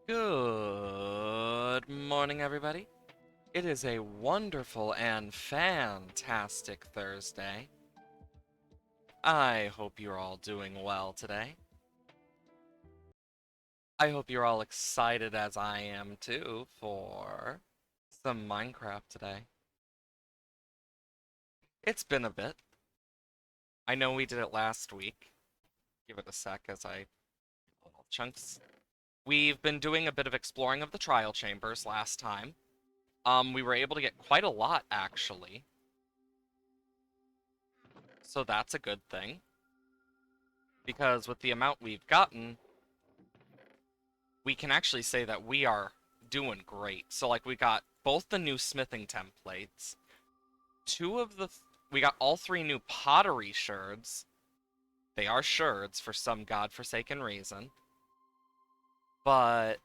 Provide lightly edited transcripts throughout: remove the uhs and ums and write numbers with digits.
Good morning, everybody. It is a wonderful and fantastic Thursday. I hope you're all doing well today. I hope you're all excited as I am too for some Minecraft today. It's been a bit. I know we did it last week. Give it a sec as I little chunks. We've been doing a bit of exploring of the trial chambers last time. We were able to get quite a lot actually. So that's a good thing. Because with the amount we've gotten, we can actually say that we are doing great. So, like, we got both the new smithing templates, we got all three new pottery sherds. They are sherds for some godforsaken reason. But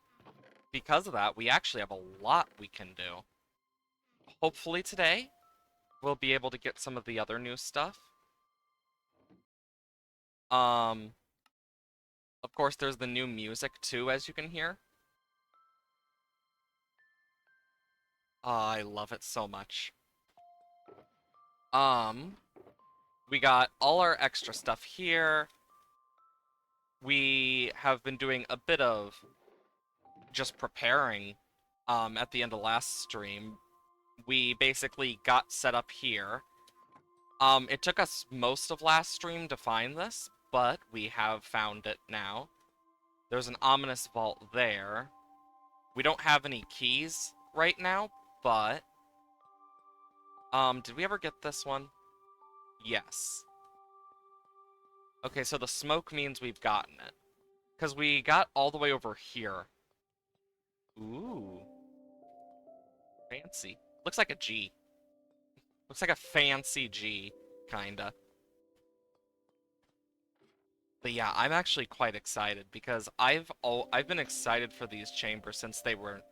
because of that, we actually have a lot we can do. Hopefully today, we'll be able to get some of the other new stuff. Um, of course, there's the new music too, as you can hear. I love it so much. Um, we got all our extra stuff here. We have been doing a bit of just preparing at the end of last stream. We basically got set up here. It took us most of last stream to find this, but we have found it now. There's an ominous vault there. We don't have any keys right now, but did we ever get this one? Yes. Okay, so the smoke means we've gotten it. Because we got all the way over here. Ooh. Fancy. Looks like a G. Looks like a fancy G, kinda. But yeah, I'm actually quite excited because I've been excited for these chambers since they were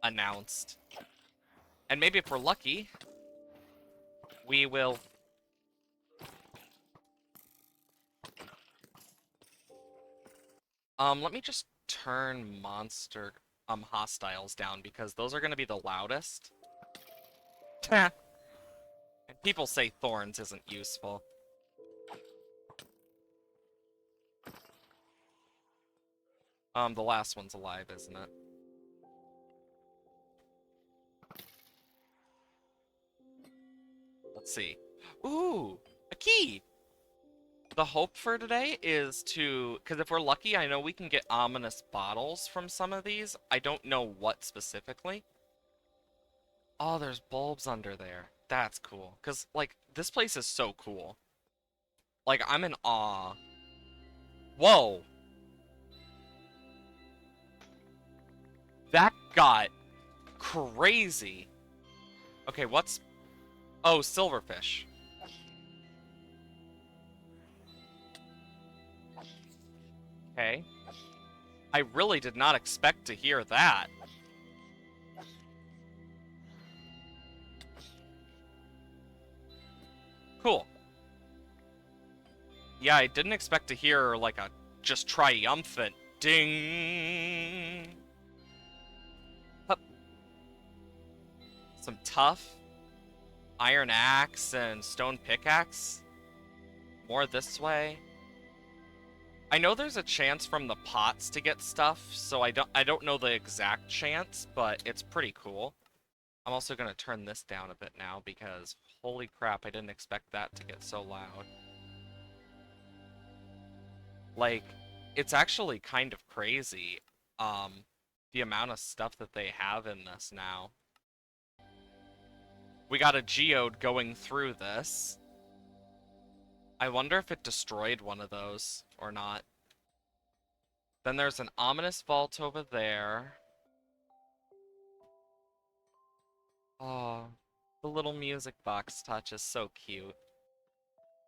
announced. And maybe if we're lucky, we will... let me just turn monster, hostiles down because those are gonna be the loudest. And people say thorns isn't useful. The last one's alive, isn't it? Let's see. Ooh! A key! The hope for today is to... Because if we're lucky, I know we can get ominous bottles from some of these. I don't know what specifically. Oh, there's bulbs under there. That's cool. Because, like, this place is so cool. Like, I'm in awe. Whoa! That got crazy. Okay, what's... Oh, silverfish. Okay. I really did not expect to hear that. Cool. Yeah, I didn't expect to hear, like, a just triumphant ding. Hup. Some tough iron axe and stone pickaxe. More this way. I know there's a chance from the pots to get stuff, so I don't know the exact chance, but it's pretty cool. I'm also gonna turn this down a bit now because holy crap, I didn't expect that to get so loud. Like, it's actually kind of crazy, the amount of stuff that they have in this now. We got a geode going through this. I wonder if it destroyed one of those or not. Then there's an ominous vault over there. Oh, the little music box touch is so cute.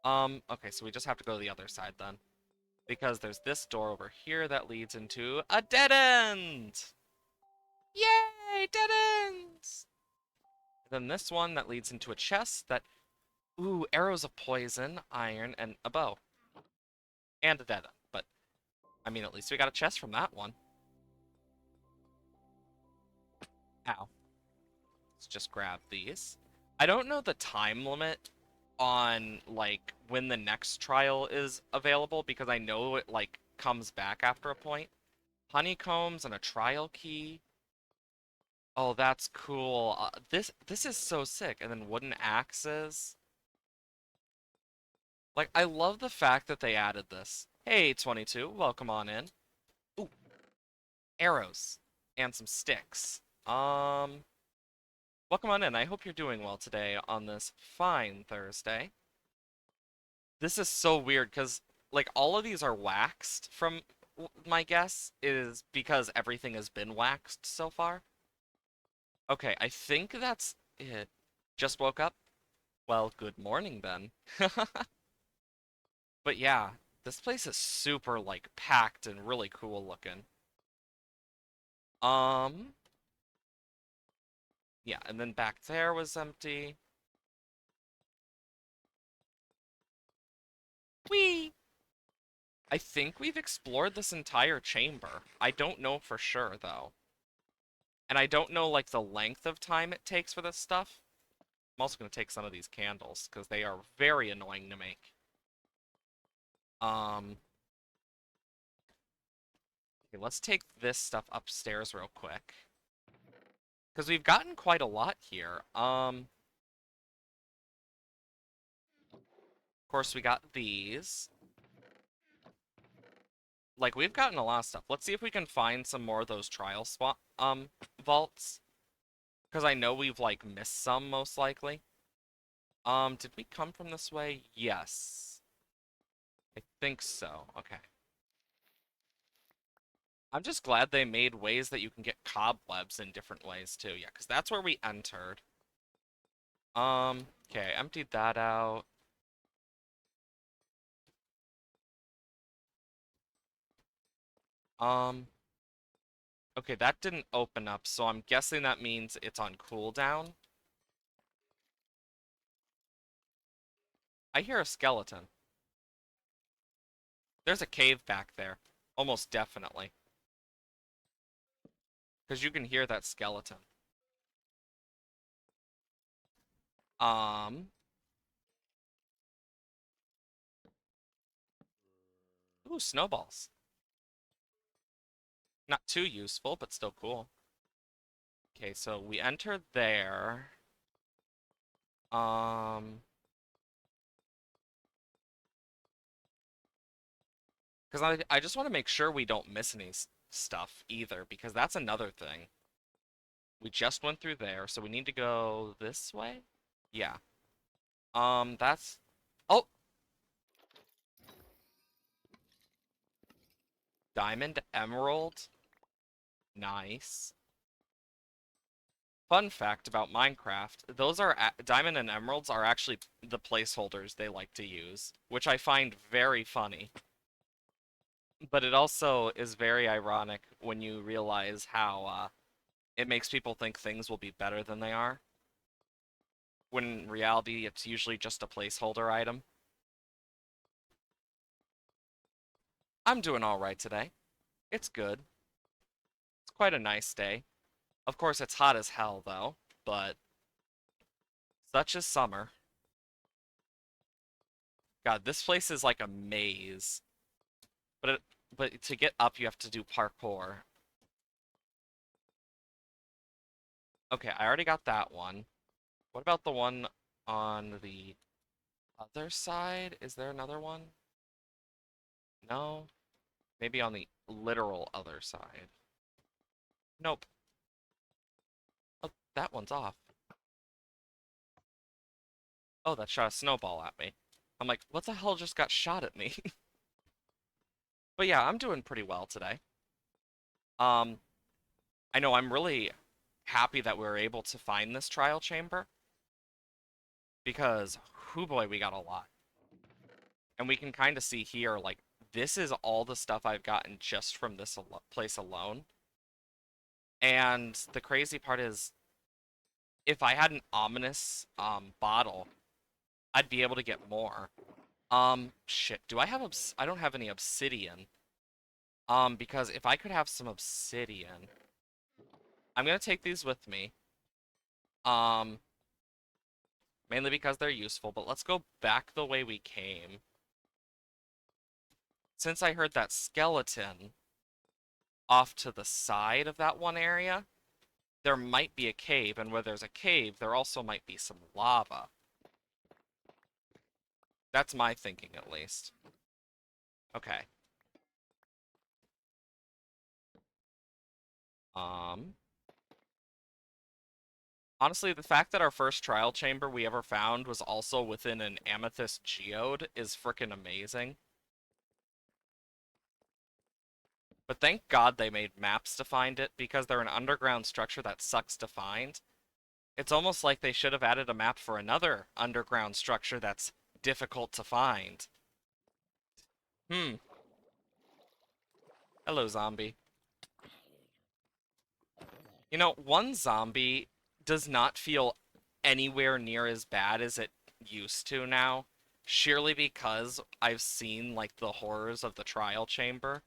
Okay, so we just have to go to the other side then. Because there's this door over here that leads into a dead end! Yay! Dead ends! Then this one that leads into a chest that... Ooh, arrows of poison, iron, and a bow. And a dead end, but... I mean, at least we got a chest from that one. Ow. Let's just grab these. I don't know the time limit on like when the next trial is available because I know it like comes back after a point. Honeycombs and a trial key. Oh, that's cool. This is so sick. And then wooden axes. Like I love the fact that they added this. Hey, 22, welcome on in. Ooh, arrows and some sticks. Welcome on in. I hope you're doing well today on this fine Thursday. This is so weird because like all of these are waxed from my guess is because everything has been waxed so far. Okay, I think that's it. Just woke up? Well, good morning then. But yeah, this place is super like packed and really cool looking. Um, yeah, and then back there was empty. Whee! I think we've explored this entire chamber. I don't know for sure though. And I don't know like the length of time it takes for this stuff. I'm also going to take some of these candles because they are very annoying to make. Um, okay, let's take this stuff upstairs real quick. Because we've gotten quite a lot here. Of course we got these. Like, we've gotten a lot of stuff. Let's see if we can find some more of those trial spot, vaults. Because I know we've, like, missed some, most likely. Did we come from this way? Yes. I think so. Okay. I'm just glad they made ways that you can get cobwebs in different ways, too. Yeah, because that's where we entered. Okay, emptied that out. Um, okay, that didn't open up, so I'm guessing that means it's on cooldown. I hear a skeleton. There's a cave back there. Almost definitely. Because you can hear that skeleton. Um, ooh, snowballs. Not too useful, but still cool. Okay, so we entered there. Um, because I just want to make sure we don't miss any stuff either, because that's another thing. We just went through there, so we need to go this way? Yeah. That's... Oh! Diamond, emerald. Nice. Fun fact about Minecraft, those are diamond and emeralds are actually the placeholders they like to use, which I find very funny. But it also is very ironic when you realize how it makes people think things will be better than they are, when in reality it's usually just a placeholder item. I'm doing all right today. It's good. It's quite a nice day. Of course, it's hot as hell though, but such is summer. God, this place is like a maze. But but to get up, you have to do parkour. Okay, I already got that one. What about the one on the other side? Is there another one? No? Maybe on the literal other side. Nope. Oh, that one's off. Oh, that shot a snowball at me. I'm like, what the hell just got shot at me? But yeah, I'm doing pretty well today. Um, I know I'm really happy that we were able to find this trial chamber because, whoo boy, we got a lot. And we can kind of see here, like, this is all the stuff I've gotten just from this place alone. And the crazy part is, if I had an ominous bottle, I'd be able to get more. Shit, do I have I don't have any obsidian. Because if I could have some obsidian, I'm gonna take these with me. Um, Mainly because they're useful, but let's go back the way we came. Since I heard that skeleton off to the side of that one area, there might be a cave, and where there's a cave, there also might be some lava. That's my thinking, at least. Okay. Um, Honestly, the fact that our first trial chamber we ever found was also within an amethyst geode is frickin' amazing. But thank God they made maps to find it, because they're an underground structure that sucks to find. It's almost like they should have added a map for another underground structure that's difficult to find. Hmm. Hello, zombie. You know, one zombie does not feel anywhere near as bad as it used to now, sheerly because I've seen, like, the horrors of the trial chamber,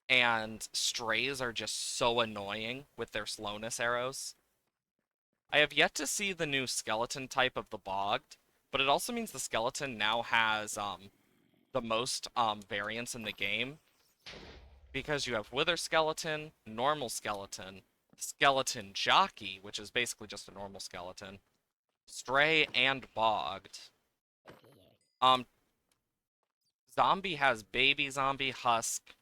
and strays are just so annoying with their slowness arrows. I have yet to see the new skeleton type of the bogged, but it also means the skeleton now has the most variants in the game, because you have wither skeleton, normal skeleton, skeleton jockey, which is basically just a normal skeleton, stray, and bogged. Um, Zombie has baby zombie, husk,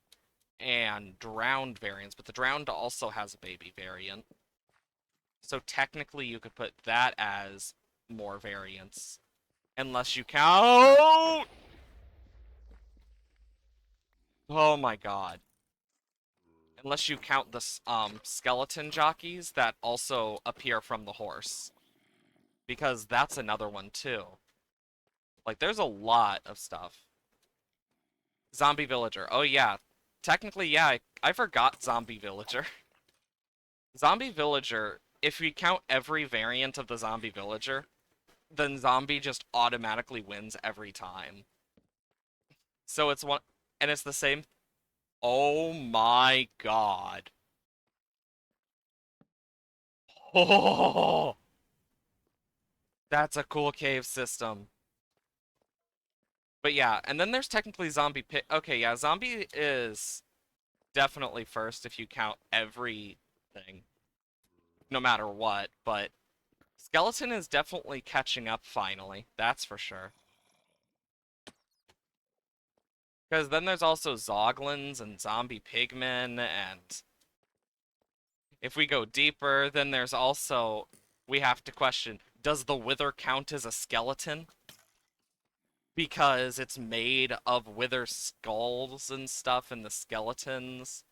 and drowned variants, but the drowned also has a baby variant. So technically you could put that as more variants. Unless you count... Oh my god. Unless you count the skeleton jockeys that also appear from the horse. Because that's another one too. Like, there's a lot of stuff. Zombie villager. Oh yeah. Technically, yeah, I forgot zombie villager. Zombie villager, if we count every variant of the zombie villager, then zombie just automatically wins every time. So it's one, and it's the same. Oh my god. Oh, that's a cool cave system. But yeah, and then there's technically zombie pit. Okay, yeah, zombie is definitely first if you count everything, no matter what. But skeleton is definitely catching up finally. That's for sure. Because then there's also zoglins and zombie pigmen, and if we go deeper, then there's also, we have to question, does the wither count as a skeleton? Because it's made of wither skulls and stuff and the skeletons,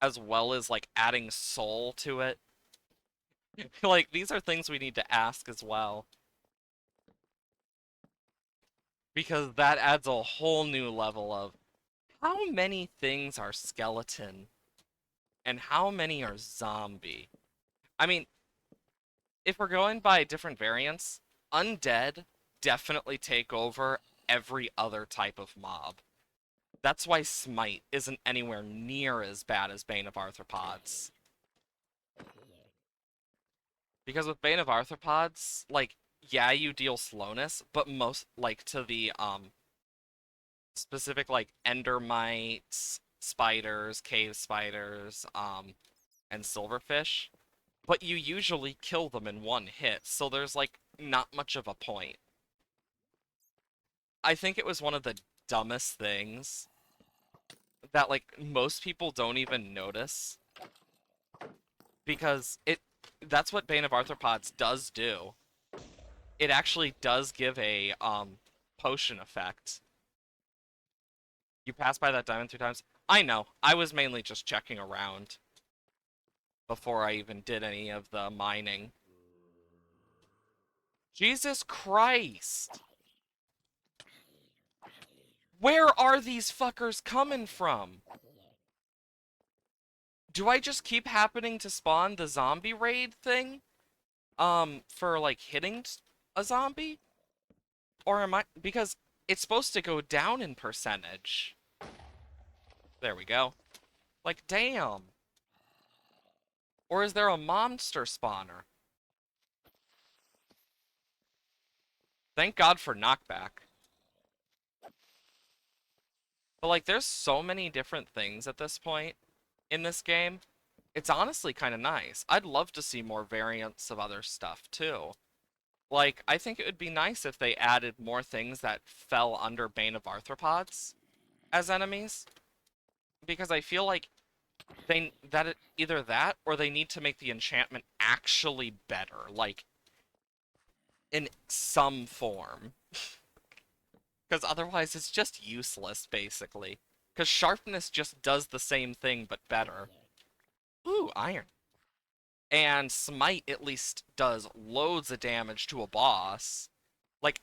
as well as, like, adding soul to it. Like, these are things we need to ask as well. Because that adds a whole new level of how many things are skeleton and how many are zombie. I mean, if we're going by different variants, undead definitely take over every other type of mob. That's why Smite isn't anywhere near as bad as Bane of Arthropods. Because with Bane of Arthropods, like, yeah, you deal slowness, but most, like, to the, specific, like, endermites, spiders, cave spiders, and silverfish, but you usually kill them in one hit, so there's, like, not much of a point. I think it was one of the dumbest things that, like, most people don't even notice, because that's what Bane of Arthropods does do. It actually does give a potion effect. You pass by that diamond 3 times. I know. I was mainly just checking around before I even did any of the mining. Jesus Christ! Where are these fuckers coming from? Do I just keep happening to spawn the zombie raid thing? For, like, hitting a zombie? Or am I... Because it's supposed to go down in percentage. There we go. Like, damn. Or is there a monster spawner? Thank God for knockback. But like, there's so many different things at this point in this game. It's honestly kind of nice. I'd love to see more variants of other stuff too. Like, I think it would be nice if they added more things that fell under Bane of Arthropods as enemies, because I feel like either that or they need to make the enchantment actually better, like in some form, because otherwise it's just useless basically. Because sharpness just does the same thing but better. Ooh, iron. And smite at least does loads of damage to a boss. Like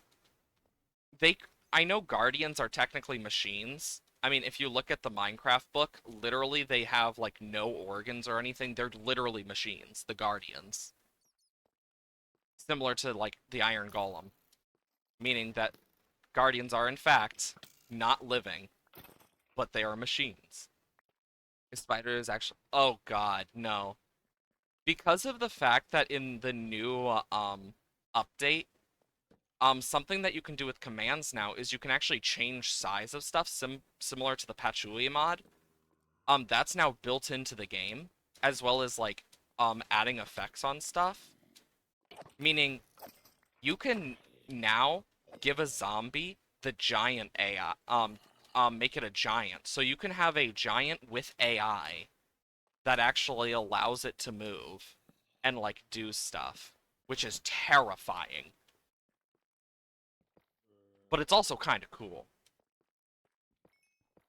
they I know guardians are technically machines. I mean, if you look at the Minecraft book, literally they have like no organs or anything. They're literally machines, the guardians. Similar to like the Iron Golem, meaning that guardians are in fact not living, but they are machines. The spider is actually oh god, no. Because of the fact that in the new update, something that you can do with commands now is you can actually change size of stuff similar to the Patchouli mod. That's now built into the game, as well as like adding effects on stuff. Meaning you can now give a zombie the giant AI, make it a giant. So you can have a giant with AI that actually allows it to move and like do stuff, which is terrifying. But it's also kind of cool.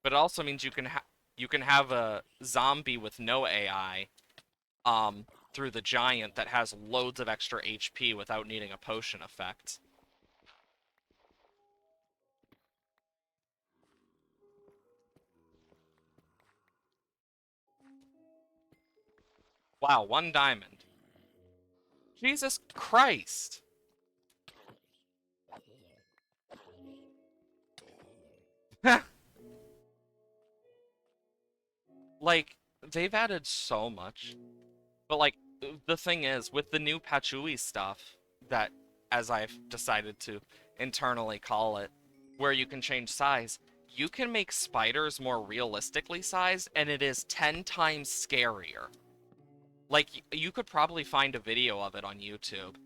But it also means you can have a zombie with no AI through the giant that has loads of extra HP without needing a potion effect. Wow, 1 diamond. Jesus Christ. Like, they've added so much. But like, the thing is, with the new Patchouli stuff, that, as I've decided to internally call it, where you can change size, you can make spiders more realistically sized, and it is 10 times scarier. Like, you could probably find a video of it on YouTube.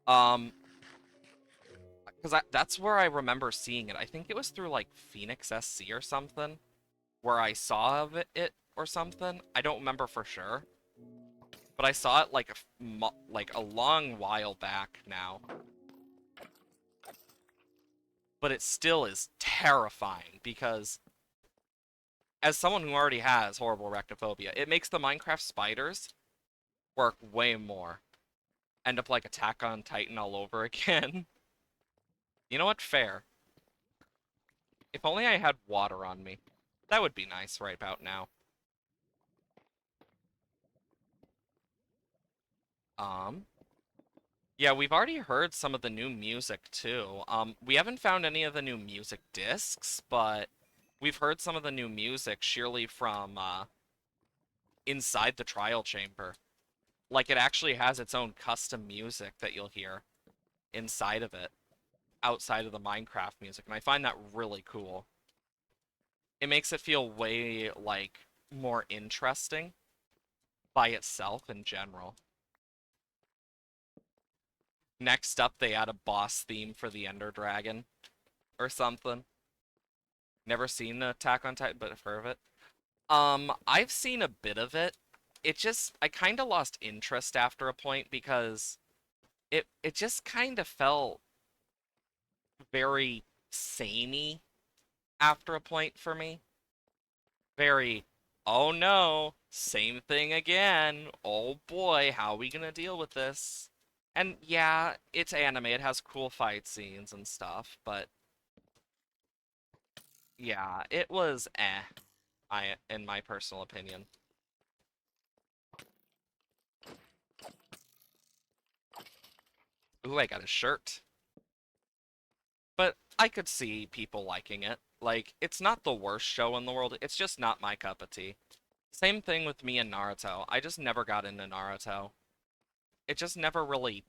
Um, because that's where I remember seeing it. I think it was through, like, Phoenix SC or something, where I saw of it or something. I don't remember for sure. But I saw it, like, like, a long while back now. But it still is terrifying, because as someone who already has horrible arachnophobia, it makes the Minecraft spiders work way more. End up like Attack on Titan all over again. You know what? Fair. If only I had water on me. That would be nice right about now. Um, yeah, we've already heard some of the new music too. We haven't found any of the new music discs, but we've heard some of the new music sheerly from inside the trial chamber. Like, it actually has its own custom music that you'll hear inside of it, outside of the Minecraft music, and I find that really cool. It makes it feel way, like, more interesting by itself in general. Next up, they add a boss theme for the Ender Dragon or something. Never seen Attack on Titan, but I've heard of it. I've seen a bit of it. I kind of lost interest after a point because it just kind of felt very samey after a point for me. Very, oh no, same thing again. Oh boy, how are we gonna deal with this? And yeah, it's anime, it has cool fight scenes and stuff, but yeah, it was in my personal opinion. Ooh, I got a shirt. But I could see people liking it. Like, it's not the worst show in the world, it's just not my cup of tea. Same thing with me and Naruto. I just never got into Naruto. It just never really,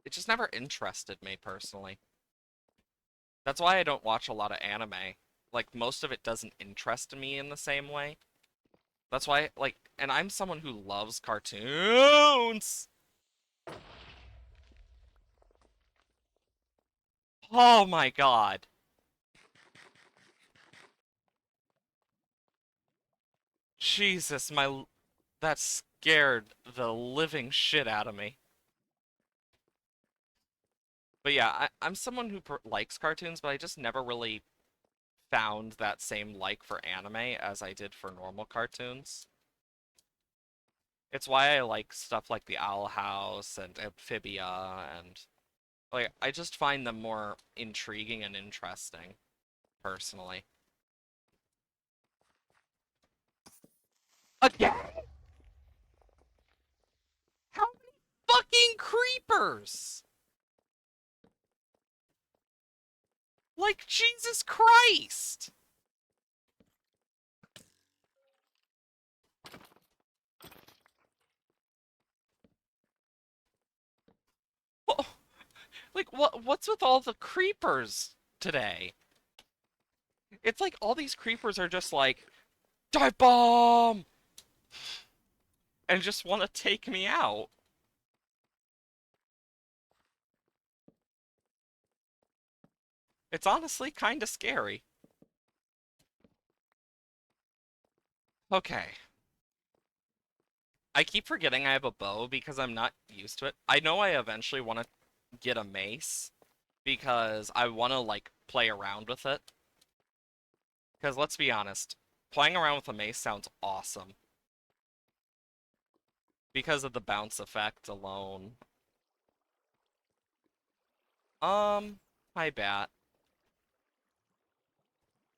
it just never interested me personally. That's why I don't watch a lot of anime. Like, most of it doesn't interest me in the same way. That's why, like, and I'm someone who loves cartoons! Oh my god. Jesus, that scared the living shit out of me. But yeah, I'm someone who likes cartoons, but I just never really found that same like for anime as I did for normal cartoons. It's why I like stuff like the Owl House and Amphibia, and like I just find them more intriguing and interesting, personally. Again? How many fucking creepers? Like, Jesus Christ! Like, what's with all the creepers today? It's like all these creepers are just like, dive bomb! And just want to take me out. It's honestly kind of scary. Okay. I keep forgetting I have a bow because I'm not used to it. I know I eventually want to get a mace because I want to, like, play around with it. Because let's be honest, playing around with a mace sounds awesome. Because of the bounce effect alone. Hi, Bat.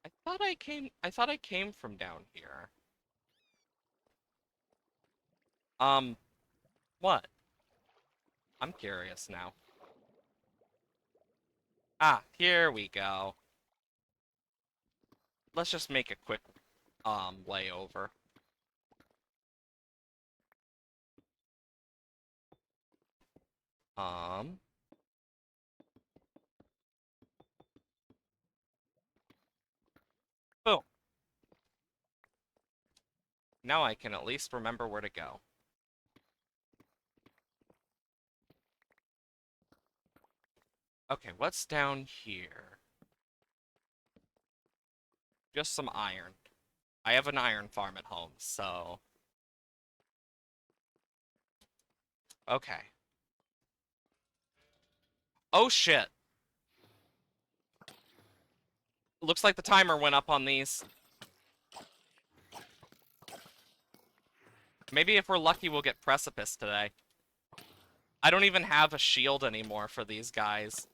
I thought I came from down here. Um, what? I'm curious now. Ah, here we go. Let's just make a quick, layover. Um, Boom. Now I can at least remember where to go. Okay, what's down here? Just some iron. I have an iron farm at home, so... Okay. Oh shit! Looks like the timer went up on these. Maybe if we're lucky we'll get precipice today. I don't even have a shield anymore for these guys.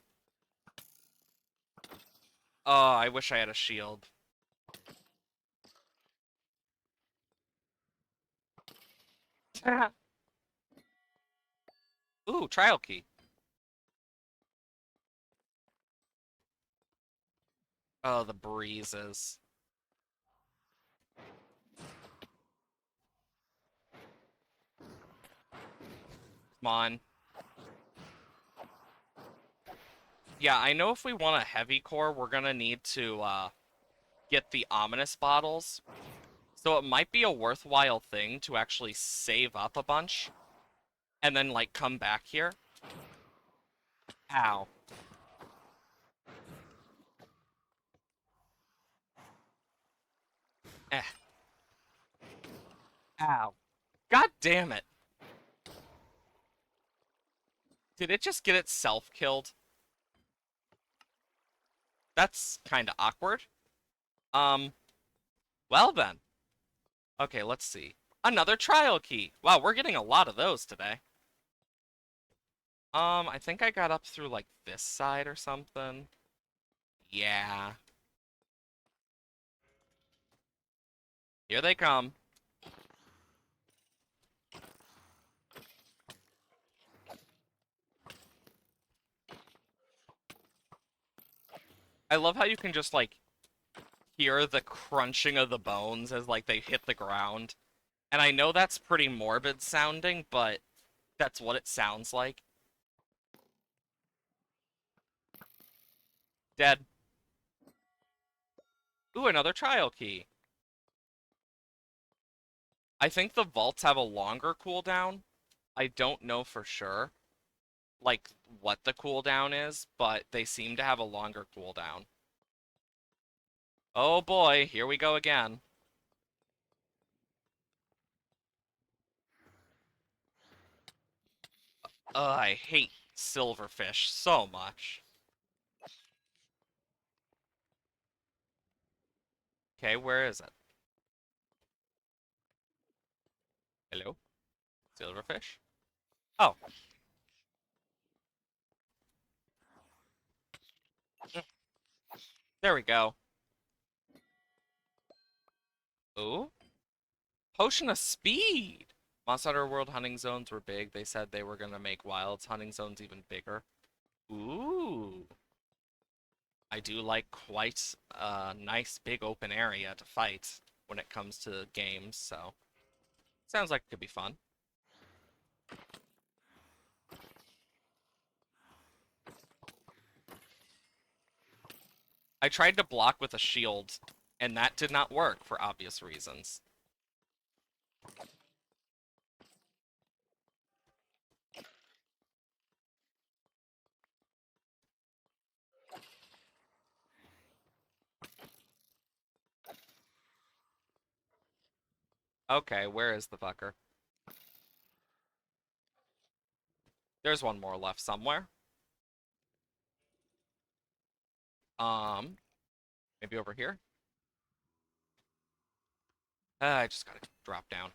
Oh, I wish I had a shield. Ooh, trial key. Oh, the breezes. Come on. Yeah, I know if we want a heavy core, we're gonna need to, get the ominous bottles. So it might be a worthwhile thing to actually save up a bunch and then, like, come back here. Ow. Eh. Ow. God damn it. Did it just get itself killed? That's kind of awkward. Um, well then. Okay, let's see. Another trial key. Wow, we're getting a lot of those today. I think I got up through, like, this side or something. Yeah. Here they come. I love how you can just, like, hear the crunching of the bones as like they hit the ground. And I know that's pretty morbid sounding, but that's what it sounds like. Dead. Ooh, another trial key. I think the vaults have a longer cooldown. I don't know for sure, like, what the cooldown is, but they seem to have a longer cooldown. Oh boy, here we go again. Ugh, I hate silverfish so much. Okay, where is it? Hello? Silverfish? Oh, there we go. Ooh, potion of speed! Monster Hunter World hunting zones were big. They said they were gonna make Wilds hunting zones even bigger. Ooh. I do like quite a nice big open area to fight when it comes to games, so sounds like it could be fun. I tried to block with a shield, and that did not work for obvious reasons. Okay, where is the fucker? There's one more left somewhere. Um, maybe over here? I just gotta drop down.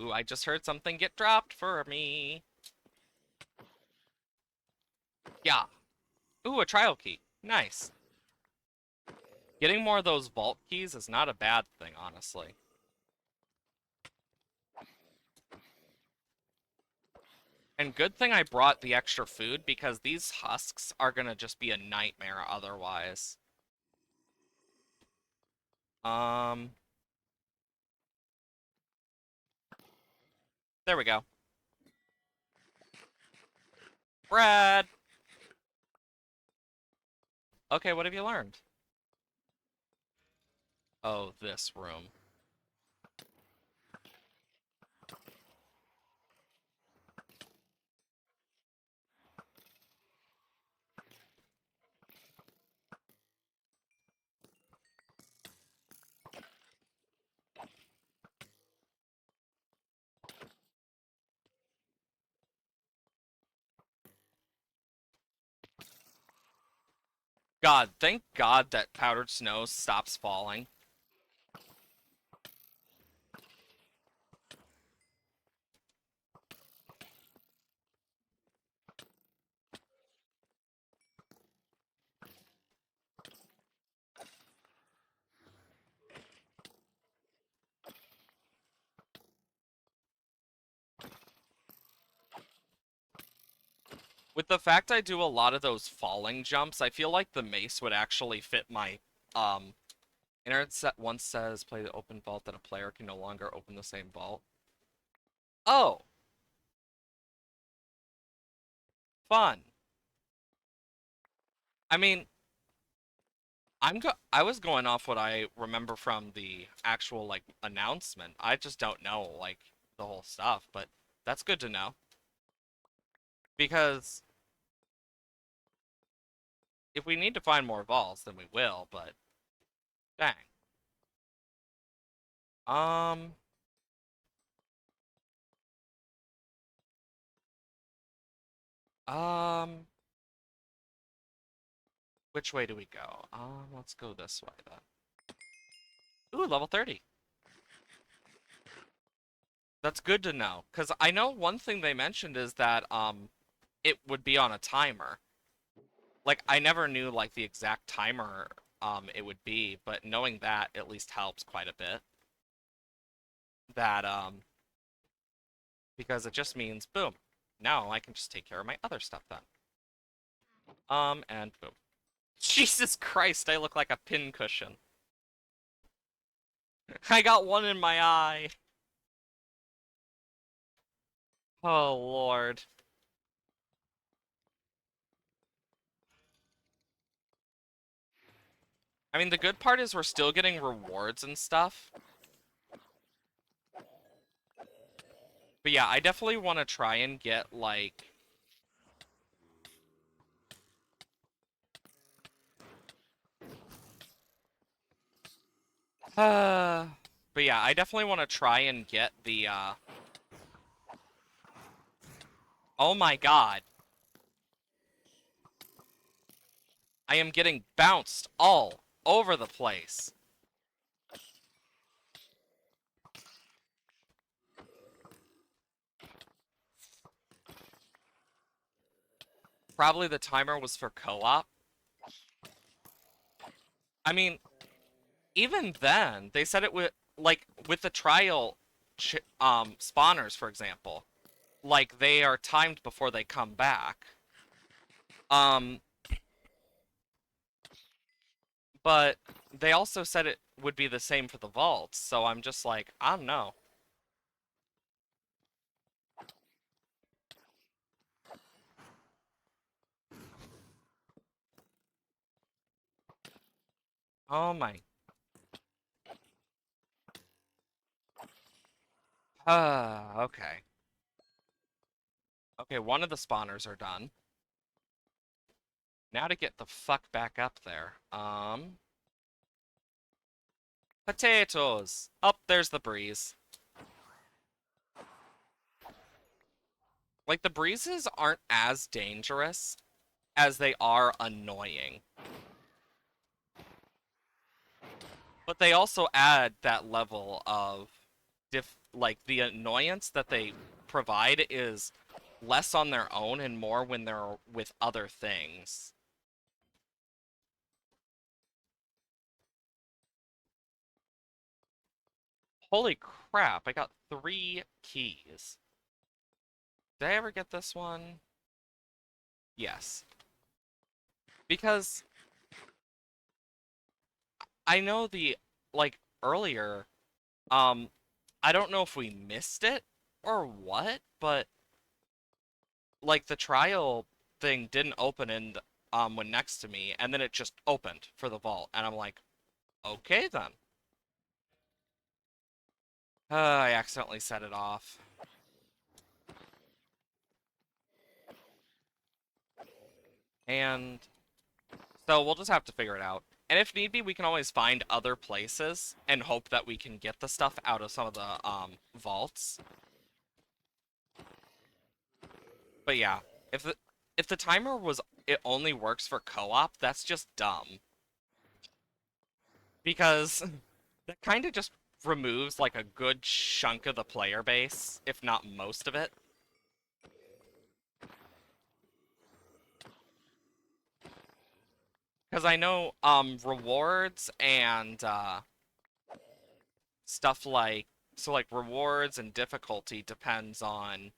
Ooh, I just heard something get dropped for me. Yeah. Ooh, a trial key. Nice. Getting more of those vault keys is not a bad thing, honestly. And good thing I brought the extra food because these husks are gonna just be a nightmare otherwise. Um, there we go. Brad! Okay, what have you learned? Oh, this room. God, thank God that powdered snow stops falling. With the fact I do a lot of those falling jumps, I feel like the mace would actually fit my, um, internet set once says play the open vault that a player can no longer open the same vault. Oh, fun. I mean, I was going off what I remember from the actual like announcement. I just don't know like the whole stuff, but that's good to know because if we need to find more vaults, then we will, but dang. Um um which way do we go? Let's go this way then. Ooh, level 30. That's good to know cuz I know one thing they mentioned is that it would be on a timer. Like I never knew like the exact timer it would be, but knowing that at least helps quite a bit. That because it just means boom. Now I can just take care of my other stuff then. And boom. Jesus Christ, I look like a pincushion. I got one in my eye. Oh, Lord. I mean, the good part is we're still getting rewards and stuff. But yeah, I definitely want to try and get, like... but yeah, I definitely want to try and get the, Oh my god. I am getting bounced all over the place. Probably the timer was for co-op. I mean, even then, they said it would, like, with the trial spawners, for example, like, they are timed before they come back. Um, but they also said it would be the same for the vaults, so I'm just like, I don't know. Oh my. Okay. Okay, one of the spawners are done. Now to get the fuck back up there. Potatoes! Up, there's the breeze. Like, the breezes aren't as dangerous as they are annoying. But they also add that level of like the annoyance that they provide is less on their own and more when they're with other things. Holy crap, I got 3 keys. Did I ever get this one? Yes. Because I know like, earlier, um, I don't know if we missed it or what, but like the trial thing didn't open and when next to me, and then it just opened for the vault, and I'm like, okay then. I accidentally set it off. And so we'll just have to figure it out. And if need be, we can always find other places and hope that we can get the stuff out of some of the vaults. But yeah, if the timer was it only works for co-op, that's just dumb. Because that kind of just removes like a good chunk of the player base, if not most of it. Because I know rewards and stuff like like rewards and difficulty depends on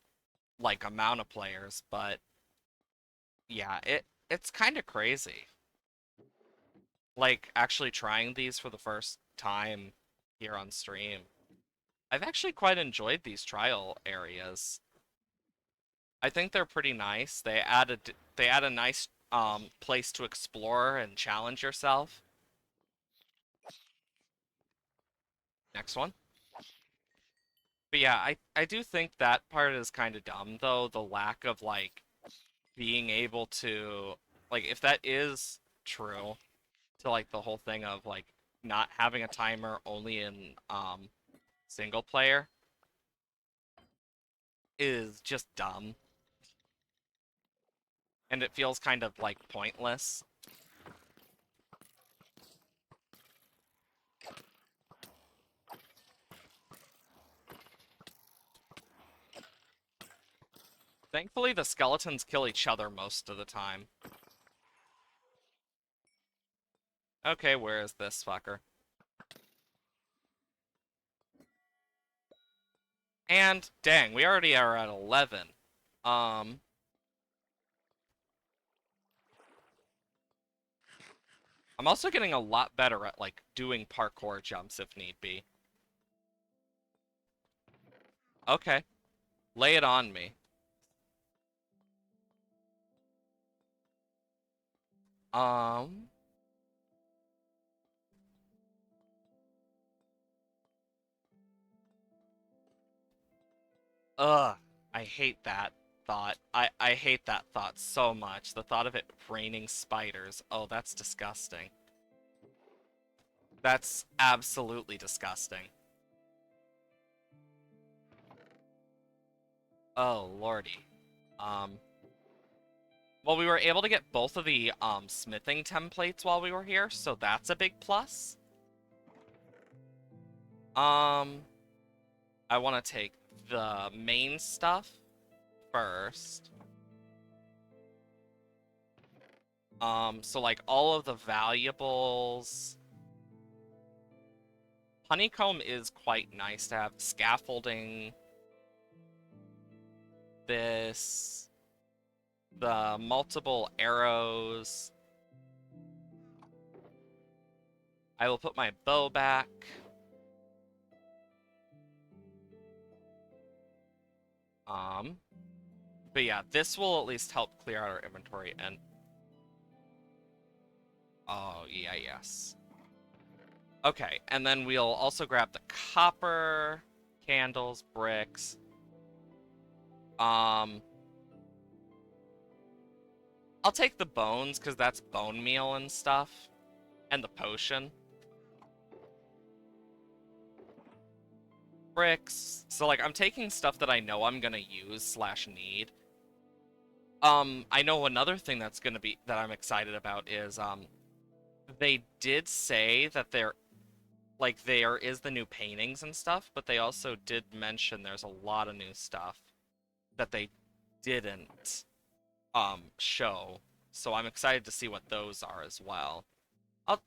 like amount of players, but yeah, it's kind of crazy. Like actually trying these for the first time here on stream. I've actually quite enjoyed these trial areas. I think they're pretty nice. They add a nice place to explore and challenge yourself. Next one. But yeah, I do think that part is kind of dumb though, the lack of like being able to like if that is true to like the whole thing of like not having a timer only in single player is just dumb and it feels kind of like pointless. Thankfully the skeletons kill each other most of the time. Okay, where is this fucker? And dang, we already are at 11. Um I'm also getting a lot better at, like, doing parkour jumps if need be. Okay, lay it on me. Um, ugh, I hate that thought. I hate that thought so much. The thought of it raining spiders. Oh, that's disgusting. That's absolutely disgusting. Oh, lordy. Um, well, we were able to get both of the smithing templates while we were here, so that's a big plus. Um, I want to take the main stuff first. So like all of the valuables. Honeycomb is quite nice to have. Scaffolding, this, the multiple arrows. I will put my bow back. Um, but yeah, this will at least help clear out our inventory and oh yeah, yes. Okay, and then we'll also grab the copper, candles, bricks. Um, I'll take the bones because that's bone meal and stuff, and the potion. Bricks. So like I'm taking stuff that I know I'm gonna use slash need. I know another thing that's gonna be that I'm excited about is they did say that there is the new paintings and stuff, but they also did mention there's a lot of new stuff that they didn't show. So I'm excited to see what those are as well. I'll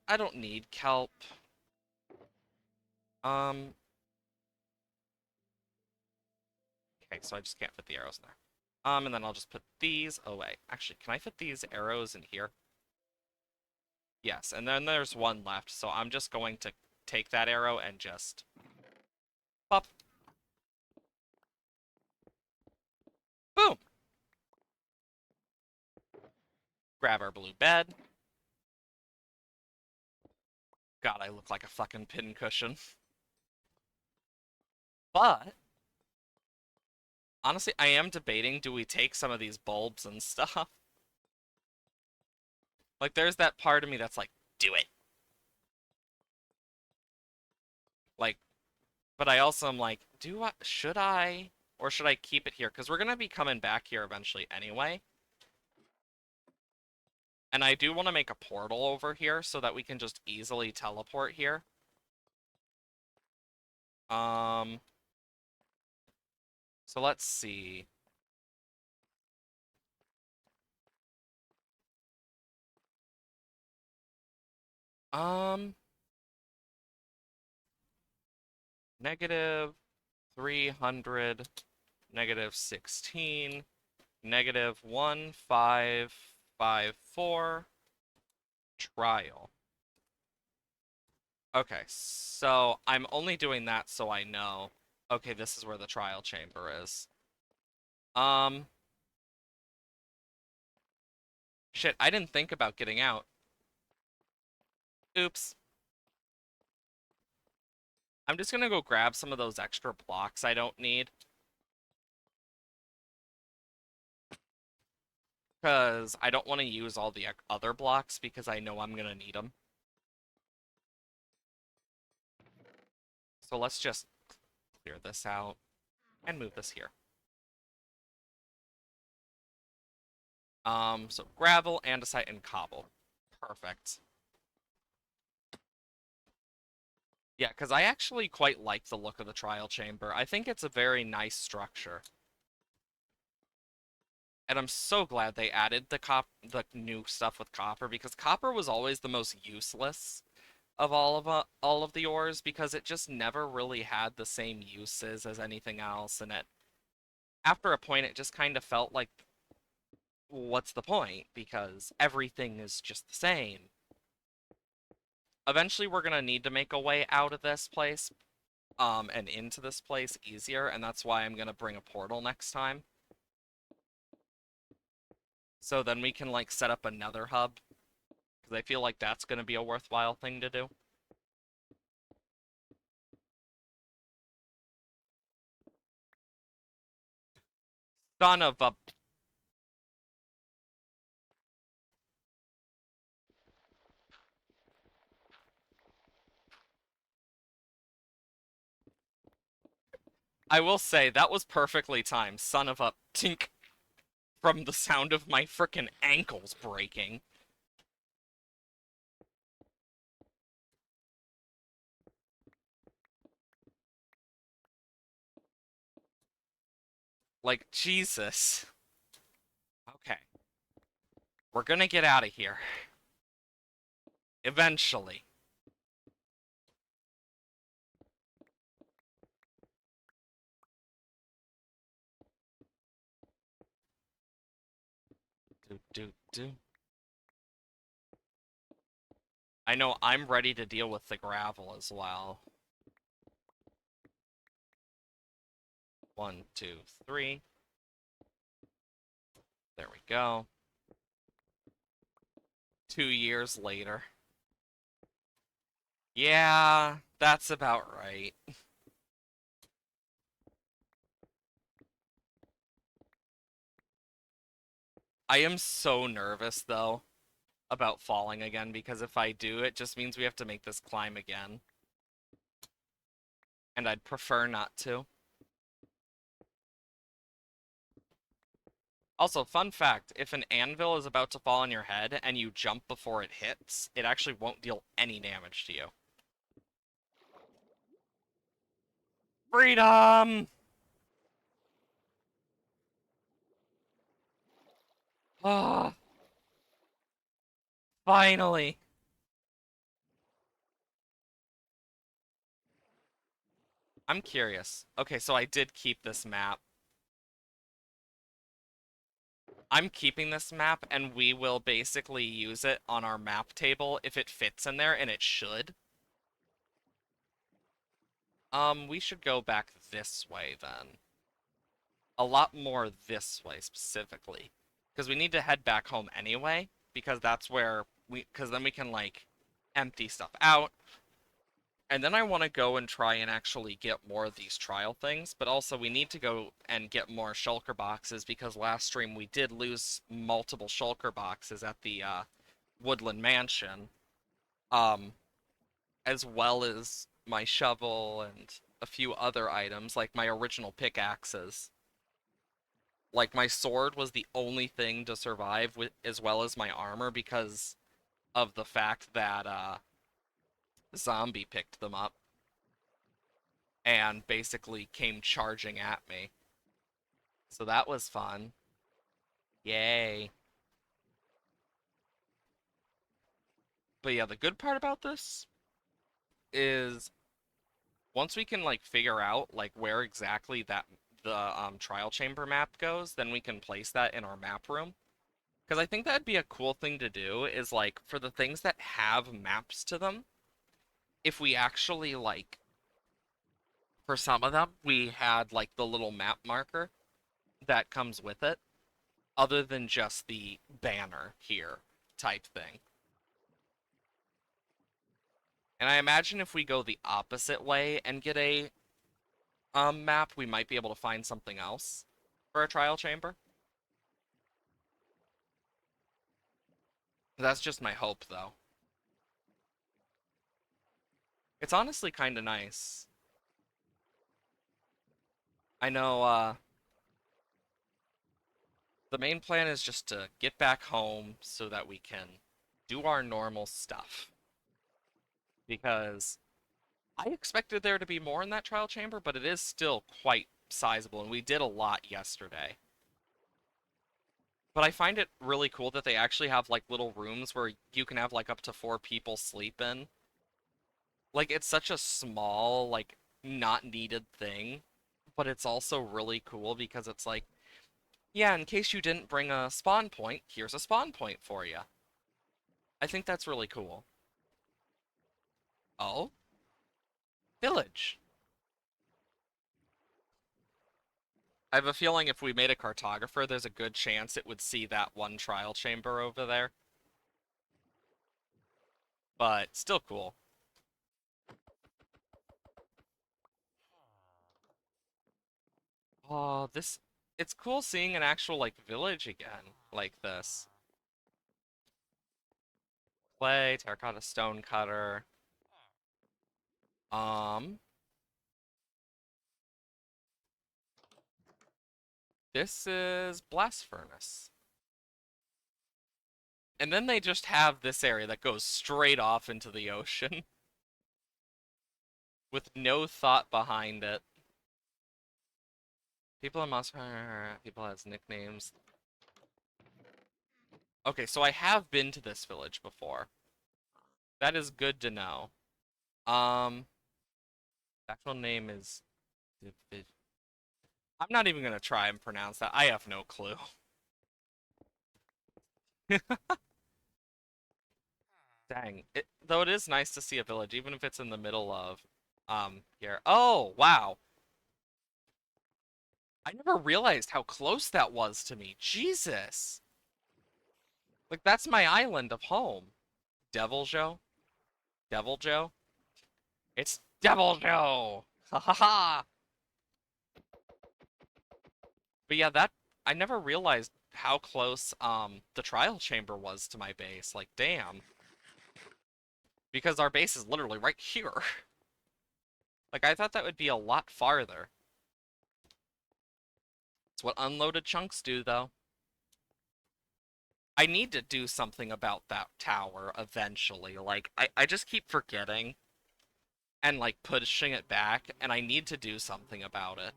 I don't need kelp. Um okay, so I just can't fit the arrows in there. And then I'll just put these away. Actually, can I fit these arrows in here? Yes, and then there's one left, so I'm just going to take that arrow and just pop. Boom! Grab our blue bed. God, I look like a fucking pincushion. But, honestly, I am debating, do we take some of these bulbs and stuff? Like, there's that part of me that's like, do it. Like, but I also am like, should I? Or should I keep it here? Because we're gonna be coming back here eventually anyway. And I do want to make a portal over here so that we can just easily teleport here. Um, so let's see. Um, negative 300, negative 16, negative 1554, trial. Okay, so I'm only doing that so I know. Okay, this is where the trial chamber is. Um, shit, I didn't think about getting out. Oops. I'm just gonna go grab some of those extra blocks I don't need. Because I don't want to use all the other blocks because I know I'm gonna need them. So let's just clear this out and move this here. So gravel, andesite, and cobble. Perfect. Yeah, because I actually quite like the look of the trial chamber. I think it's a very nice structure. And I'm so glad they added the new stuff with copper because copper was always the most useless of all of the ores because it just never really had the same uses as anything else, and it after a point it just kind of felt like what's the point because everything is just the same. Eventually we're gonna need to make a way out of this place, and into this place easier, and that's why I'm gonna bring a portal next time. So then we can like set up another hub, because I feel like that's gonna be a worthwhile thing to do. Son of a... I will say, that was perfectly timed, son of a tink, from the sound of my frickin' ankles breaking. Like, Jesus. Okay, we're gonna get out of here. Eventually. Do, do, do. I know I'm ready to deal with the gravel as well. 1, 2, 3. There we go. 2 years later. Yeah, that's about right. I am so nervous, though, about falling again, because if I do, it just means we have to make this climb again. And I'd prefer not to. Also, fun fact, if an anvil is about to fall on your head and you jump before it hits, it actually won't deal any damage to you. Freedom! Ah, finally. I'm curious. Okay, so I did keep this map. I'm keeping this map, and we will basically use it on our map table if it fits in there, and it should. We should go back this way then. A lot more this way specifically. Because we need to head back home anyway, because that's where because then we can, like, empty stuff out. And then I want to go and try and actually get more of these trial things, but also we need to go and get more shulker boxes because last stream we did lose multiple shulker boxes at the Woodland Mansion, um, as well as my shovel and a few other items like my original pickaxes. Like my sword was the only thing to survive with, as well as my armor because of the fact that zombie picked them up and basically came charging at me. So that was fun. Yay. But yeah, the good part about this is once we can like figure out like where exactly that the trial chamber map goes, then we can place that in our map room. Because I think that'd be a cool thing to do is like for the things that have maps to them, if we actually like for some of them we had like the little map marker that comes with it, other than just the banner here type thing. And I imagine if we go the opposite way and get a map, we might be able to find something else for a trial chamber. That's just my hope, though. It's honestly kind of nice. I know the main plan is just to get back home so that we can do our normal stuff. Because I expected there to be more in that trial chamber, but it is still quite sizable, and we did a lot yesterday. But I find it really cool that they actually have like little rooms where you can have like up to 4 people sleep in. Like it's such a small, like not needed thing, but it's also really cool because it's like, yeah, in case you didn't bring a spawn point, here's a spawn point for you. I think that's really cool. Oh, village. I have a feeling if we made a cartographer, there's a good chance it would see that one trial chamber over there. But still cool. Oh, this... It's cool seeing an actual, like, village again, like this. Clay, terracotta stone cutter. Um, this is blast furnace. And then they just have this area that goes straight off into the ocean with no thought behind it. People in Monster Hunter, people has nicknames. Okay, so I have been to this village before. That is good to know. The actual name is... I'm not even gonna try and pronounce that. I have no clue. Dang. Though it is nice to see a village, even if it's in the middle of, here. Oh, wow. I never realized how close that was to me. Jesus. Like, that's my island of home. Devil Joe? Devil Joe? It's Devil Joe! Ha ha ha! But yeah, that, I never realized how close, the trial chamber was to my base. Like, damn. Because our base is literally right here. Like, I thought that would be a lot farther. It's what unloaded chunks do, though. I need to do something about that tower eventually. Like, I just keep forgetting and, like, pushing it back, and I need to do something about it.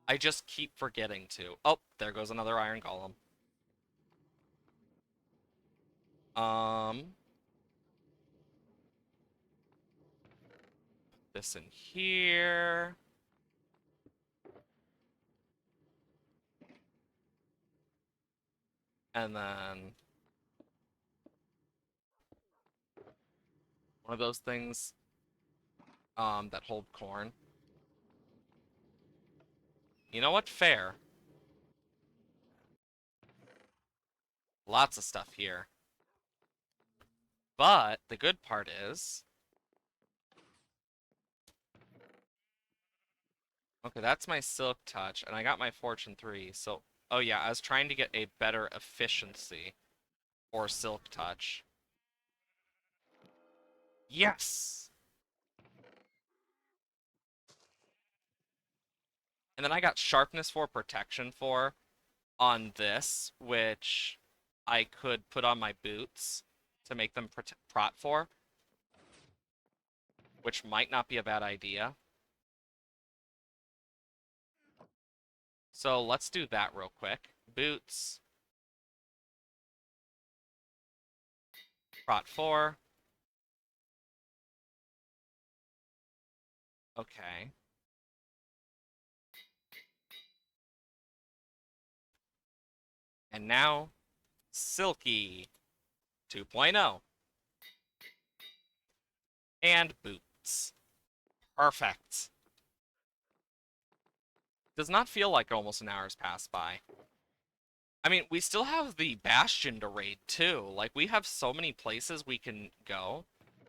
I just keep forgetting to. Oh, there goes another iron golem. Um, this in here. And then one of those things, that hold corn. You know what? Fair. Lots of stuff here. But the good part is, okay, that's my silk touch, and I got my fortune 3. So, oh yeah, I was trying to get a better efficiency or silk touch. Yes! And then I got sharpness for protection for on this, which I could put on my boots to make them prot for, which might not be a bad idea. So let's do that real quick. Boots, prot 4. Okay. And now, Silky 2.0. And boots. Perfect. Does not feel like almost an hour's passed by. I mean, we still have the Bastion to raid, too. Like, we have so many places we can go.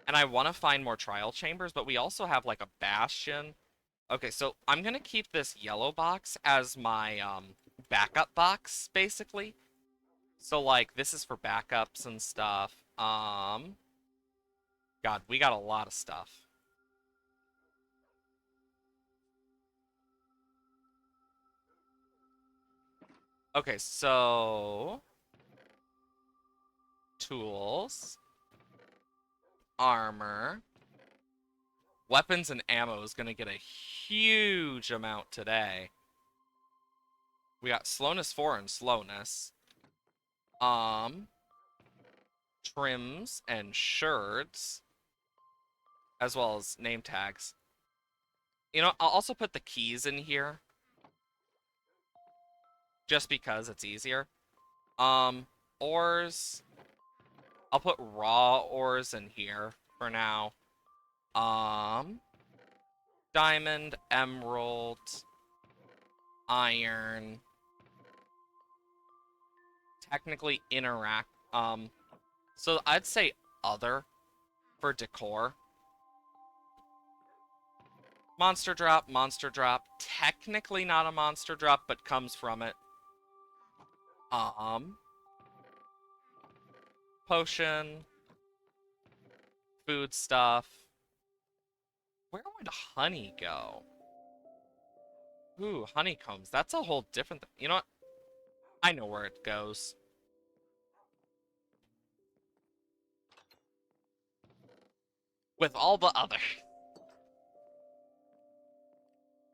And I want to find more trial chambers, but we also have, like, a Bastion. Okay, so I'm going to keep this yellow box as my, backup box, basically. So, like, this is for backups and stuff. God, we got a lot of stuff. Okay, so... Tools. Armor. Weapons and ammo is going to get a huge amount today. We got slowness 4 and slowness. Trims and sherds. As well as name tags. You know, I'll also put the keys in here. Just because it's easier. Ores. I'll put raw ores in here for now. Um, diamond, emerald, iron, technically interact. So I'd say other for decor. Monster drop. Technically not a monster drop, but comes from it. Um, potion, food stuff. Where would honey go? Ooh, honeycombs. That's a whole different thing. You know what? I know where it goes. With all the other.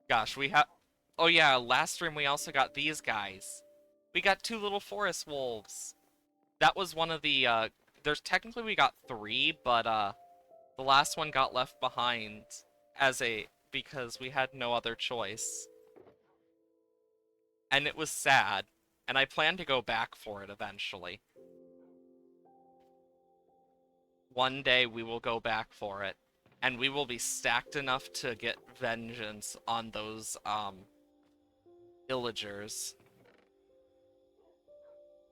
Gosh, we have. Oh yeah, last stream we also got these guys. We got two little forest wolves. That was one of the. There's technically we got three, but the last one got left behind as a because we had no other choice. And it was sad, and I plan to go back for it eventually. One day we will go back for it, and we will be stacked enough to get vengeance on those villagers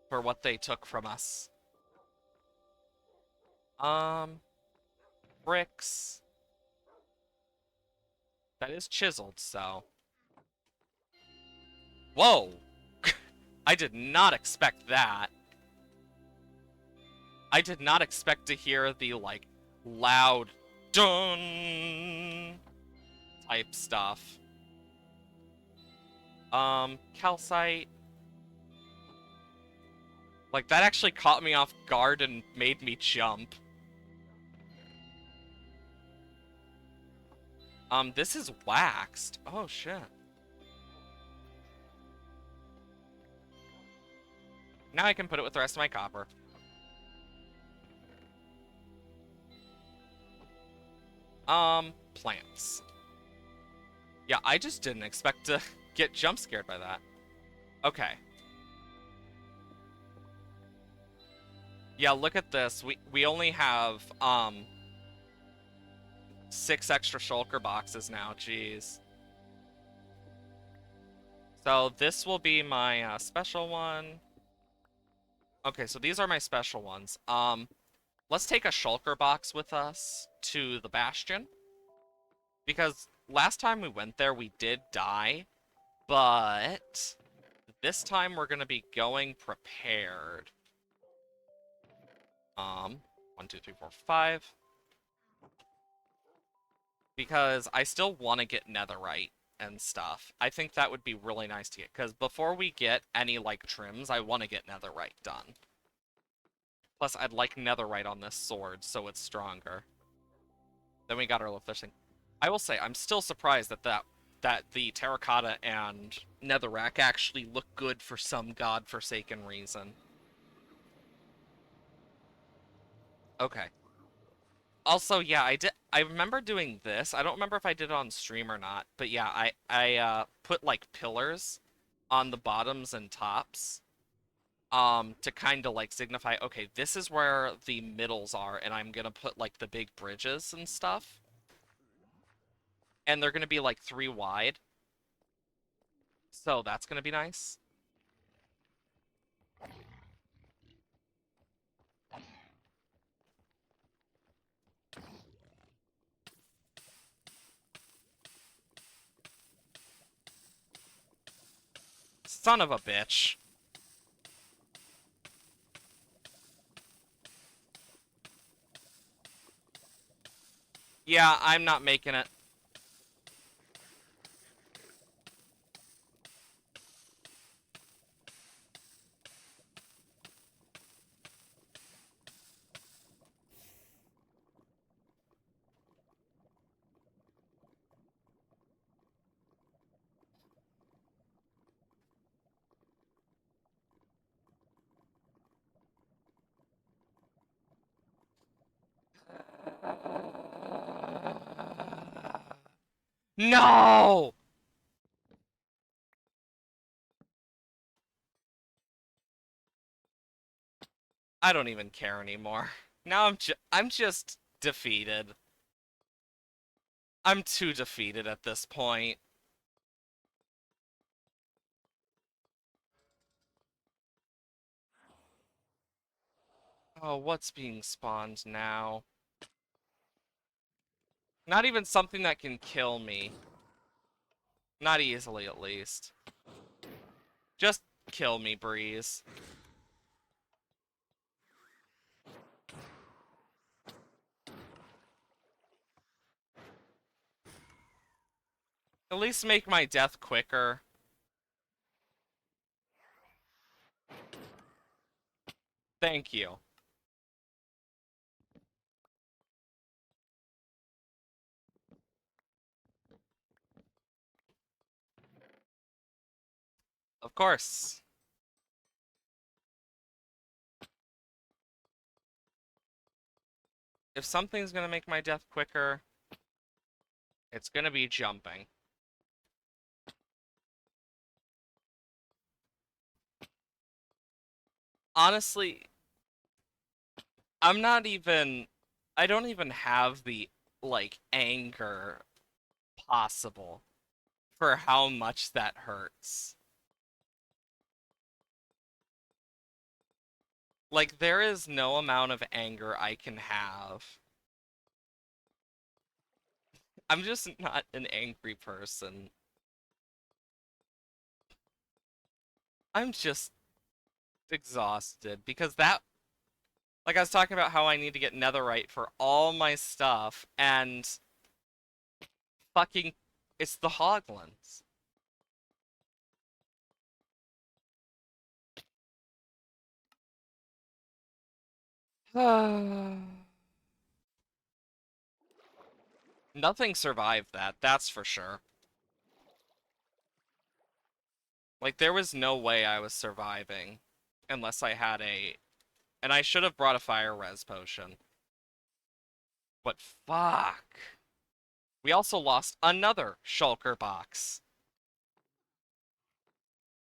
for what they took from us. Um, bricks. That is chiseled, so. Whoa! I did not expect that. I did not expect to hear the, like, loud dun type stuff. Calcite. Like, that actually caught me off guard and made me jump. This is waxed. Oh, shit. Now I can put it with the rest of my copper. Plants. Yeah, I just didn't expect to get jump scared by that. Okay. Yeah, look at this. We only have, 6 extra shulker boxes now. Jeez. So this will be my, special one. Okay, so these are my special ones. Let's take a shulker box with us to the Bastion. Because last time we went there, we did die. But this time we're gonna be going prepared. 1, 2, 3, 4, 5. Because I still want to get netherite and stuff. I think that would be really nice to get. Because before we get any, like, trims, I want to get netherite done. Plus, I'd like netherite on this sword, so it's stronger. Then we got our little fishing. I will say, I'm still surprised that the terracotta and netherrack actually look good for some godforsaken reason. Okay. Also, yeah, I remember doing this. I don't remember if I did it on stream or not, but yeah, I put like pillars on the bottoms and tops to kind of like signify, okay, this is where the middles are, and I'm gonna put like the big bridges and stuff. And they're gonna be like 3 wide. So that's gonna be nice. Son of a bitch. Yeah, I'm not making it. No! I don't even care anymore. Now I'm just defeated. I'm too defeated at this point. Oh, what's being spawned now? Not even something that can kill me. Not easily, at least. Just kill me, Breeze. At least make my death quicker. Thank you. Of course. If something's gonna make my death quicker, it's gonna be jumping. Honestly, I'm not even... I don't even have the, like, anger possible for how much that hurts. Like, there is no amount of anger I can have. I'm just not an angry person. I'm just exhausted because that, like I was talking about how I need to get netherite for all my stuff, and fucking, it's the hoglins. Nothing survived that, that's for sure. Like, there was no way I was surviving unless I had a... And I should have brought a fire res potion. But fuck. We also lost another shulker box.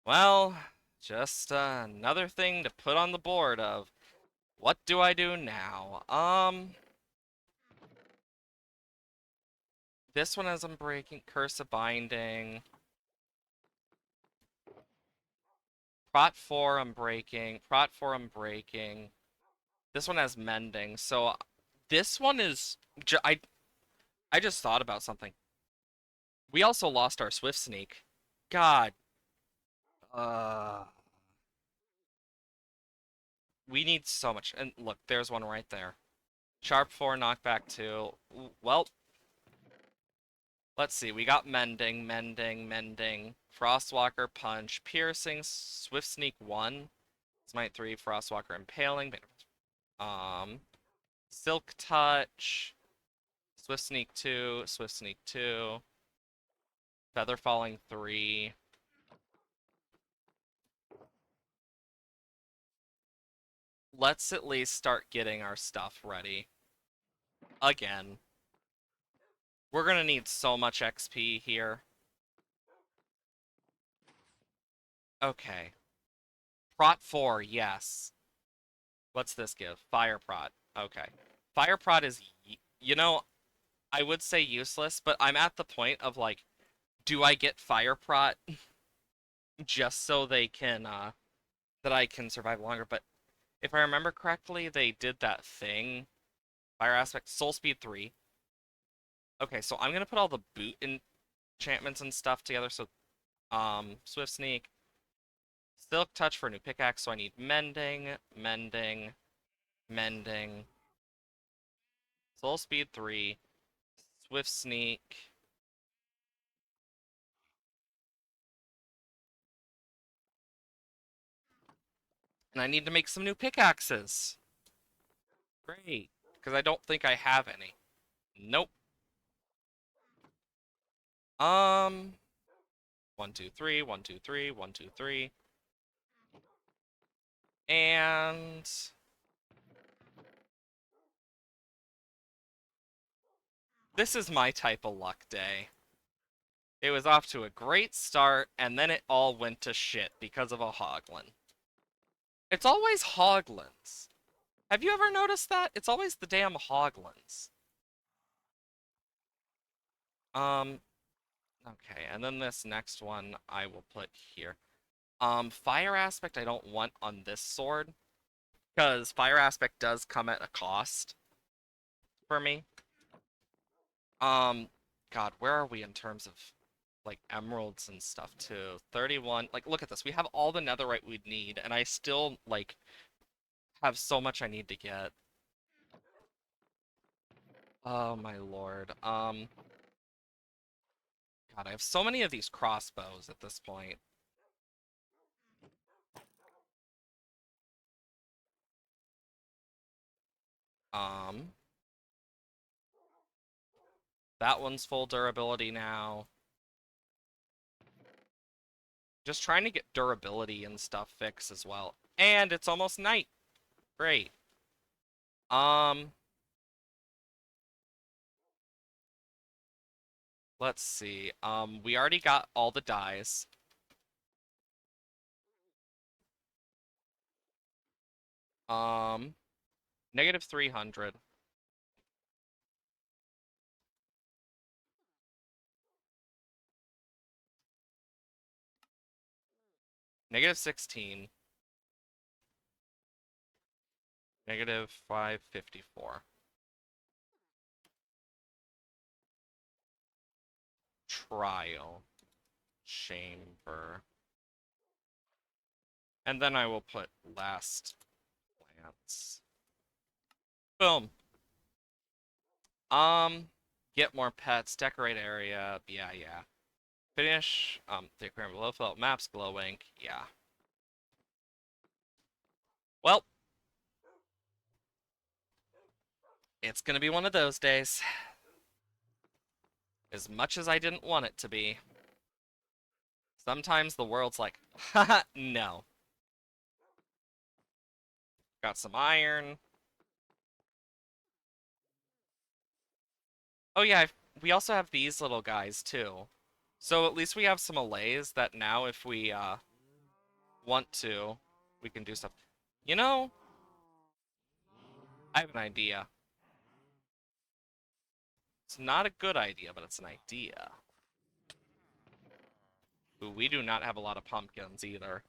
Well, just another thing to put on the board of what do I do now? This one has Unbreaking, Curse of Binding. Prot 4 Unbreaking, Prot 4 Unbreaking. This one has Mending, so this one is... I just thought about something. We also lost our Swift Sneak. God. Uh, we need so much. And look, there's one right there. Sharp 4, Knockback 2. Well, let's see. We got Mending, Mending, Mending. Frostwalker, Punch, Piercing, Swift Sneak 1. Smite 3, Frostwalker, Impaling. Um, Silk Touch. Swift Sneak 2, Swift Sneak 2. Feather Falling 3. Let's at least start getting our stuff ready. Again. We're gonna need so much XP here. Okay. Prot 4, yes. What's this give? Fire Prot. Okay. Fire Prot is, you know, I would say useless, but I'm at the point of like, do I get Fire Prot just so they can, that I can survive longer? But if I remember correctly, they did that thing. Fire Aspect, Soul Speed 3. Okay, so I'm gonna put all the boot enchantments and stuff together. So, Swift Sneak, Silk Touch for a new pickaxe. So I need Mending, Mending, Mending, Soul Speed 3, Swift Sneak. And I need to make some new pickaxes. Great. Because I don't think I have any. Nope. Um, 1, 2, 3, 1, 2, 3, 1, 2, 3. And this is my type of luck day. It was off to a great start, and then it all went to shit because of a hoglin. It's always hoglins. Have you ever noticed that? It's always the damn hoglins. Um, okay, and then this next one I will put here. Fire aspect I don't want on this sword, because fire aspect does come at a cost for me. Um, God, where are we in terms of like emeralds and stuff too? 31. Like, look at this. We have all the netherite we'd need, and I still like have so much I need to get. Oh my lord. God, I have so many of these crossbows at this point. Um, that one's full durability now. Just trying to get durability and stuff fixed as well. And it's almost night. Great. Um, let's see. We already got all the dyes. Um, negative 300. Negative 16. Negative 554. Trial chamber. And then I will put last glance. Boom. Um, get more pets, decorate area. Yeah, yeah. Finish. The aquarium below fill out maps, glow ink. Yeah. Well, it's gonna be one of those days. As much as I didn't want it to be. Sometimes the world's like, haha, no. Got some iron. Oh yeah, we also have these little guys too. So at least we have some allays that now if we want to, we can do stuff. You know, I have an idea. It's not a good idea, but it's an idea. Ooh, we do not have a lot of pumpkins either.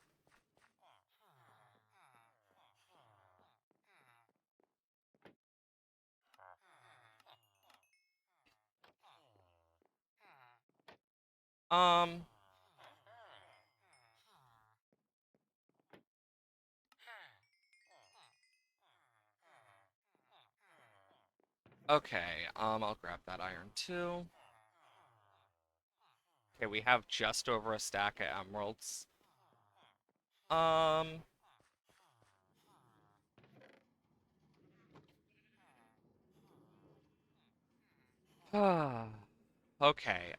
Um, okay, I'll grab that iron too. Okay, we have just over a stack of emeralds. Um, okay,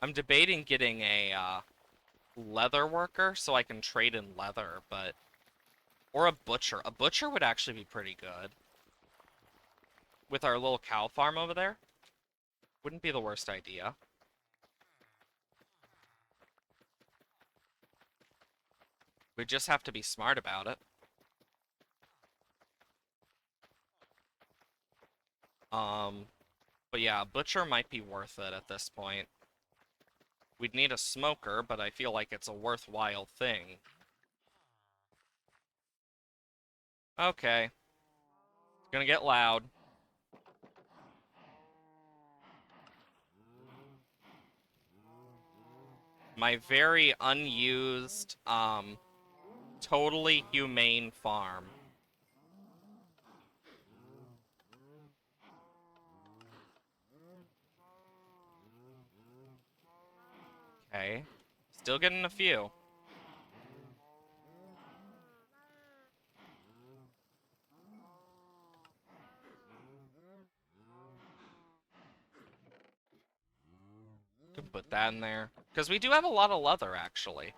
I'm debating getting a, leather worker so I can trade in leather, but or a butcher. A butcher would actually be pretty good with our little cow farm over there. Wouldn't be the worst idea. We just have to be smart about it. Um, but yeah, a butcher might be worth it at this point. We'd need a smoker, but I feel like it's a worthwhile thing. Okay, it's gonna get loud. My very unused, totally humane farm. Okay, still getting a few. Can put that in there. Because we do have a lot of leather, actually.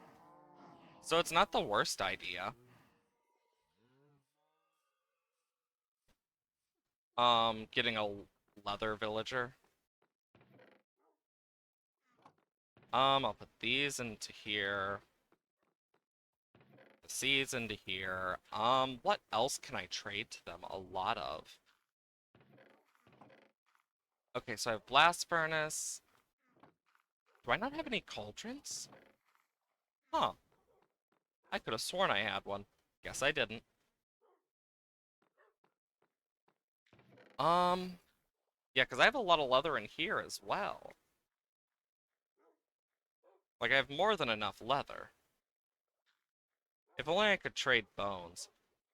So it's not the worst idea. Getting a leather villager. I'll put these into here. The seeds into here. What else can I trade to them? A lot of. Okay, so I have blast furnace. Do I not have any cauldrons? Huh. I could have sworn I had one. Guess I didn't. Um, yeah, because I have a lot of leather in here as well. Like, I have more than enough leather. If only I could trade bones.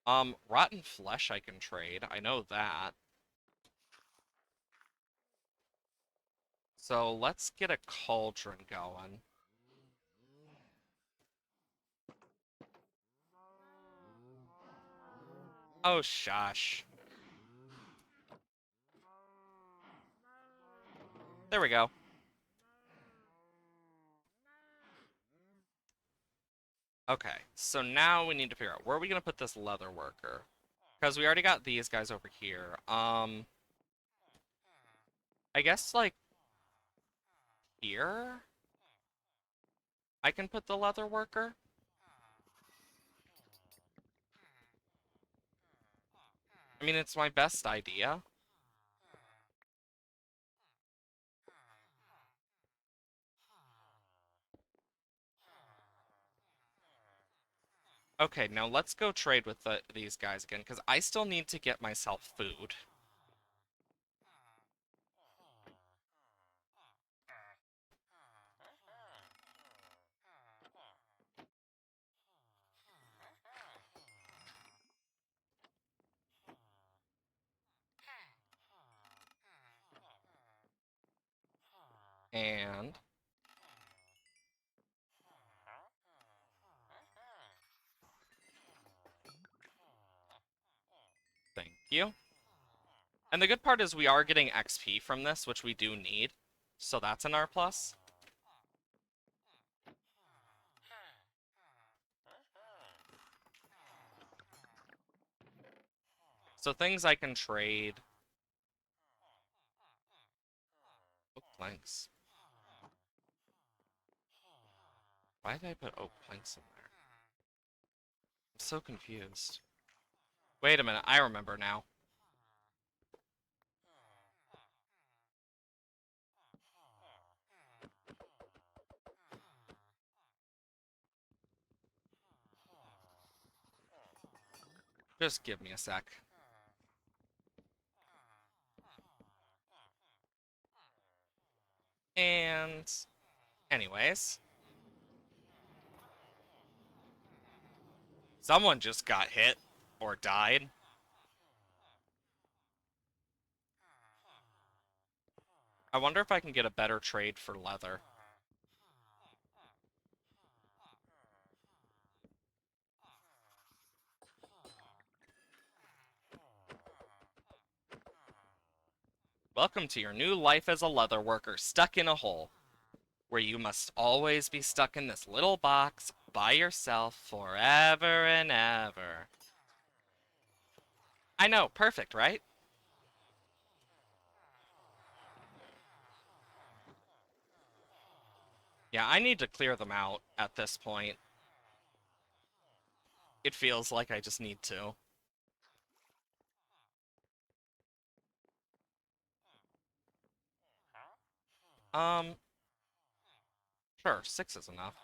Rotten flesh I can trade. I know that. So let's get a cauldron going. Oh, shush. There we go. Okay, so now we need to figure out where are we gonna put this leather worker? Because we already got these guys over here. I guess like here I can put the leather worker. I mean, it's my best idea. Okay, now let's go trade with these guys again, because I still need to get myself food. And thank you. And the good part is we are getting XP from this, which we do need. So that's an R plus. So things I can trade. Oak planks. Why did I put oak planks in there? I'm so confused. Wait a minute, I remember now. Just give me a sec. And anyways, someone just got hit or died. I wonder if I can get a better trade for leather. Welcome to your new life as a leather worker stuck in a hole, where you must always be stuck in this little box by yourself forever and ever. I know, perfect, right? Yeah, I need to clear them out at this point. It feels like I just need to. Um, sure, 6 is enough.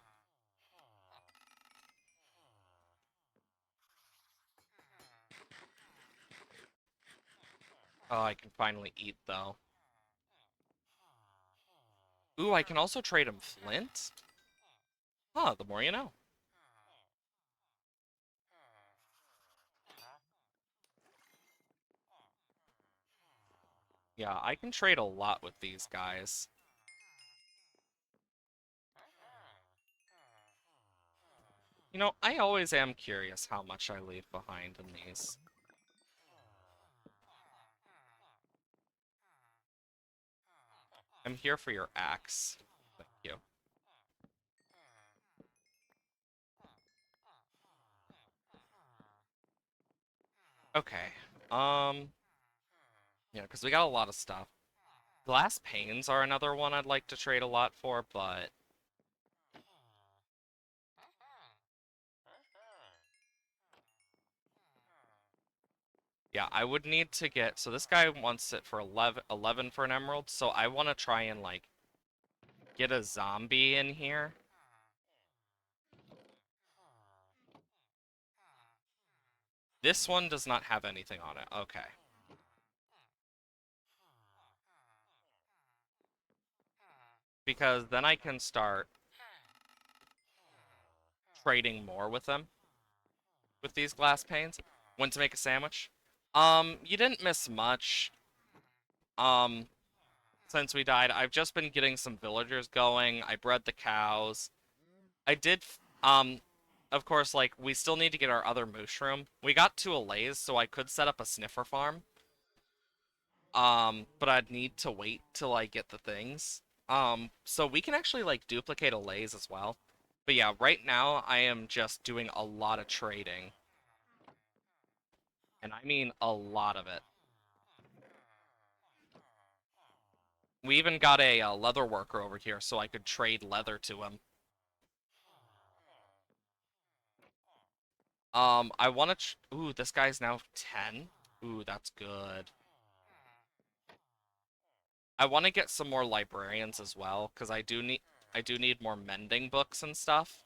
Oh, I can finally eat, though. Ooh, I can also trade him flint? Huh, the more you know. Yeah, I can trade a lot with these guys. You know, I always am curious how much I leave behind in these. I'm here for your axe. Thank you. Okay. Um, yeah, because we got a lot of stuff. Glass panes are another one I'd like to trade a lot for, but Yeah, I would need to get, so this guy wants it for 11 for an emerald, so I want to try and like get a zombie in here. This one does not have anything on it. Okay. Because then I can start trading more with them with these glass panes. When to make a sandwich? You didn't miss much. Um, since we died, I've just been getting some villagers going. I bred the cows. I did, of course, like, we still need to get our other mushroom. We got 2 allays, so I could set up a sniffer farm. But I'd need to wait till I get the things. So we can actually, like, duplicate allays as well. But yeah, right now I am just doing a lot of trading. And I mean a lot of it. We even got a leather worker over here so I could trade leather to him. I want to. Ooh, this guy's now 10. Ooh, that's good. I want to get some more librarians as well, because I do need more mending books and stuff.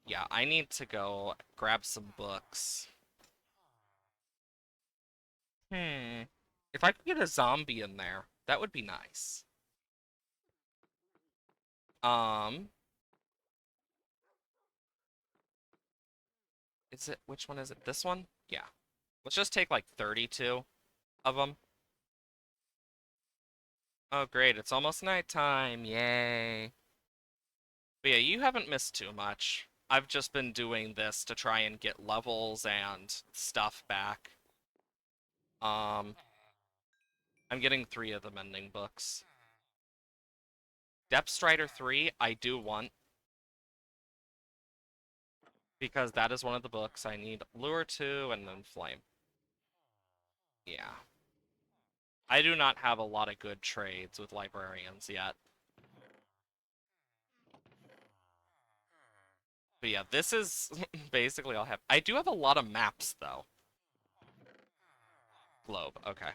Yeah, I need to go grab some books. If I could get a zombie in there, that would be nice. Um, which one is it? This one? Yeah. Let's just take like 32 of them. Oh, great, it's almost nighttime. Yay. But yeah, you haven't missed too much. I've just been doing this to try and get levels and stuff back. Um, I'm getting 3 of the mending books. Depth Strider 3, I do want, because that is one of the books. I need Lure 2 and then Flame. Yeah. I do not have a lot of good trades with librarians yet. But yeah, this is basically all I have. I do have a lot of maps, though. Globe, okay.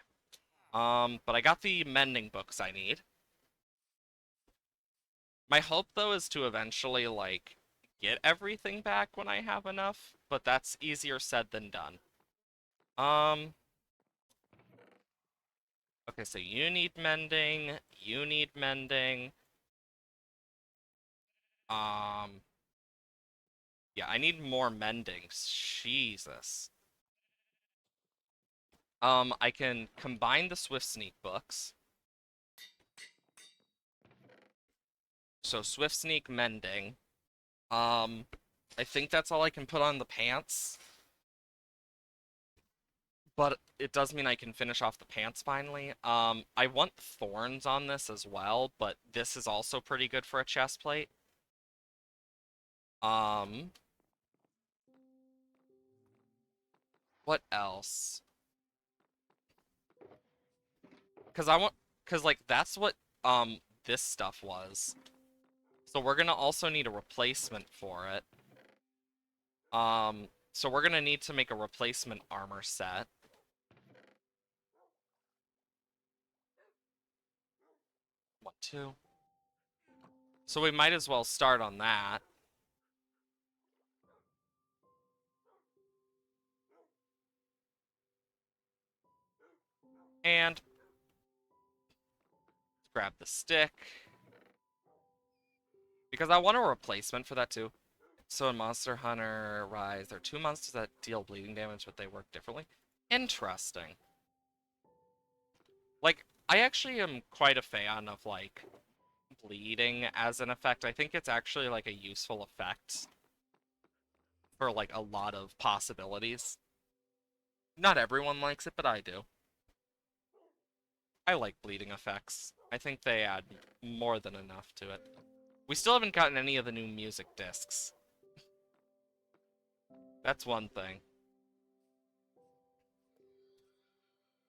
But I got the mending books I need. My hope, though, is to eventually, like, get everything back when I have enough, but that's easier said than done. Um, okay, so you need mending. Um, yeah, I need more mending. Jesus. I can combine the Swift Sneak books. So Swift Sneak mending. Um, I think that's all I can put on the pants. But it does mean I can finish off the pants finally. I want thorns on this as well, but this is also pretty good for a chest plate. Um, what else? Cause I want, cause like that's what this stuff was. So we're gonna also need a replacement for it. So we're gonna need to make a replacement armor set. 1, 2. So we might as well start on that. And grab the stick. Because I want a replacement for that too. So in Monster Hunter Rise, there are 2 monsters that deal bleeding damage, but they work differently. Interesting. Like, I actually am quite a fan of, like, bleeding as an effect. I think it's actually, like, a useful effect for, like, a lot of possibilities. Not everyone likes it, but I do. I like bleeding effects. I think they add more than enough to it. We still haven't gotten any of the new music discs. That's one thing.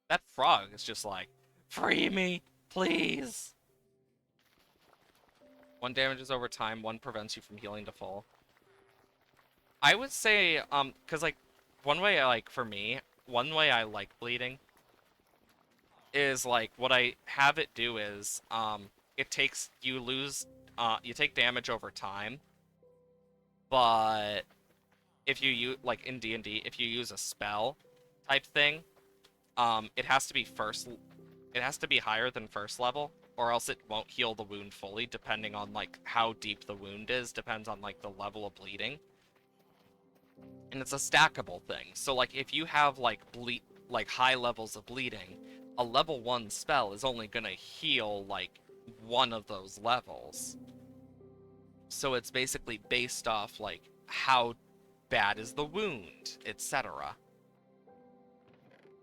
That frog is just like, free me, please. 1 damages over time, 1 prevents you from healing to full. I would say, because, like, one way I like, for me, one way I like bleeding is like what I have it do is it takes you lose you take damage over time, but if you use like in D&D, if you use a spell type thing, it has to be it has to be higher than first level, or else it won't heal the wound fully, depending on like how deep the wound is, depends on like the level of bleeding. And it's a stackable thing. So like if you have like high levels of bleeding, a level 1 spell is only going to heal like one of those levels. So it's basically based off like how bad is the wound, etc.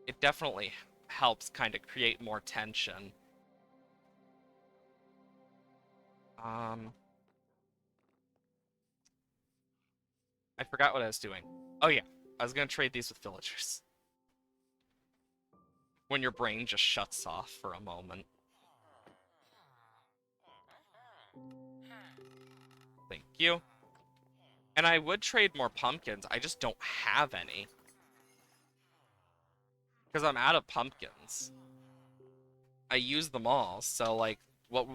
It definitely helps kind of create more tension. Um I forgot what I was doing. Oh yeah, I was going to trade these with villagers. When your brain just shuts off for a moment. Thank you. And I would trade more pumpkins, I just don't have any. Because I'm out of pumpkins. I used them all, so like, what...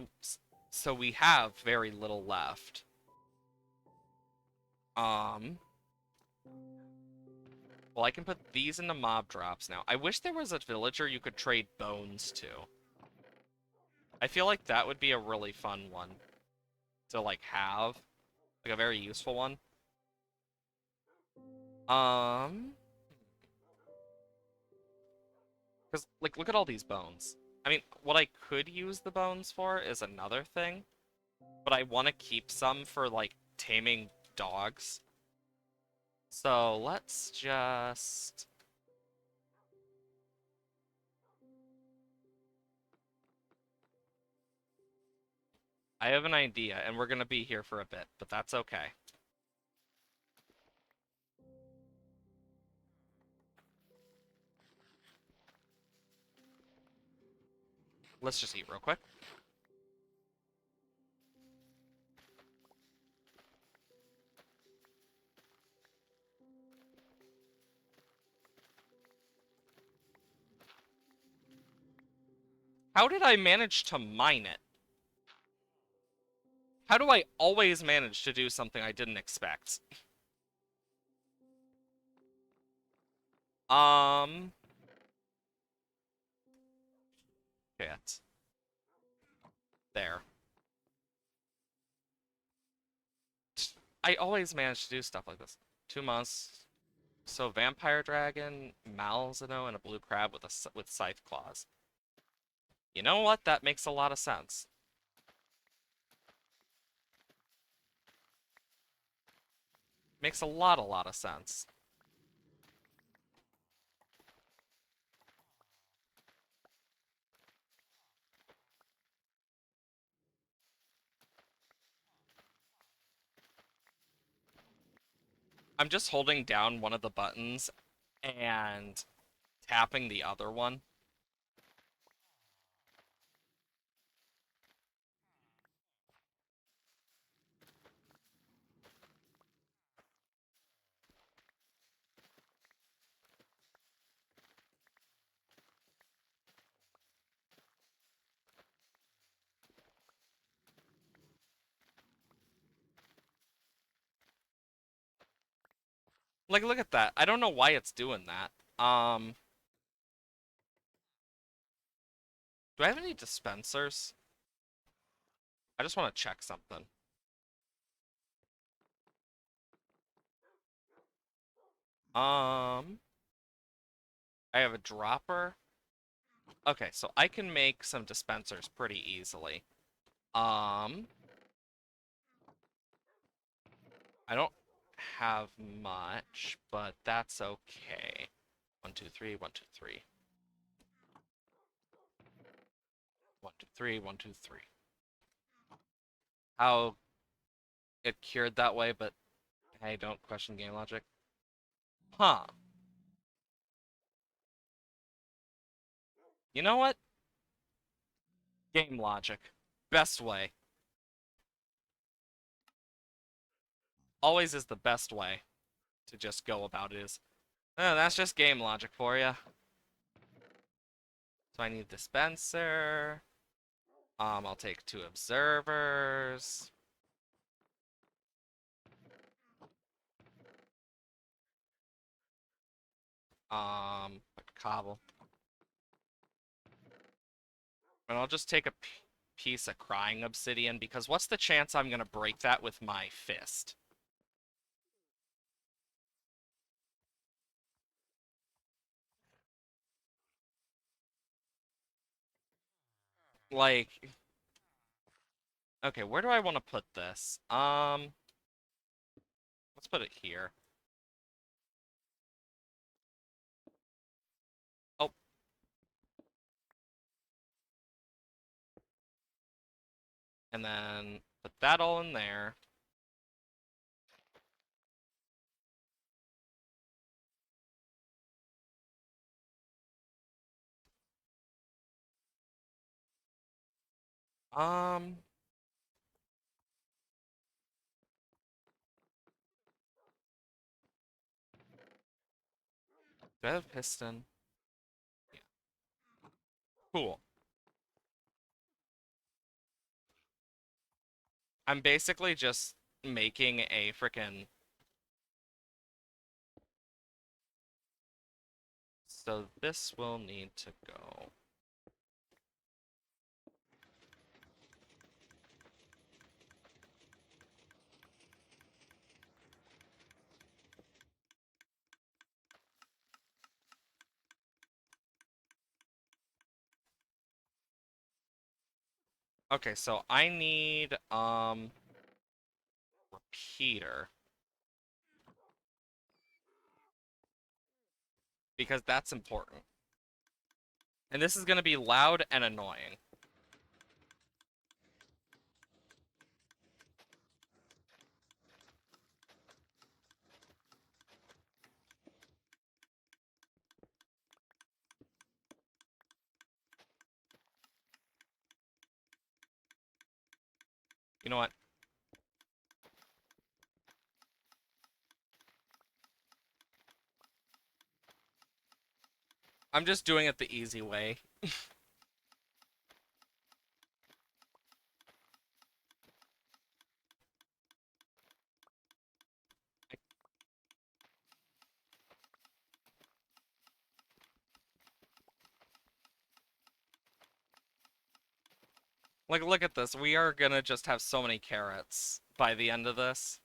So we have very little left. Um... Well, I can put these into mob drops now. I wish there was a villager you could trade bones to. I feel like that would be a really fun one to, like, have. Like, a very useful one. Um... Because, like, look at all these bones. I mean, what I could use the bones for is another thing, but I want to keep some for, like, taming dogs. So, let's just... I have an idea, and we're gonna be here for a bit, but that's okay. Let's just eat real quick. How did I manage to mine it? How do I always manage to do something I didn't expect? Um... Shit. There. I always manage to do stuff like this. 2 months. So vampire dragon, Malzeno, and a blue crab with scythe claws. You know what? That makes a lot of sense. Makes a lot of sense. I'm just holding down one of the buttons and tapping the other one. Like, look at that. I don't know why it's doing that. Do I have any dispensers? I just want to check something. Um, I have a dropper. Okay, so I can make some dispensers pretty easily. Um, I don't have much, but that's okay. 1, 2, 3, 1, 2, 3. 1, 2, 3, 1, 2, 3. How it cured that way, but hey, don't question game logic. Huh. You know what? Game logic. Best way. Always is the best way to just go about it is That's just game logic for you. So I need dispenser. I'll take 2 observers. Cobble. And I'll just take a piece of crying obsidian because what's the chance I'm gonna break that with my fist? Like, okay, where do I want to put this? Let's put it here. Oh, and then put that all in there. Um, do I have piston? Yeah, cool. I'm basically just making a frickin' so this will need to go. Okay, so I need repeater because that's important. And this is gonna be loud and annoying. You know what? I'm just doing it the easy way. Like, look at this. We are gonna just have so many carrots by the end of this.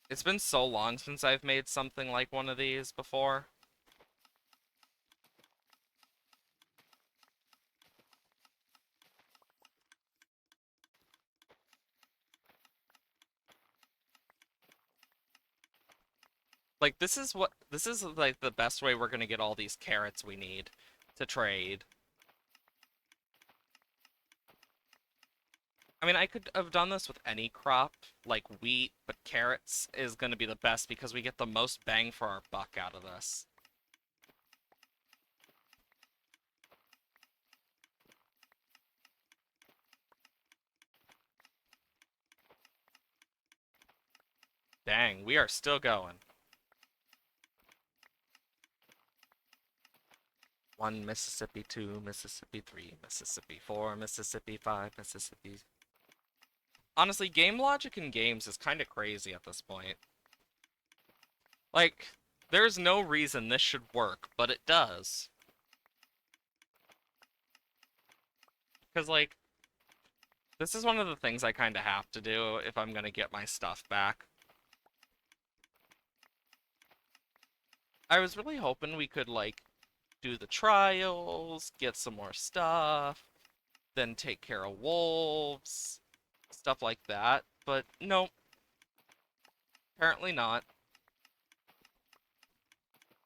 It's been so long since I've made something like one of these before. Like this is like the best way we're gonna get all these carrots we need to trade. I mean, I could have done this with any crop, like wheat, but carrots is gonna be the best because we get the most bang for our buck out of this. Dang, we are still going. 1 Mississippi, 2 Mississippi, 3 Mississippi, 4 Mississippi, 5 Mississippi. Honestly, game logic in games is kind of crazy at this point. Like, there's no reason this should work, but it does. Because, like, this is one of the things I kind of have to do if I'm gonna get my stuff back. I was really hoping we could, like, do the trials, get some more stuff, then take care of wolves, stuff like that. But nope, Apparently not.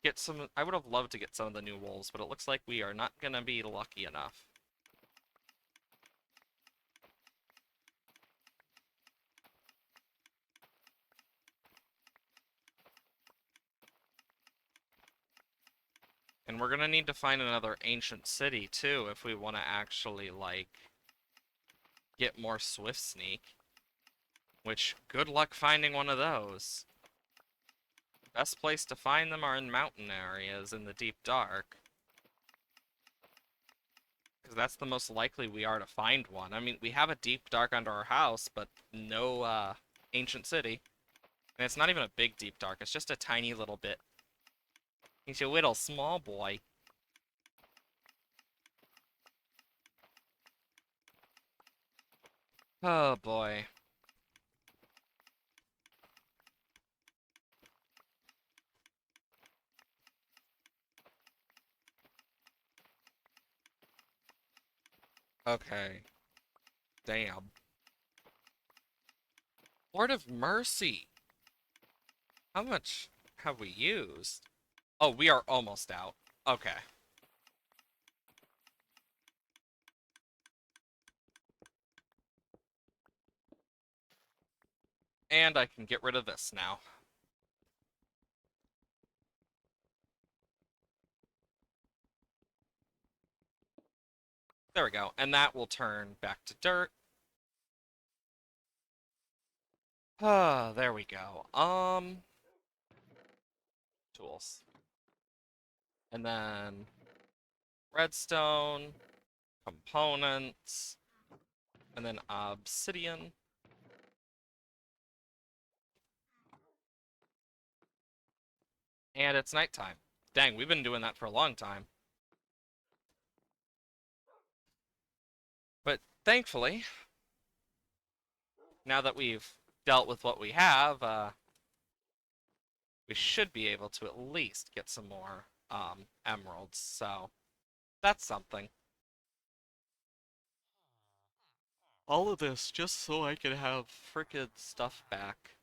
Get some. I would have loved to get some of the new wolves, but it looks like we are not gonna be lucky enough. And we're gonna need to find another ancient city too if we want to actually like get more swift sneak. Which good luck finding one of those. Best place to find them are in mountain areas in the deep dark. Because that's the most likely we are to find one. I mean, we have a deep dark under our house, but no ancient city. And it's not even a big deep dark, it's just a tiny little bit. He's a little small boy. Oh boy. Okay. Damn. Lord of Mercy! How much have we used? Oh, we are almost out. Okay. And I can get rid of this now. There we go. And that will turn back to dirt. Ah, there we go. Tools. And then redstone, components, and then obsidian. And it's nighttime. Dang, we've been doing that for a long time. But thankfully, now that we've dealt with what we have, we should be able to at least get some more emeralds. So that's something. All of this just so I can have frickin' stuff back.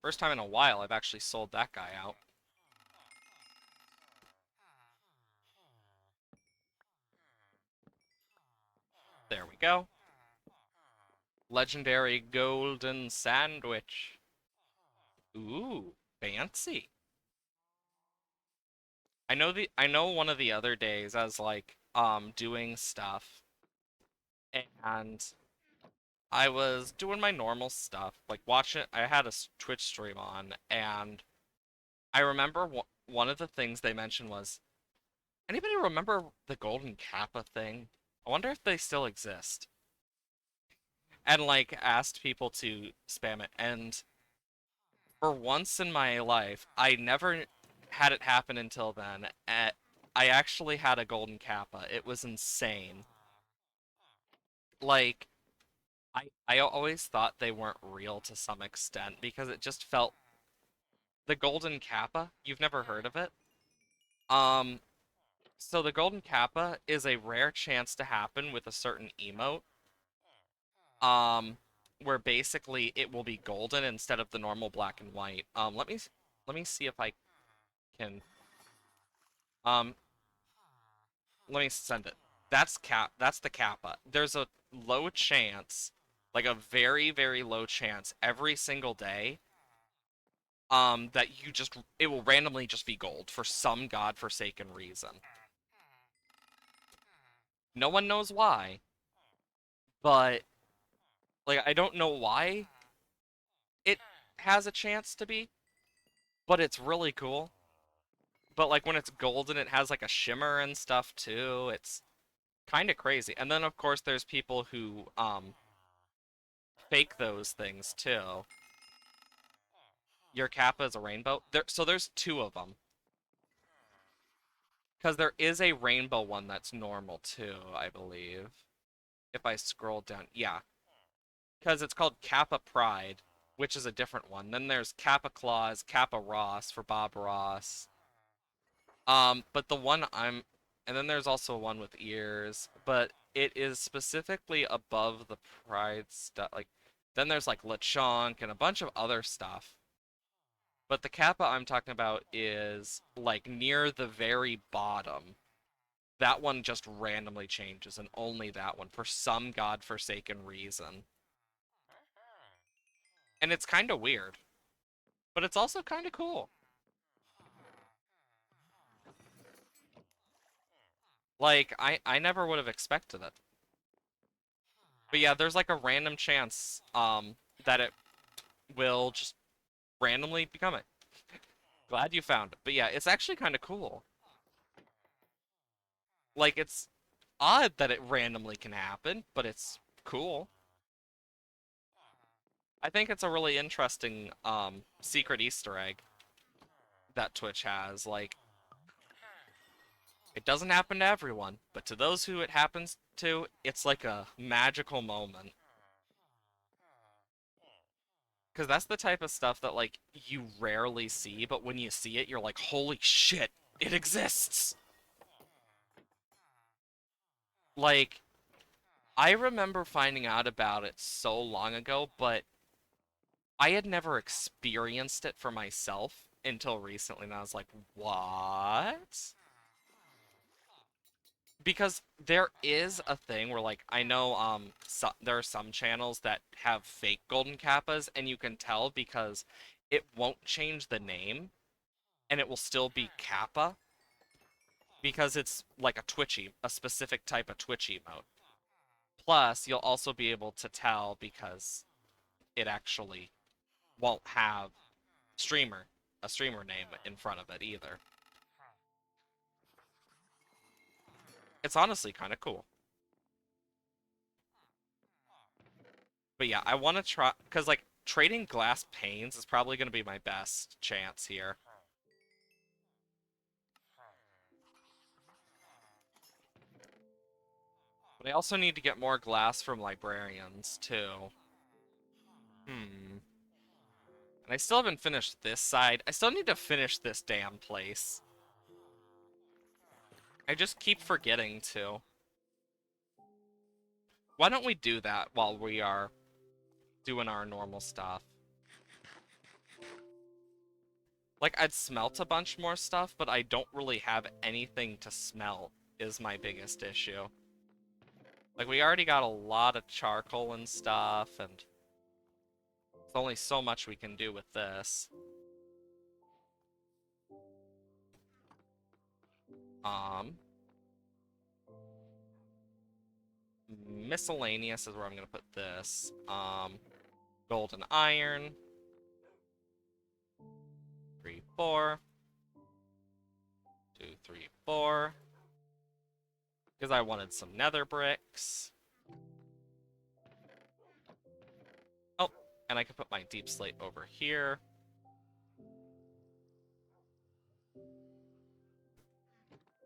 First time in a while I've actually sold that guy out. There we go. Legendary golden sandwich. Ooh, fancy. I know one of the other days I was like doing stuff and I was doing my normal stuff, like watching I had a Twitch stream on and I remember one of the things they mentioned was anybody remember the golden kappa thing? I wonder if they still exist. And like asked people to spam it and for once in my life, I never had it happen until then. I actually had a golden kappa. It was insane. Like, I always thought they weren't real to some extent because it just felt the golden kappa. You've never heard of it? Um, so the golden kappa is a rare chance to happen with a certain emote. Um, where basically it will be golden instead of the normal black and white. Let me see if I can um let me send it. That's the kappa. There's a low chance, like a very, very low chance every single day, that it will randomly just be gold for some godforsaken reason. No one knows why, but like I don't know why it has a chance to be, but it's really cool. But like when it's golden, it has like a shimmer and stuff too. It's kind of crazy. And then of course there's people who fake those things too. Your kappa is a rainbow. So there's two of them. Because there is a rainbow one that's normal too, I believe. If I scroll down, yeah. Because it's called Kappa Pride, which is a different one. Then there's Kappa Claus, Kappa Ross for Bob Ross. But the one I'm, and then there's also one with ears. But it is specifically above the Pride stuff. Like, then there's like Lechonk and a bunch of other stuff. But the Kappa I'm talking about is like near the very bottom. That one just randomly changes, and only that one for some godforsaken reason. And it's kind of weird, but it's also kind of cool. Like I never would have expected it. But yeah, there's like a random chance that it will just randomly become it. Glad you found it. But yeah, it's actually kind of cool. Like it's odd that it randomly can happen, but it's cool. I think it's a really interesting secret Easter egg that Twitch has. Like it doesn't happen to everyone, but to those who it happens to, it's like a magical moment. Because that's the type of stuff that, like, you rarely see, but when you see it, you're like, holy shit, it exists! Like, I remember finding out about it so long ago, but I had never experienced it for myself until recently, and I was like, what? Because there is a thing where, like, I know there are some channels that have fake golden kappas, and you can tell because it won't change the name and it will still be kappa because it's like a specific type of Twitch emote. Plus you'll also be able to tell because it actually won't have streamer a streamer name in front of it either. It's honestly kind of cool. But yeah, I want to try because like trading glass panes is probably going to be my best chance here. But I also need to get more glass from librarians too. Hmm. And I still haven't finished this side. I still need to finish this damn place. I just keep forgetting to. Why don't we do that while we are doing our normal stuff? Like, I'd smelt a bunch more stuff, but I don't really have anything to smelt, is my biggest issue. Like, we already got a lot of charcoal and stuff, and there's only so much we can do with this. Um, Miscellaneous is where I'm gonna put this. Golden iron. 3, 4. 2, 3, 4. Because I wanted some nether bricks. Oh, and I can put my deep slate over here.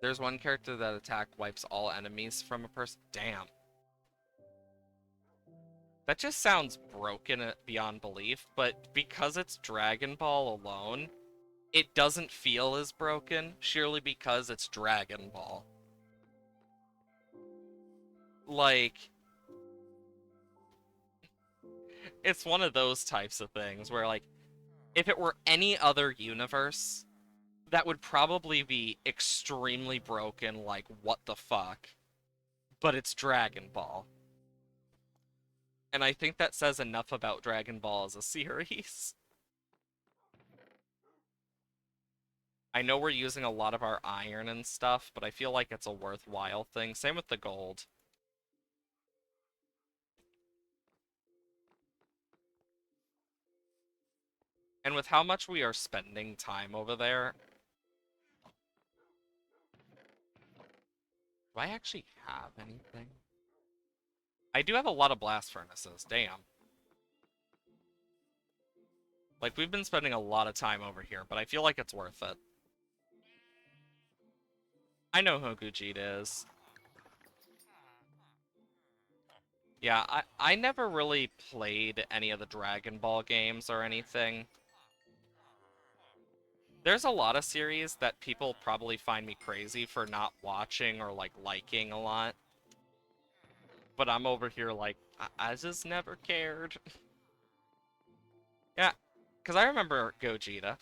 There's one character that attack wipes all enemies from a person. Damn. That just sounds broken beyond belief, but because it's Dragon Ball alone, it doesn't feel as broken, surely because it's Dragon Ball. Like, it's one of those types of things where, like, if it were any other universe, that would probably be extremely broken, like, what the fuck? But it's Dragon Ball. And I think that says enough about Dragon Ball as a series. I know we're using a lot of our iron and stuff, but I feel like it's a worthwhile thing. Same with the gold. And with how much we are spending time over there, do I actually have anything? I do have a lot of blast furnaces, damn. Like, we've been spending a lot of time over here, but I feel like it's worth it. I know who Gujita is. Yeah, I never really played any of the Dragon Ball games or anything. There's a lot of series that people probably find me crazy for not watching or, like, liking a lot. But I'm over here like, I just never cared. Yeah, because I remember Gogeta.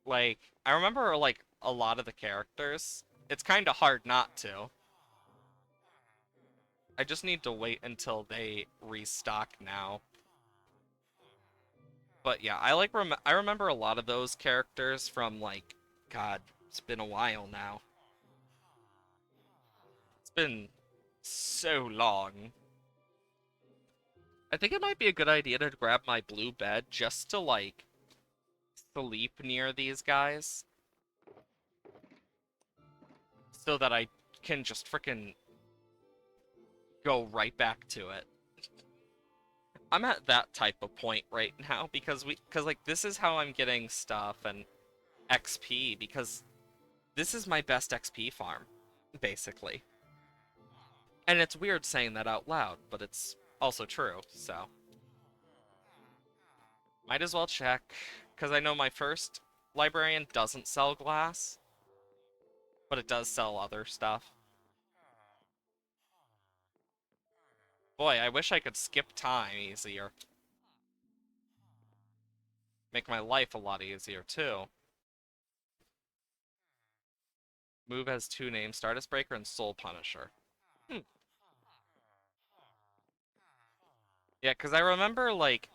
Like, I remember, like, a lot of the characters. It's kind of hard not to. I just need to wait until they restock now. But yeah, I remember a lot of those characters from, like, God, it's been a while now. It's been so long. I think it might be a good idea to grab my blue bed just to, like, sleep near these guys so that I can just frickin' go right back to it. I'm at that type of point right now because like this is how I'm getting stuff and XP because this is my best XP farm, basically. And it's weird saying that out loud, but it's also true, so might as well check because I know my first librarian doesn't sell glass, but it does sell other stuff. Boy, I wish I could skip time easier. Make my life a lot easier too. Move has two names, Stardust Breaker and Soul Punisher. Hmm. Yeah, because I remember, like,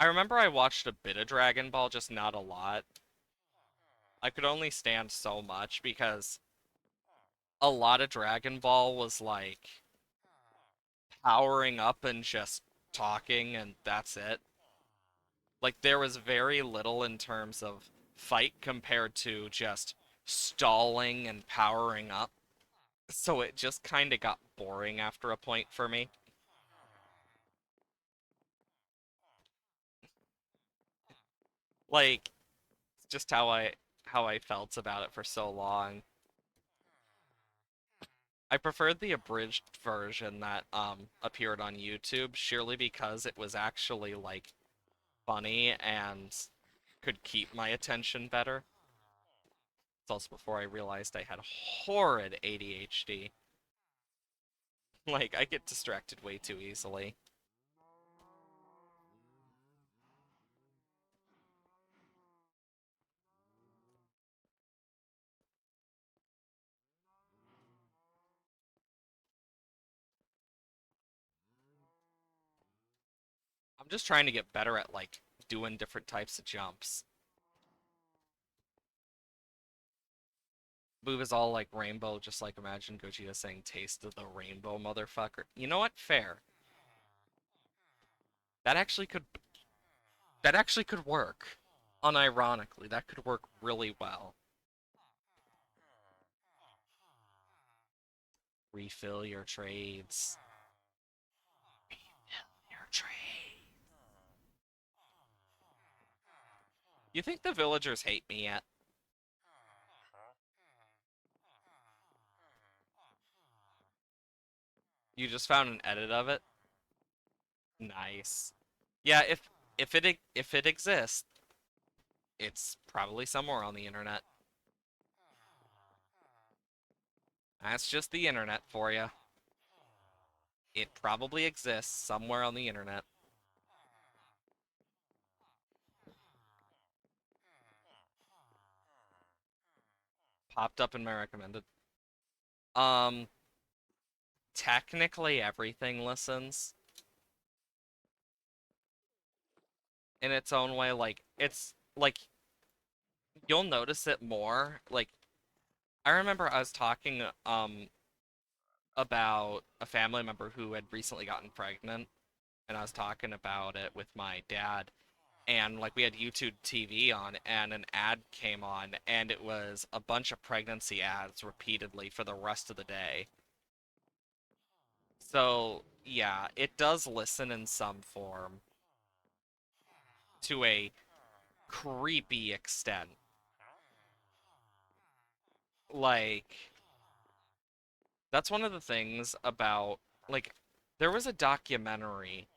I remember I watched a bit of Dragon Ball, just not a lot. I could only stand so much because a lot of Dragon Ball was, like, powering up and just talking, and that's it. Like, there was very little in terms of fight compared to just stalling and powering up. So it just kind of got boring after a point for me. Like, just how I felt about it for so long. I preferred the abridged version that appeared on YouTube, surely because it was actually like funny and could keep my attention better. It's also before I realized I had horrid ADHD. Like I get distracted way too easily. I'm just trying to get better at like doing different types of jumps. Move is all like rainbow, just like imagine Gogeta saying taste of the rainbow, motherfucker. You know what? Fair. That actually could that actually could work. Unironically, that could work really well. Refill your trades. Your trade. You think the villagers hate me yet? You just found an edit of it? Nice. Yeah, if it exists, it's probably somewhere on the internet. That's just the internet for you. It probably exists somewhere on the internet. Popped up in my recommended. Um, Technically everything listens in its own way. Like it's like you'll notice it more. Like I remember I was talking about a family member who had recently gotten pregnant, and I was talking about it with my dad, and like we had YouTube TV on, and an ad came on, and it was a bunch of pregnancy ads repeatedly for the rest of the day. So yeah, it does listen in some form to a creepy extent. Like that's one of the things about like there was a documentary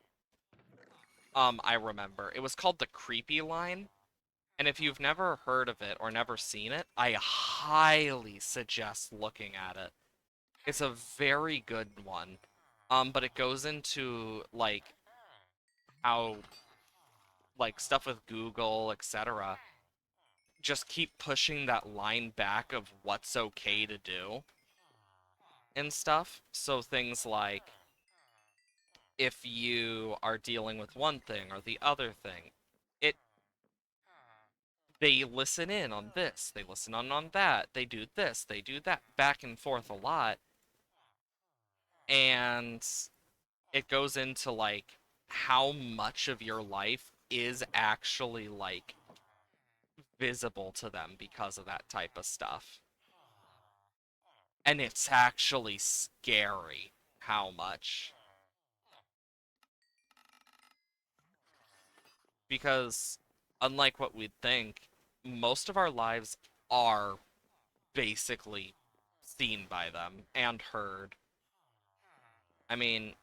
I remember. It was called The Creepy Line, and if you've never heard of it or never seen it, I highly suggest looking at it. It's a very good one. But it goes into like how like stuff with Google, etc. just keep pushing that line back of what's okay to do and stuff. So things like if you are dealing with one thing or the other thing, it they listen in on this, they listen on that, they do this, they do that, back and forth a lot, and it goes into like how much of your life is actually like visible to them because of that type of stuff. And it's actually scary how much. Because unlike what we'd think, most of our lives are basically seen by them and heard. I mean,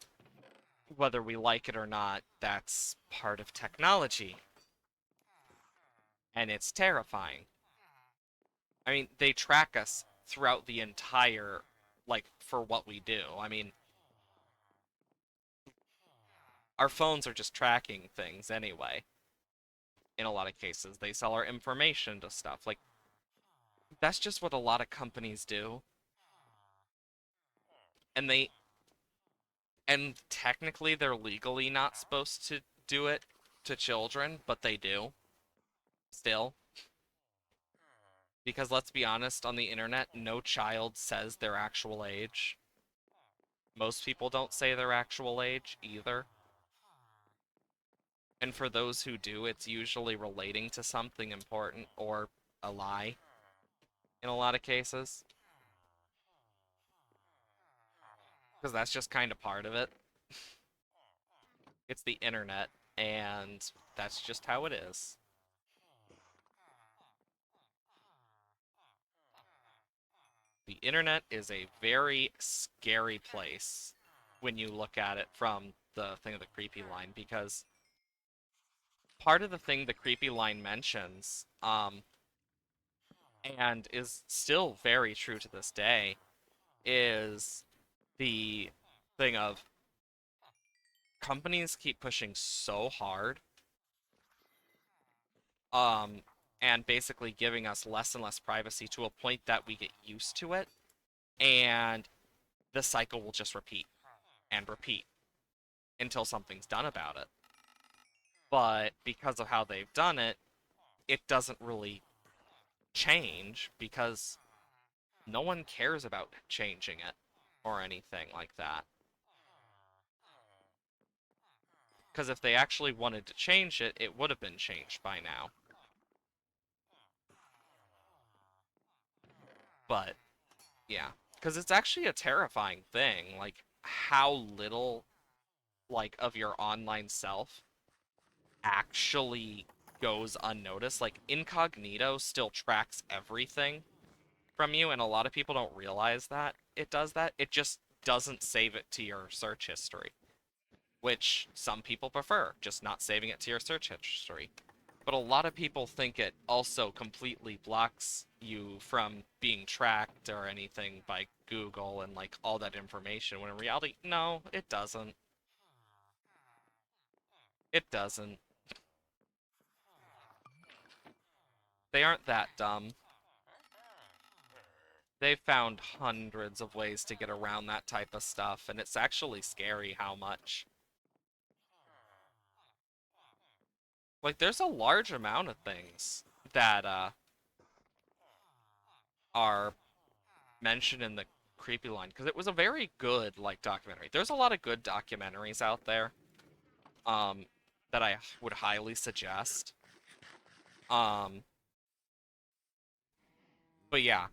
whether we like it or not, that's part of technology, and it's terrifying. I mean, they track us throughout the entire, like, for what we do. I mean, our phones are just tracking things anyway. In a lot of cases, they sell our information to stuff. Like, that's just what a lot of companies do. And and technically, they're legally not supposed to do it to children, but they do still. Because let's be honest, on the internet, no child says their actual age. Most people don't say their actual age either. And for those who do, it's usually relating to something important or a lie in a lot of cases. Because that's just kind of part of it. It's the internet, and that's just how it is. The internet is a very scary place when you look at it from the thing of the creepy line, because part of the thing the creepy line mentions, and is still very true to this day, is the thing of companies keep pushing so hard, um, and basically giving us less and less privacy to a point that we get used to it, and the cycle will just repeat and repeat until something's done about it. But because of how they've done it, it doesn't really change because no one cares about changing it or anything like that. Because if they actually wanted to change it, it would have been changed by now. But yeah, because it's actually a terrifying thing, like how little like of your online self actually goes unnoticed. Like incognito still tracks everything from you, and a lot of people don't realize that it does that. It just doesn't save it to your search history, which some people prefer, just not saving it to your search history. But a lot of people think it also completely blocks you from being tracked or anything by Google and like all that information, when in reality, no, it doesn't. It doesn't. They aren't that dumb. They've found hundreds of ways to get around that type of stuff, and it's actually scary how much. Like, there's a large amount of things that are mentioned in the creepy line because it was a very good like documentary. There's a lot of good documentaries out there, um, that I would highly suggest. Um, but yeah,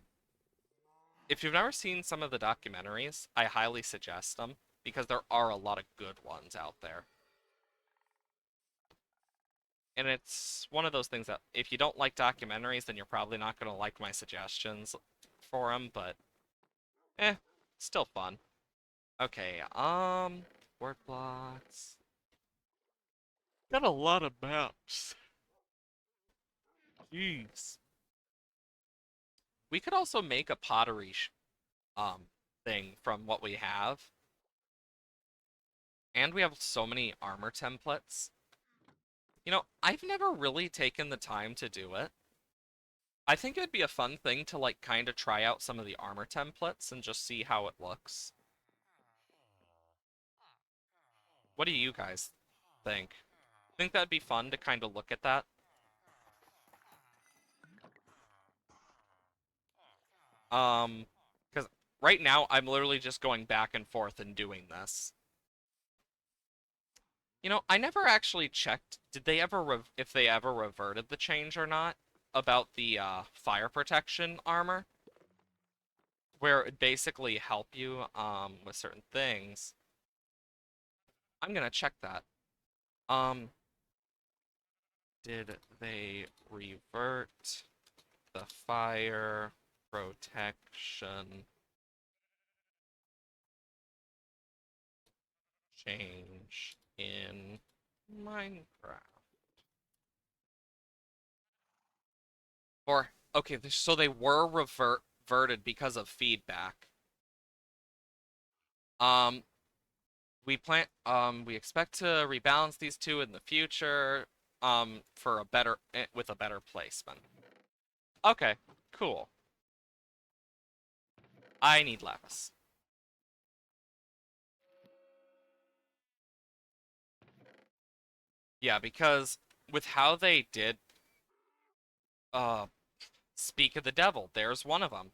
if you've never seen some of the documentaries, I highly suggest them because there are a lot of good ones out there. And it's one of those things that if you don't like documentaries, then you're probably not going to like my suggestions for them, but eh, still fun. Okay, word blocks. Got a lot of maps. Jeez. We could also make a pottery thing from what we have. And we have so many armor templates. I've never really taken the time to do it. I think it'd be a fun thing to like kind of try out some of the armor templates and just see how it looks. What do you guys think? Think that'd be fun to kind of look at that? Um, because right now I'm literally just going back and forth and doing this. I never actually checked, did they ever if they ever reverted the change or not about the fire protection armor, where it basically help you with certain things. I'm gonna check that. Um, did they revert the fire protection change in Minecraft? Or okay, so they were reverted because of feedback. Um, we expect to rebalance these two in the future, for a better with a better placement. Okay, cool. I need lapis. Yeah, because with how they did, uh, speak of the devil, there's one of them.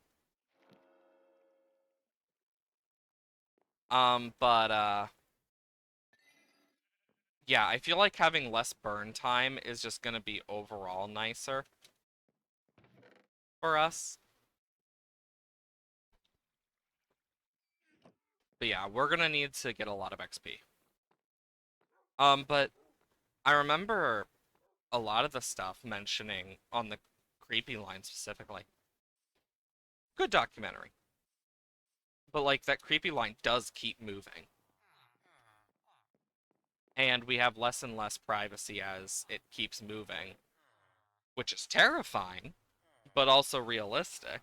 But yeah, I feel like having less burn time is just gonna be overall nicer for us. But yeah, we're gonna need to get a lot of XP. But I remember a lot of the stuff mentioning on the creepy line specifically. Good documentary. But like that creepy line does keep moving. And we have less and less privacy as it keeps moving, which is terrifying, but also realistic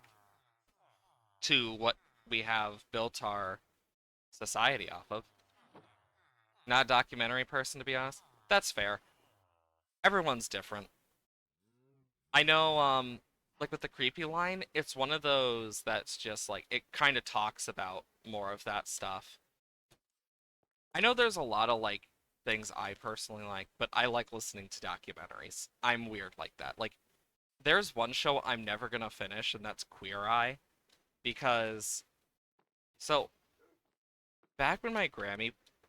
to what we have built our society off of. Not a documentary person, to be honest. That's fair. Everyone's different. I know, like with the creepy line, it's one of those that's just like, it kind of talks about more of that stuff. I know there's a lot of like things I personally like, but I like listening to documentaries. I'm weird like that. Like, there's one show I'm never gonna finish, and that's Queer Eye, because so back when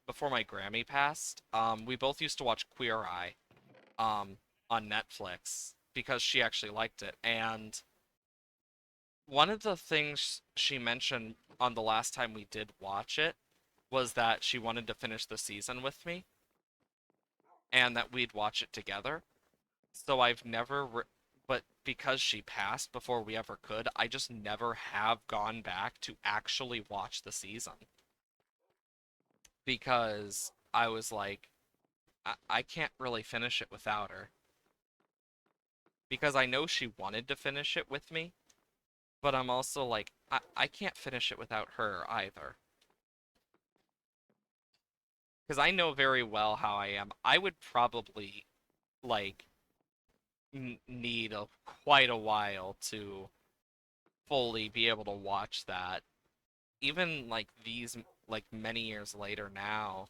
before my Grammy passed, we both used to watch Queer Eye, um, on Netflix because she actually liked it, and one of the things she mentioned on the last time we did watch it was that she wanted to finish the season with me and that we'd watch it together. So I've never, but because she passed before we ever could, I just never have gone back to actually watch the season because I was like, I can't really finish it without her because I know she wanted to finish it with me, but I'm also like, I can't finish it without her either. Because I know very well how I am. I would probably like need quite a while to fully be able to watch that. Even like these like many years later now,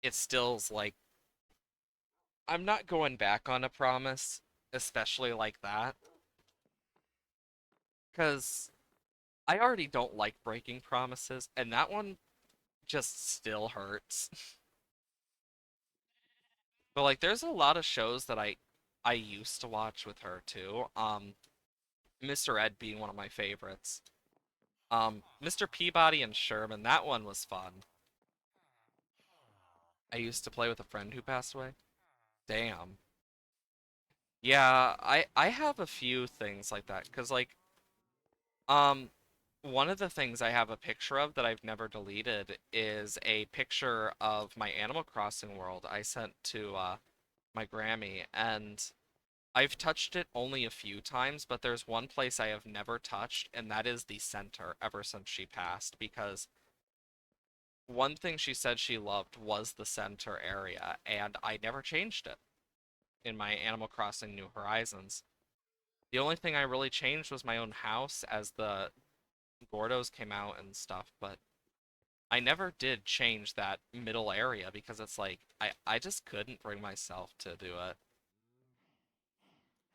it still's like I'm not going back on a promise, especially like that, because I already don't like breaking promises, and that one just still hurts. But like there's a lot of shows that I used to watch with her too. Mr. Ed being one of my favorites. Mr. Peabody and Sherman, that one was fun. I used to play with a friend who passed away. Damn. Yeah, I have a few things like that, 'cause like um one of the things I have a picture of that I've never deleted is a picture of my Animal Crossing world I sent to my Grammy, and I've touched it only a few times, but there's one place I have never touched, and that is the center ever since she passed, because one thing she said she loved was the center area, and I never changed it in my Animal Crossing New Horizons. The only thing I really changed was my own house as the Gordos came out and stuff, but I never did change that middle area because it's like I just couldn't bring myself to do it.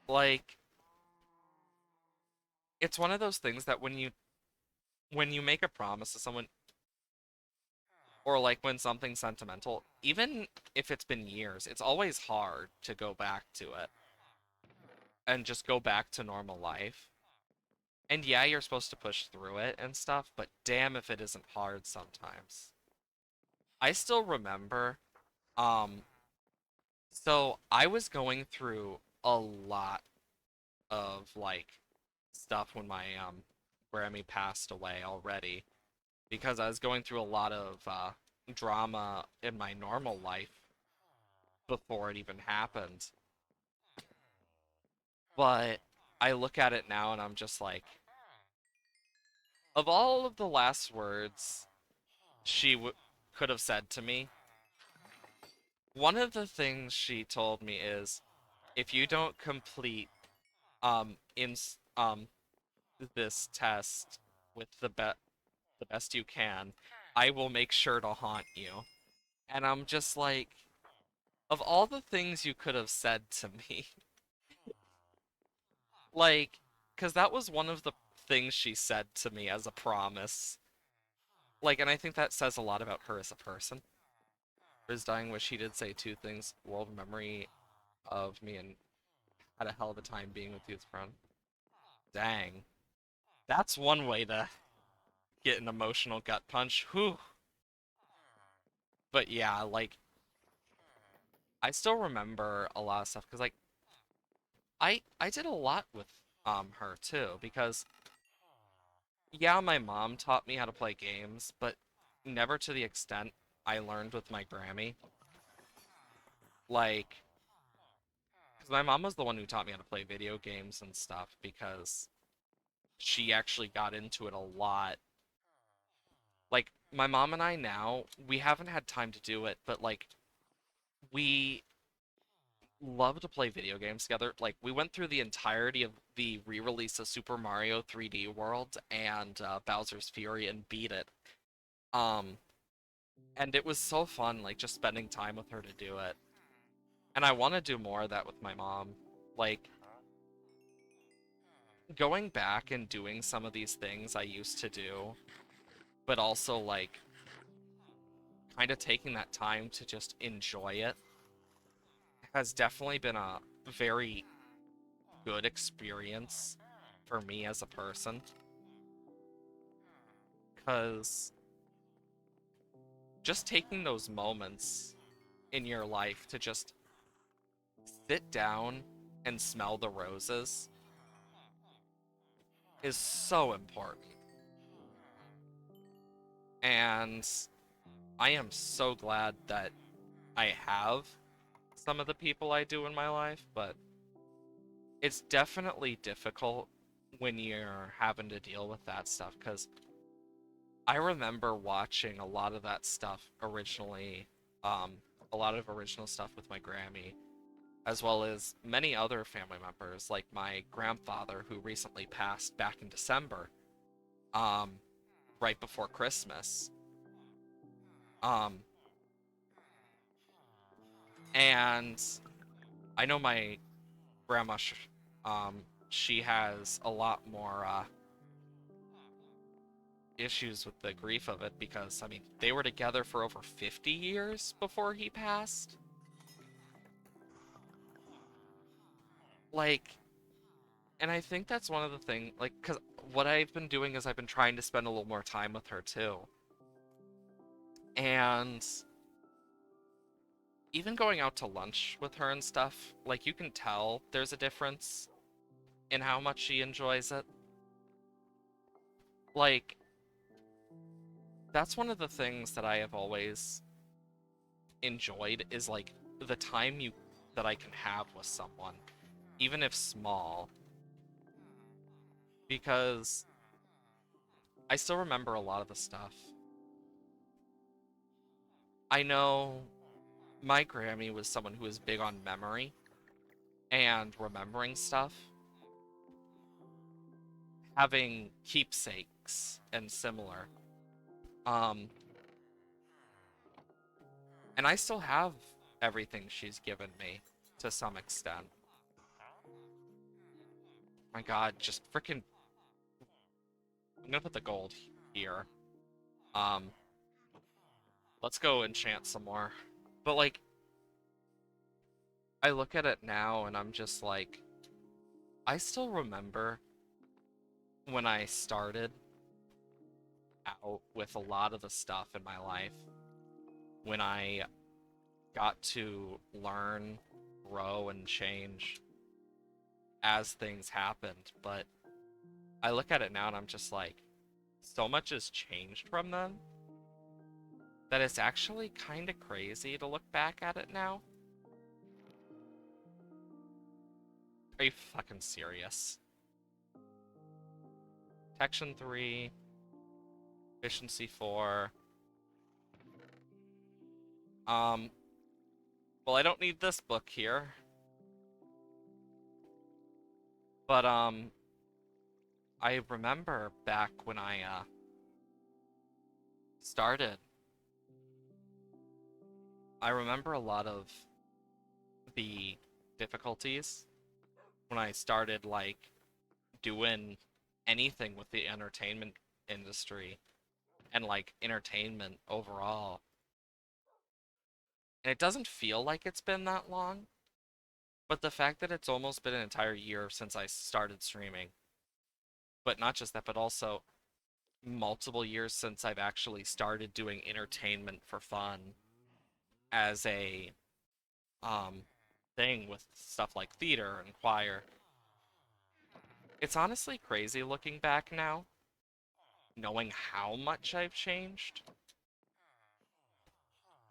Like it's one of those things that when you make a promise to someone or like when something's sentimental, even if it's been years, it's always hard to go back to it and just go back to normal life. And yeah, you're supposed to push through it and stuff, but damn if it isn't hard sometimes. I still remember, um, so I was going through a lot of like stuff when my Grammy passed away already because I was going through a lot of drama in my normal life before it even happened. But I look at it now and I'm just like, of all of the last words could have said to me, one of the things she told me is, if you don't complete in this test with the best you can, I will make sure to haunt you. And I'm just like, of all the things you could have said to me, like, because that was one of the things she said to me as a promise. Like, and I think that says a lot about her as a person. For his dying wish, he did say two things: world memory of me and had a hell of a time being with you as a friend. Dang. That's one way to get an emotional gut punch. Whew. But yeah, like, I still remember a lot of stuff because like I did a lot with her too because yeah, my mom taught me how to play games, but never to the extent I learned with my Grammy. Like, because my mom was the one who taught me how to play video games and stuff because she actually got into it a lot. Like, my mom and I now, we haven't had time to do it, but like, we love to play video games together. Like, we went through the entirety of the re-release of Super Mario 3D World and Bowser's Fury and beat it. Um, and it was so fun, like, just spending time with her to do it. And I want to do more of that with my mom. Like, going back and doing some of these things I used to do, but also, like, kind of taking that time to just enjoy it has definitely been a very good experience for me as a person. Because just taking those moments in your life to just sit down and smell the roses is so important. And I am so glad that I have some of the people I do in my life, but it's definitely difficult when you're having to deal with that stuff because I remember watching a lot of that stuff originally, um, a lot of original stuff with my Grammy, as well as many other family members, like my grandfather who recently passed back in December, um, right before Christmas. Um, and I know my grandma, um, she has a lot more issues with the grief of it because, I mean, they were together for over 50 years before he passed. Like, and I think that's one of the things, like, because what I've been doing is I've been trying to spend a little more time with her too. And even going out to lunch with her and stuff, like, you can tell there's a difference in how much she enjoys it. Like, that's one of the things that I have always enjoyed is, like, the time you that I can have with someone, even if small, because I still remember a lot of the stuff. I know my Grammy was someone who was big on memory and remembering stuff, having keepsakes and similar. Um, and I still have everything she's given me to some extent. My God, just freaking. I'm gonna put the gold here. Um, let's go enchant some more. But like, I look at it now and I'm just like, I still remember when I started out with a lot of the stuff in my life, when I got to learn, grow, and change as things happened. But I look at it now and I'm just like, so much has changed from then that it's actually kind of crazy to look back at it now. Are you fucking serious? Protection 3, efficiency 4. Um, well, I don't need this book here, but I remember back when I started, I remember a lot of the difficulties when I started like doing anything with the entertainment industry and like entertainment overall. And it doesn't feel like it's been that long, but the fact that it's almost been an entire year since I started streaming, but not just that, but also multiple years since I've actually started doing entertainment for fun as a um thing with stuff like theater and choir. It's honestly crazy looking back now, knowing how much I've changed,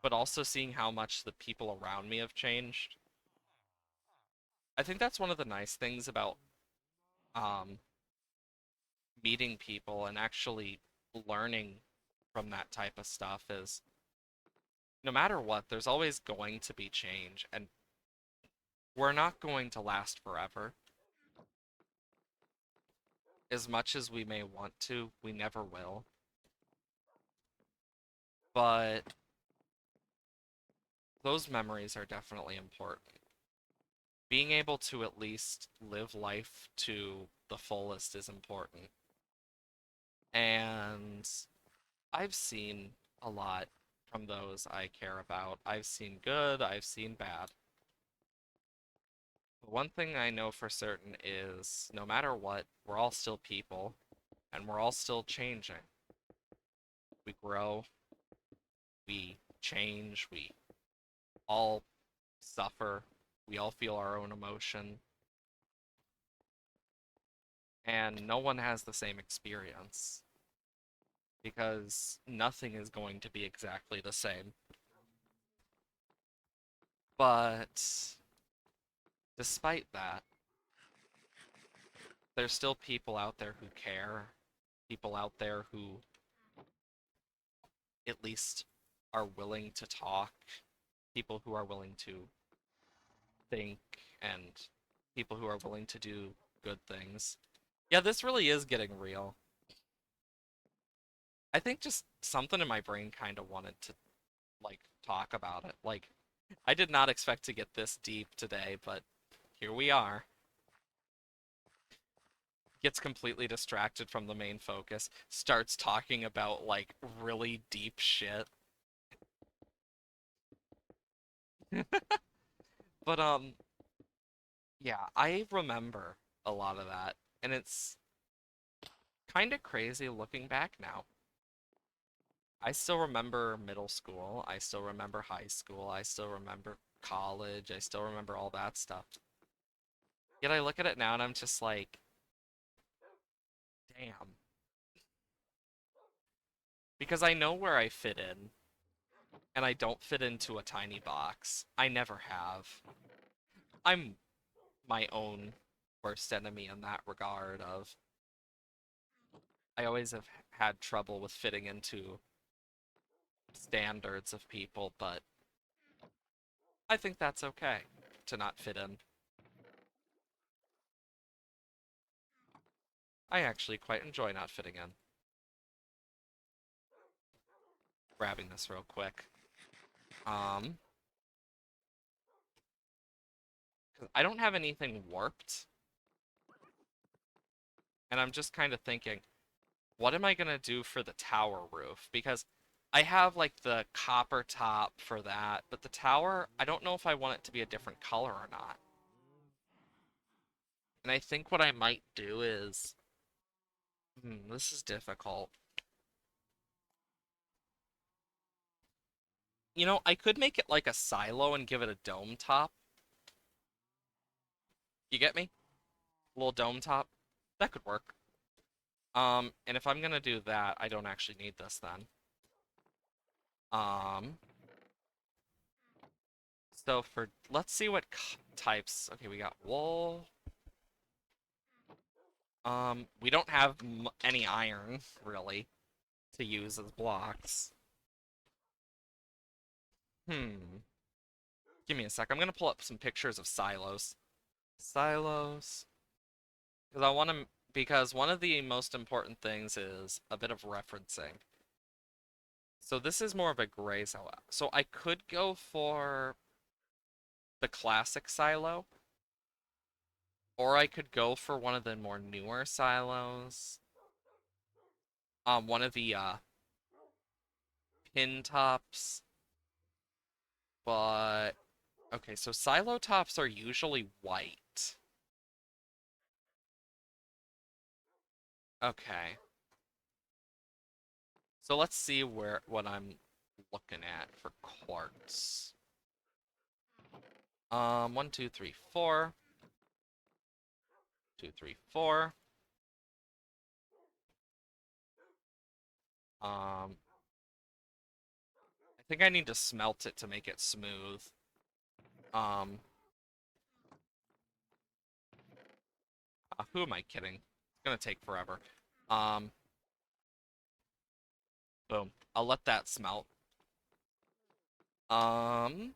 but also seeing how much the people around me have changed. I think that's one of the nice things about um meeting people and actually learning from that type of stuff is no matter what, there's always going to be change, and we're not going to last forever. As much as we may want to, we never will. But those memories are definitely important. Being able to at least live life to the fullest is important. And I've seen a lot from those I care about. I've seen good, I've seen bad. But one thing I know for certain is no matter what, we're all still people and we're all still changing. We grow, we change, we all suffer, we all feel our own emotion, and no one has the same experience because nothing is going to be exactly the same. But despite that, there's still people out there who care, people out there who at least are willing to talk, people who are willing to think, and people who are willing to do good things. Yeah, this really is getting real. I think just something in my brain kind of wanted to like talk about it. Like I did not expect to get this deep today, but here we are. Gets completely distracted from the main focus, starts talking about like really deep shit. But yeah, I remember a lot of that, and it's kind of crazy looking back now. I still remember middle school, I still remember high school, I still remember college, I still remember all that stuff. Yet I look at it now and I'm just like, damn. Because I know where I fit in, and I don't fit into a tiny box. I never have. I'm my own worst enemy in that regard of I always have had trouble with fitting into standards of people, but I think that's okay to not fit in. I actually quite enjoy not fitting in. Grabbing this real quick. 'Cause I don't have anything warped, and I'm just kind of thinking, what am I gonna do for the tower roof? Because I have like the copper top for that, but the tower, I don't know if I want it to be a different color or not. And I think what I might do is, this is difficult. You know, I could make it like a silo and give it a dome top. You get me? A little dome top. That could work. And if I'm gonna do that, I don't actually need this then. Um, so for, let's see what types. Okay, we got wool. We don't have any iron, really, to use as blocks. Hmm. Give me a sec. I'm gonna pull up some pictures of silos. Silos. Because I want to, because one of the most important things is a bit of referencing. So this is more of a gray silo. So I could go for the classic silo, or I could go for one of the more newer silos. One of the pin tops, but okay, so silo tops are usually white. Okay. So let's see what I'm looking at for quartz. One, two, three, four. Two, three, four. I think I need to smelt it to make it smooth. Um, who am I kidding? It's gonna take forever. Um, boom. I'll let that smelt. Um,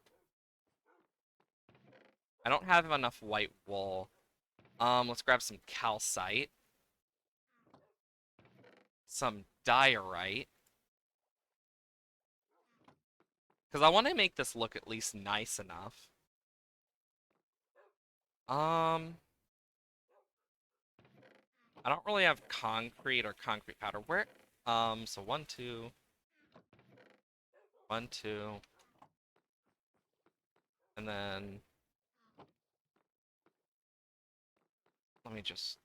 I don't have enough white wool. Let's grab some calcite, some diorite, because I want to make this look at least nice enough. Um, I don't really have concrete or concrete powder. Where? So one, two, one, two, and then let me just.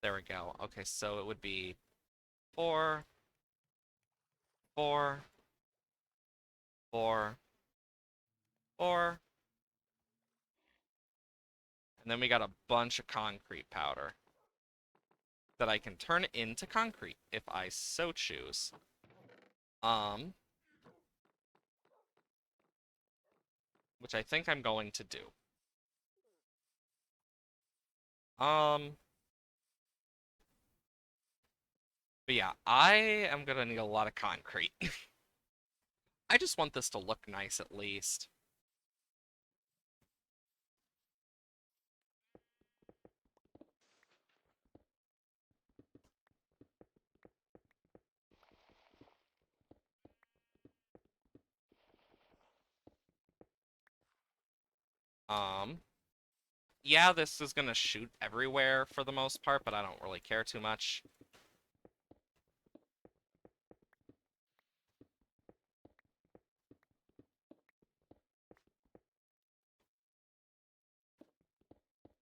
There we go. Okay, so it would be four, four, four, four, and then we got a bunch of concrete powder that I can turn into concrete if I so choose. Um, which I think I'm going to do. Um, but yeah, I am gonna need a lot of concrete. I just want this to look nice at least. Um, yeah, this is gonna shoot everywhere for the most part, but I don't really care too much.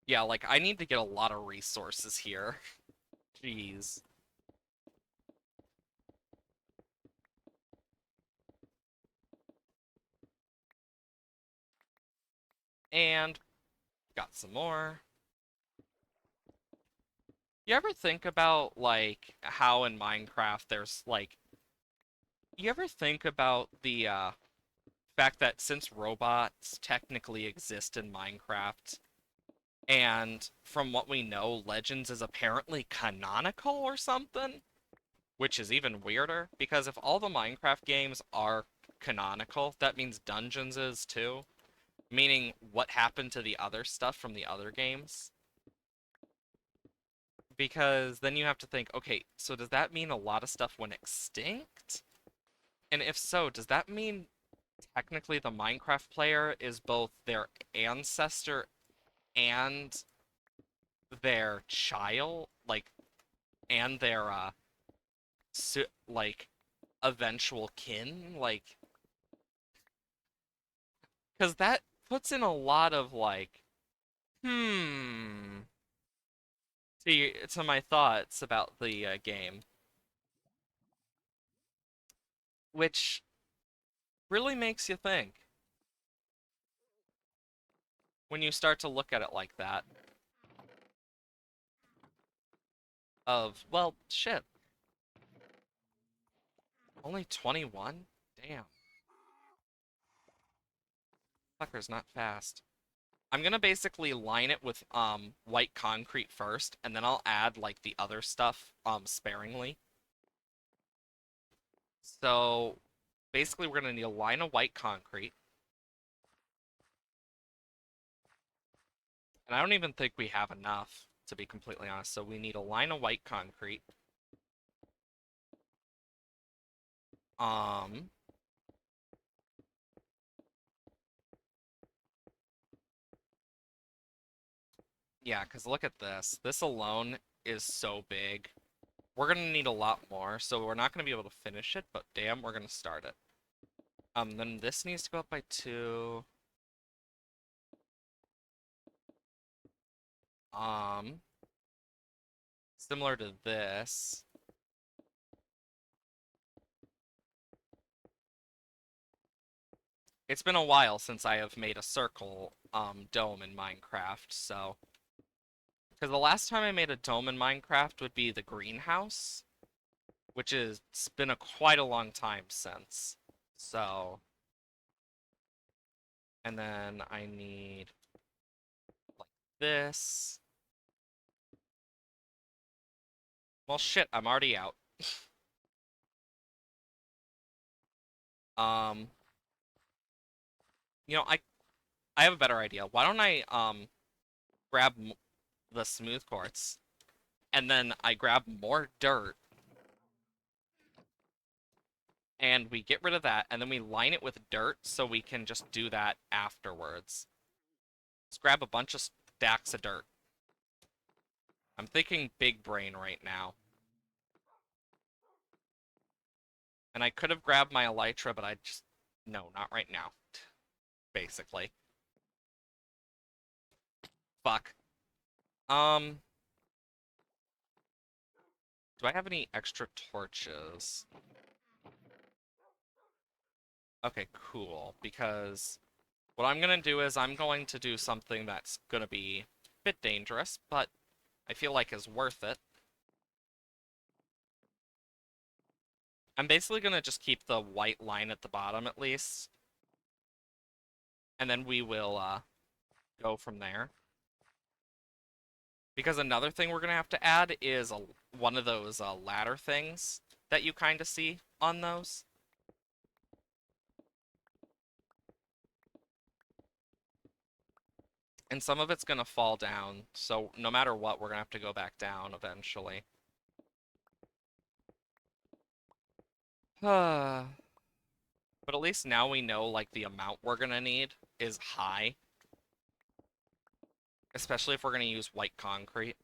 Yeah, like, I need to get a lot of resources here. Jeez. And got some more. You ever think about, like, how in Minecraft there's, like, you ever think about the, fact that since robots technically exist in Minecraft, and from what we know, Legends is apparently canonical or something? which is even weirder because if all the Minecraft games are canonical, that means Dungeons is too, meaning what happened to the other stuff from the other games. Because then you have to think, okay, so does that mean a lot of stuff went extinct? And if so, does that mean technically the Minecraft player is both their ancestor and their child, like, and their like eventual kin, like, because that puts in a lot of like, hmm, to my thoughts about the game, which really makes you think when you start to look at it like that. Of well, shit, only 21? Damn, fucker's not fast. I'm gonna basically line it with white concrete first, and then I'll add like the other stuff sparingly. So basically we're gonna need a line of white concrete. And I don't even think we have enough, to be completely honest. So we need a line of white concrete. Um yeah, because look at this. This alone is so big. We're gonna need a lot more, so we're not gonna be able to finish it, but damn, we're gonna start it. Then this needs to go up by 2. Um, Similar to this. It's been a while since I have made a circle dome in Minecraft, so because the last time I made a dome in Minecraft would be the greenhouse, which is it's been quite a long time since. So, and then I need like this. Well, shit, I'm already out. Um, I have a better idea. Why don't I grab the smooth quartz and then I grab more dirt and we get rid of that and then we line it with dirt so we can just do that afterwards. Let's grab a bunch of stacks of dirt. I'm thinking big brain right now. And I could have grabbed my elytra, but I just... No, not right now. Basically. Fuck. Um, do I have any extra torches? Okay, cool. Because what I'm gonna do is I'm going to do something that's gonna be a bit dangerous, but I feel like is worth it. I'm basically gonna just keep the white line at the bottom at least. And then we will go from there. Because another thing we're gonna have to add is one of those ladder things that you kind of see on those. And some of it's gonna fall down, so no matter what, we're gonna have to go back down eventually. But at least now we know like the amount we're gonna need is high. Especially if we're gonna use white concrete.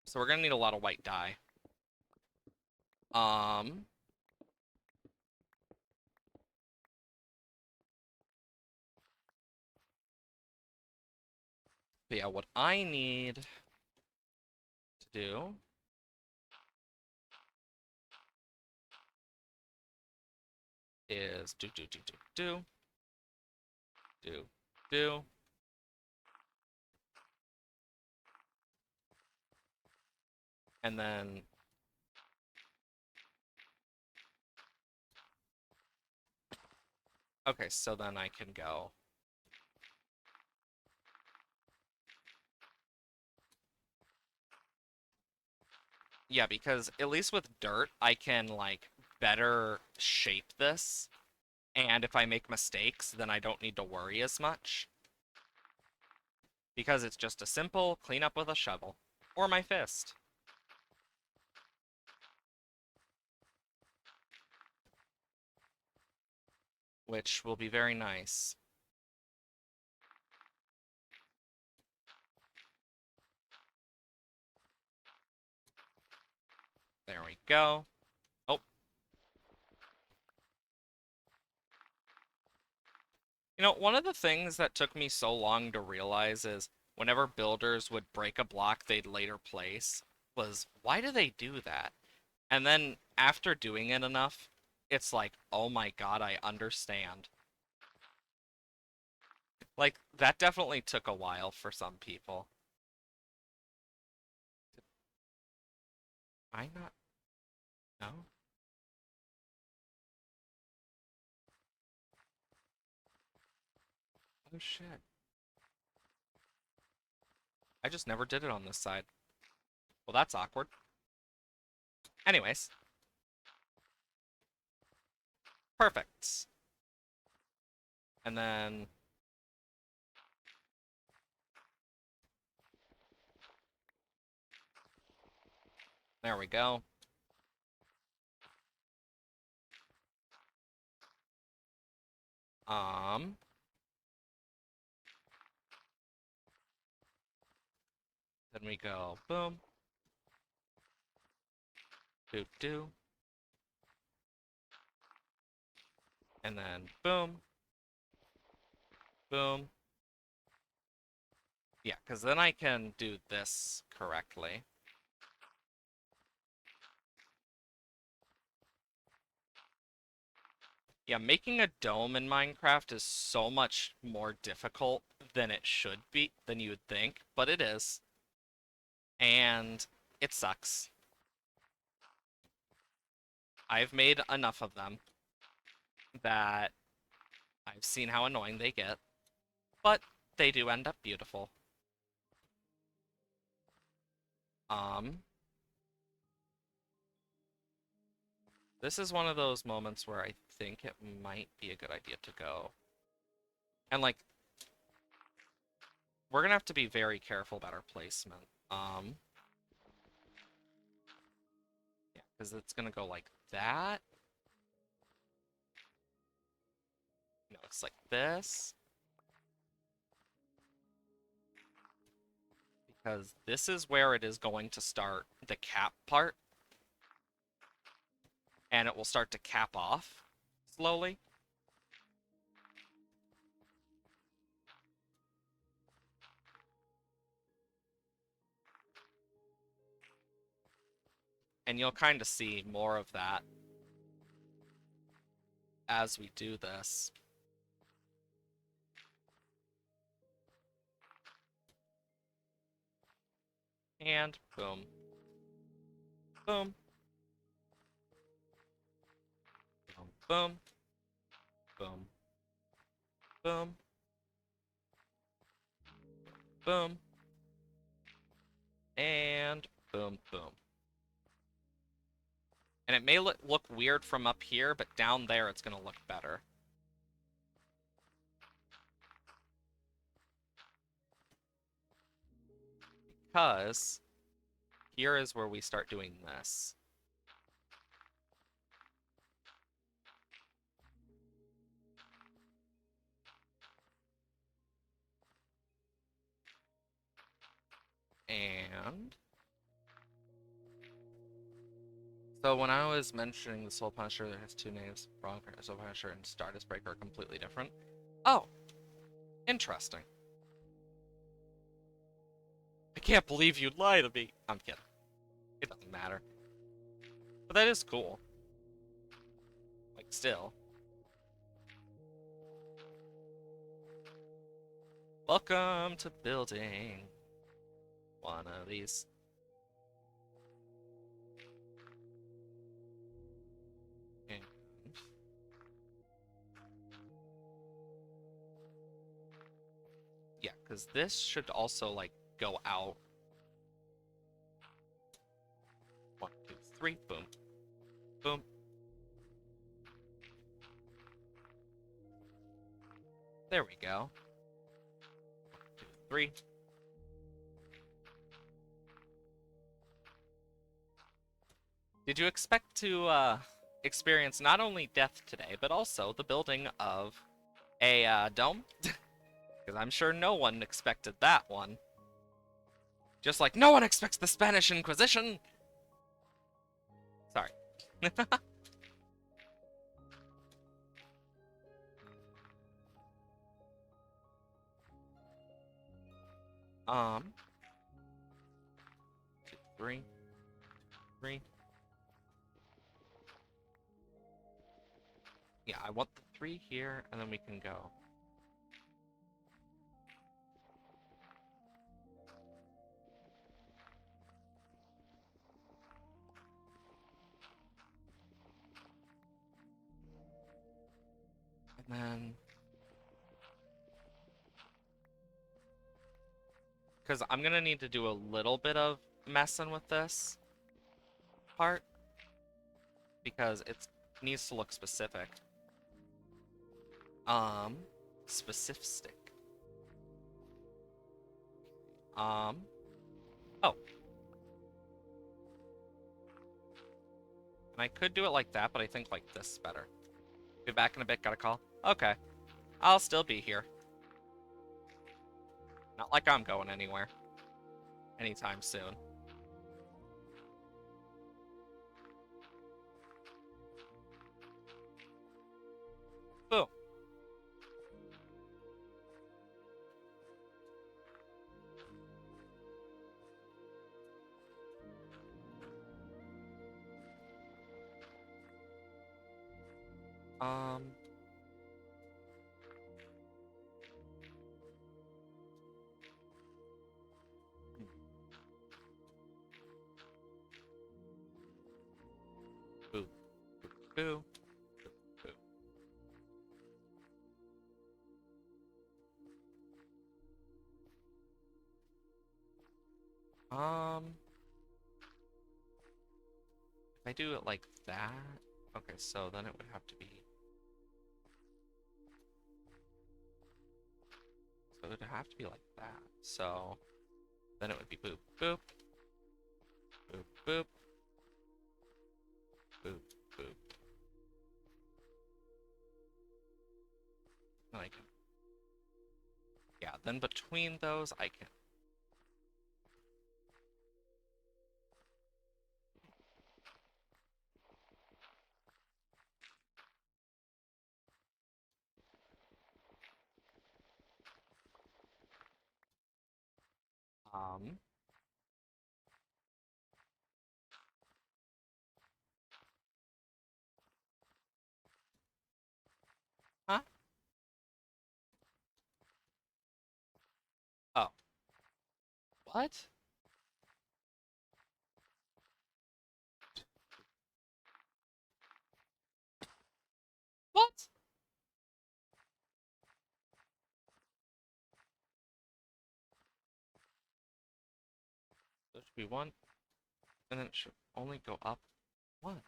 So we're gonna need a lot of white dye. Um, but yeah, what I need to do is do, do. And then okay, so then I can go. Yeah, because at least with dirt, I can, like, better shape this. And if I make mistakes, then I don't need to worry as much. Because it's just a simple cleanup with a shovel. Or my fist. Which will be very nice. There we go. Oh, you know, one of the things that took me so long to realize is whenever builders would break a block they'd later place was, why do they do that? And then after doing it enough, it's like, oh my god, I understand. Like, that definitely took a while for some people. I not know? Oh shit. I just never did it on this side. Well, that's awkward. Anyways, perfect. And then there we go. Um, then we go boom, doo doo, and then boom, boom. Yeah, because then I can do this correctly. Yeah, making a dome in Minecraft is so much more difficult than it should be, than you would think, but it is. And it sucks. I've made enough of them that I've seen how annoying they get, but they do end up beautiful. Um, this is one of those moments where I think it might be a good idea to go. And like, we're gonna have to be very careful about our placement. Yeah, because it's gonna go like that. No, it's like this. Because this is where it is going to start the cap part. And it will start to cap off slowly. And you'll kind of see more of that as we do this. And boom. Boom. Boom. Boom. Boom. Boom. Boom. And boom. Boom. And it may look weird from up here, but down there it's going to look better. Because here is where we start doing this. And so when I was mentioning the Soul Punisher that has two names, Wrong Soul Punisher and Stardust Breaker are completely different. Oh, interesting. I can't believe you'd lie to me. I'm kidding. It doesn't matter. But that is cool. Like, still. Welcome to building one of these. And yeah, because this should also, like, go out one three. Boom. Boom. There we go. 2, 3. Did you expect to experience not only death today, but also the building of a dome? Because I'm sure no one expected that one. Just like no one expects the Spanish Inquisition! Sorry. um, 2, 3, 3. Yeah, I want the 3 here, and then we can go. And then... Because I'm going to need to do a little bit of messing with this part. Because it needs to look specific. Specific. Oh. And I could do it like that, but I think like this is better. Be back in a bit, got a call? Okay. I'll still be here. Not like I'm going anywhere. Anytime soon. Boom. Um... Boo. Boo. Boo. If I do it like that... Okay, so then it would have to be... So it would have to be like that. So... Then it would be boop, boop. Boop, boop. Boop, boop. And I can... Yeah, then between those, I can... Um... Huh? Oh. What? What? There should be one, and then it should only go up one.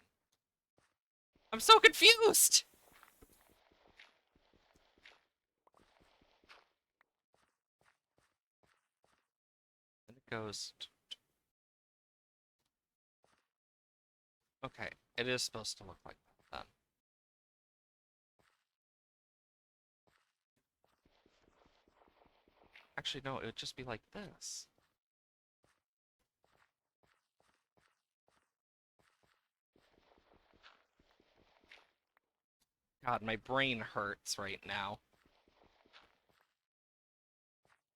I'm so confused! Then it goes... Okay, it is supposed to look like that then. Actually, no, it would just be like this. God, my brain hurts right now.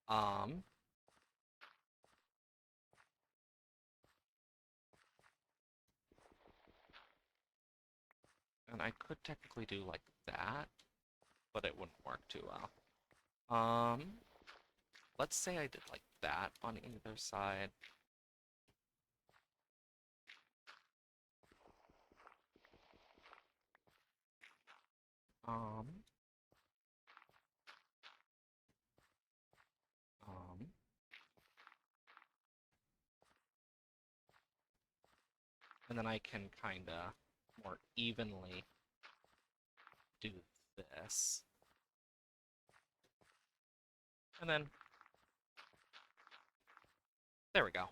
Um... And I could technically do like that, but it wouldn't work too well. Let's say I did like that on either side. Um, um, And then I can kind of more evenly do this. And then, there we go.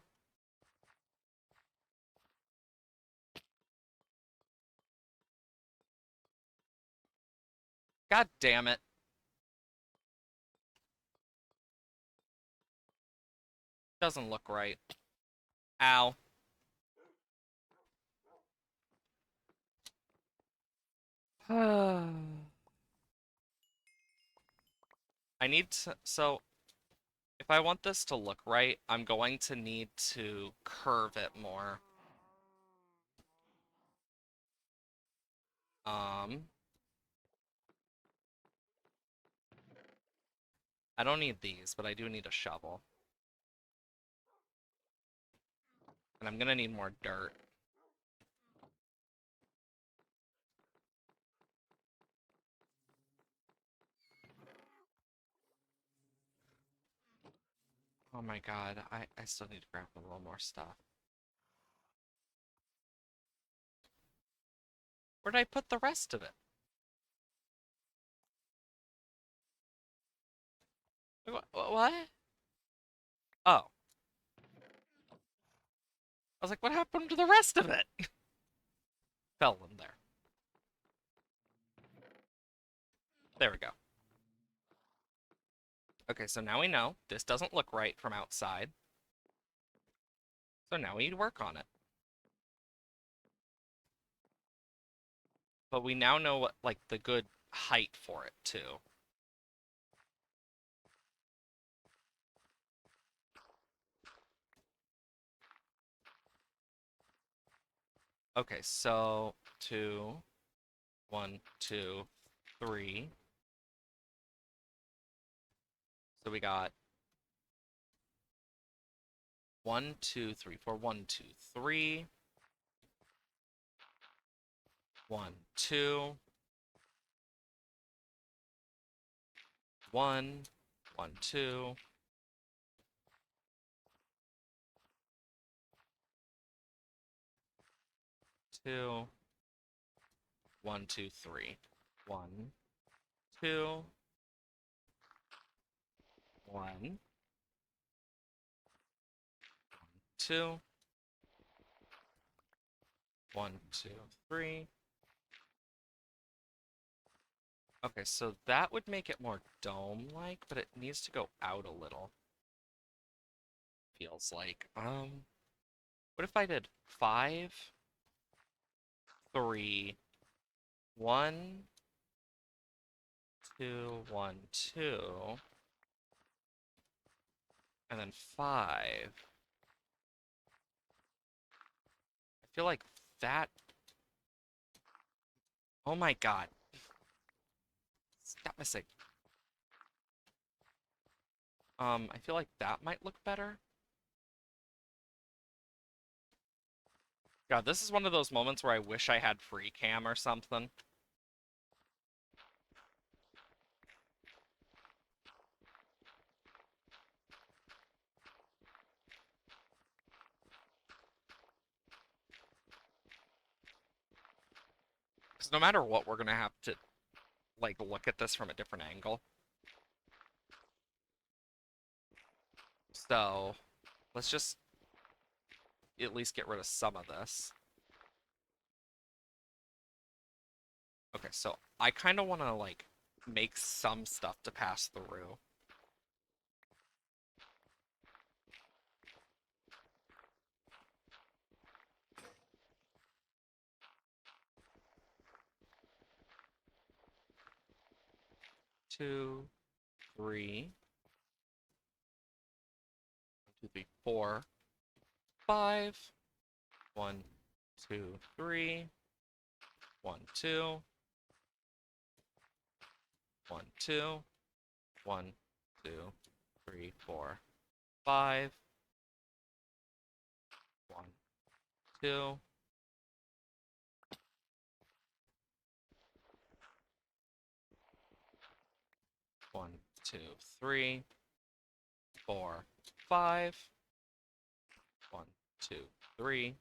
God damn it. Doesn't look right. Ow. I need to, so if I want this to look right, I'm going to need to curve it more. Um, I don't need these, but I do need a shovel. And I'm gonna need more dirt. Oh my god, I still need to grab a little more stuff. Where'd I put the rest of it? What? Oh. I was like, what happened to the rest of it? Fell in there. There we go. Okay, so now we know this doesn't look right from outside. So now we need to work on it. But we now know what, like, the good height for it, too. Okay, so 2, 1, 2, 3. So we got 1, 2, 3, 4. 1, 2, 3. 1, 2. 1, 1, 2. 2. 1, 2, 3. 1, 2. 1, 2. 1, 2, 3. Okay, so that would make it more dome-like, but it needs to go out a little. Feels like. What if I did 5, 3, 1, 2, 1, 2, and then 5? I feel like that. Oh my god. Stop missing. I feel like that might look better. God, this is one of those moments where I wish I had free cam or something. Because no matter what, we're gonna have to, like, look at this from a different angle. So, let's just at least get rid of some of this. Okay, so I kind of want to, like, make some stuff to pass through. Two, three, 1, 2, 3, 4, 5. 1, 2, 3. 1, 2. 1, 2. 1, 2, 3, 4, 5. 1, 2. 1, 2, 3, 4, 5. 1, 2, 3.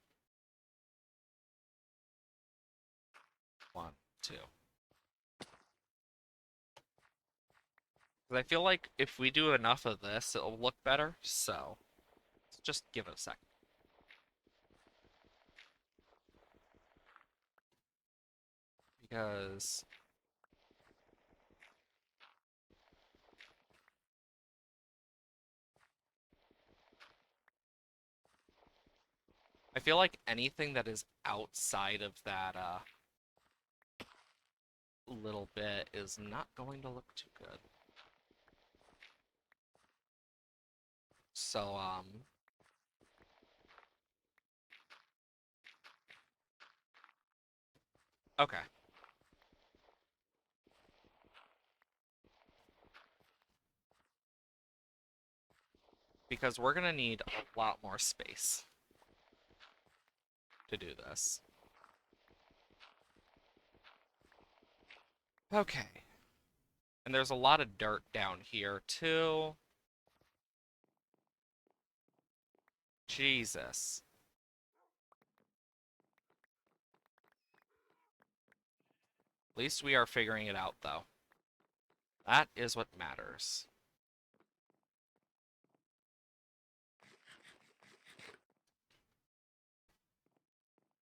too. Because I feel like if we do enough of this, it'll look better. So, just give it a second. Because I feel like anything that is outside of that little bit is not going to look too good. So, okay. Because we're gonna need a lot more space to do this. Okay. And there's a lot of dirt down here, too. Jesus. At least we are figuring it out, though. That is what matters.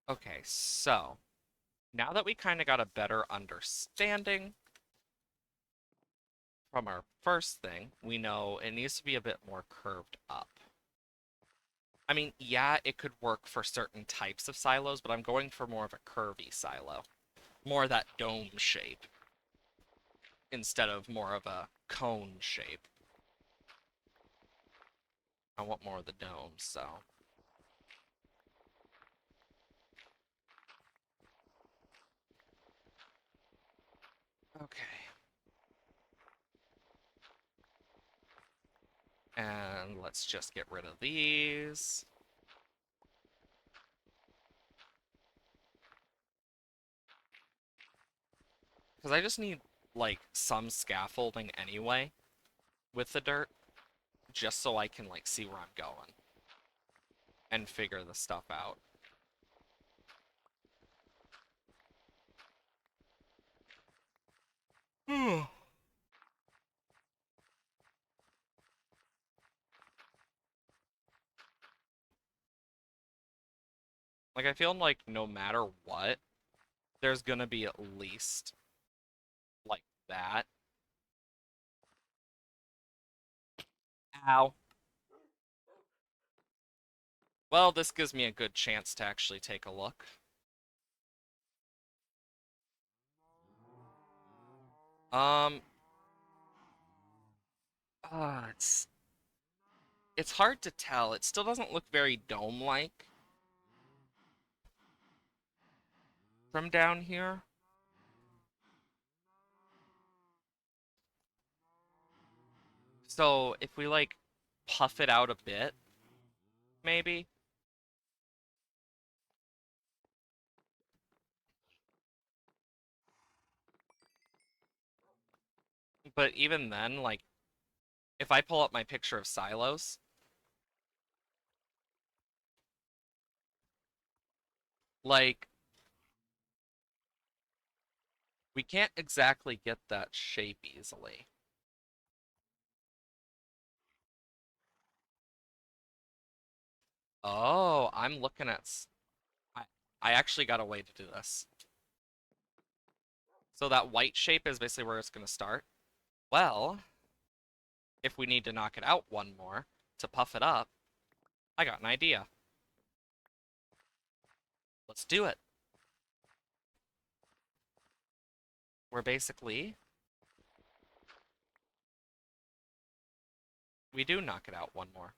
Okay, so now that we kind of got a better understanding from our first thing, we know it needs to be a bit more curved up. I mean, yeah, it could work for certain types of silos, but I'm going for more of a curvy silo. More of that dome shape instead of more of a cone shape. I want more of the dome, so. Okay. And let's just get rid of these. Because I just need, like, some scaffolding anyway with the dirt. Just so I can, like, see where I'm going. And figure the stuff out. Like, I feel like no matter what, there's gonna be at least, like, that. Ow. Well, this gives me a good chance to actually take a look. Um, it's hard to tell. It still doesn't look very dome-like from down here. So if we like puff it out a bit, maybe. But even then, like if I pull up my picture of silos, like we can't exactly get that shape easily. Oh, I'm looking at I I actually got a way to do this. So that white shape is basically where it's going to start. Well, if we need to knock it out one more to puff it up, I got an idea. Let's do it. We're basically we do knock it out one more.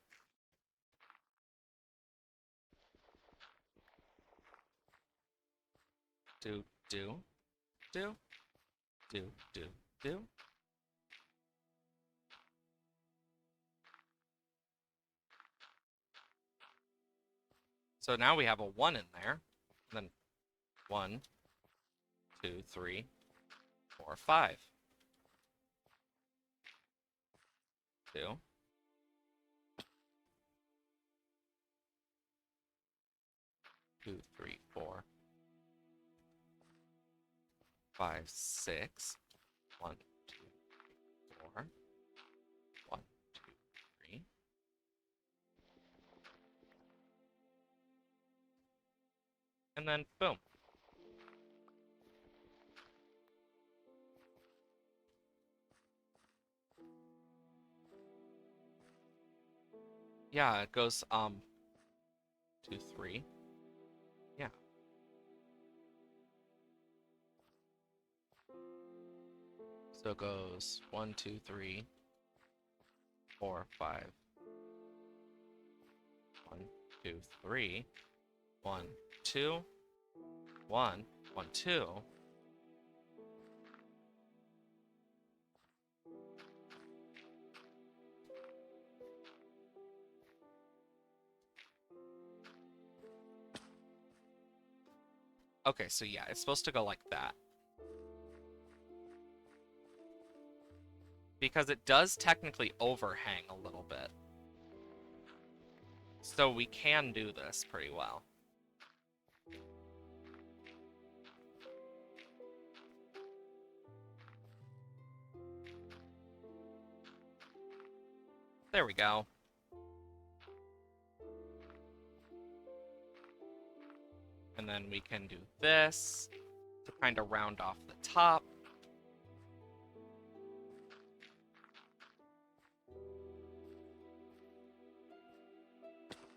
Do, do, do, do, do, do. So now we have a 1 in there. And then 1, 2, 3, 4, 5. 2. 2, 3, 4, 5, 6. 1, 2, 4. 1, 2, 3. And then boom. Yeah, it goes 2, 3. Yeah. So it goes 1, 2, 3, 4, 5. 1, 2, 3. 1, 2. 1, 1, 2. Okay, so yeah, it's supposed to go like that. Because it does technically overhang a little bit. So we can do this pretty well. There we go. And then we can do this to kind of round off the top.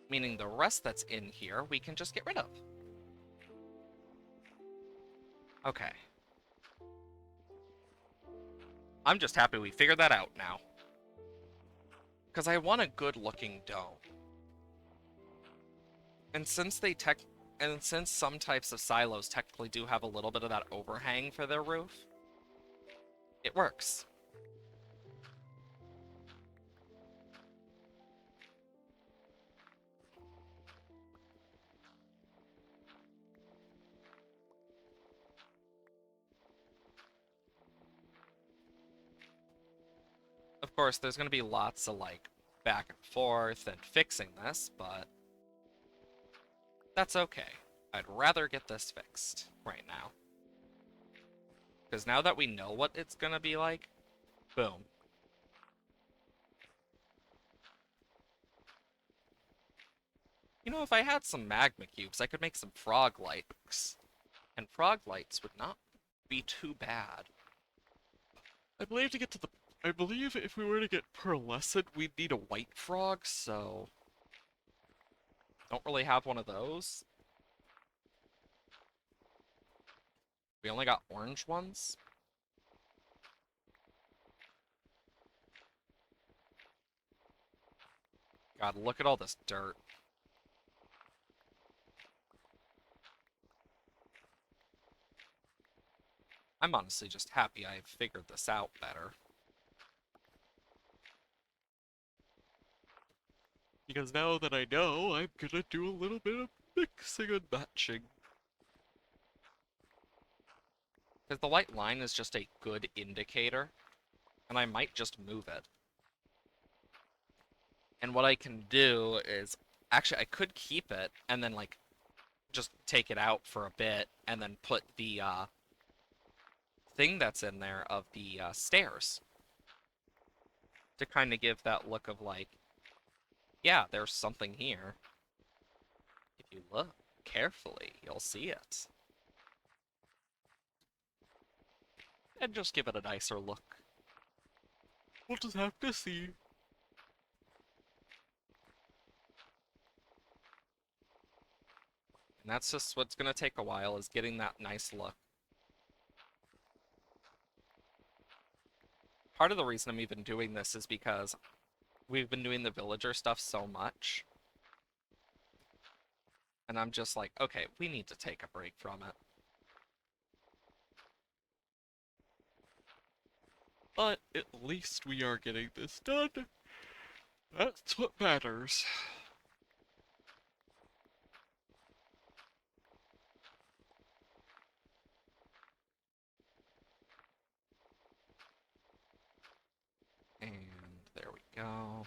Meaning the rest that's in here, we can just get rid of. Okay. I'm just happy we figured that out now. Because I want a good-looking dome. And since some types of silos technically do have a little bit of that overhang for their roof, it works. Of course, there's going to be lots of, like, back and forth and fixing this, but that's okay. I'd rather get this fixed right now. Because now that we know what it's going to be like, boom. You know, if I had some magma cubes, I could make some frog lights. And frog lights would not be too bad. I believe if we were to get pearlescent, we'd need a white frog, so don't really have one of those. We only got orange ones. God, look at all this dirt. I'm honestly just happy I figured this out better. Because now that I know, I'm gonna do a little bit of mixing and matching. Because the white line is just a good indicator, and I might just move it. And what I can do is, actually, I could keep it, and then, like, just take it out for a bit, and then put the, thing that's in there of the, stairs. To kind of give that look of, like, yeah, there's something here. If you look carefully, you'll see it. And just give it a nicer look. We'll just have to see. And that's just what's gonna take a while, is getting that nice look. Part of the reason I'm even doing this is because we've been doing the villager stuff so much. And I'm just like, okay, we need to take a break from it. But at least we are getting this done. That's what matters. And there we go.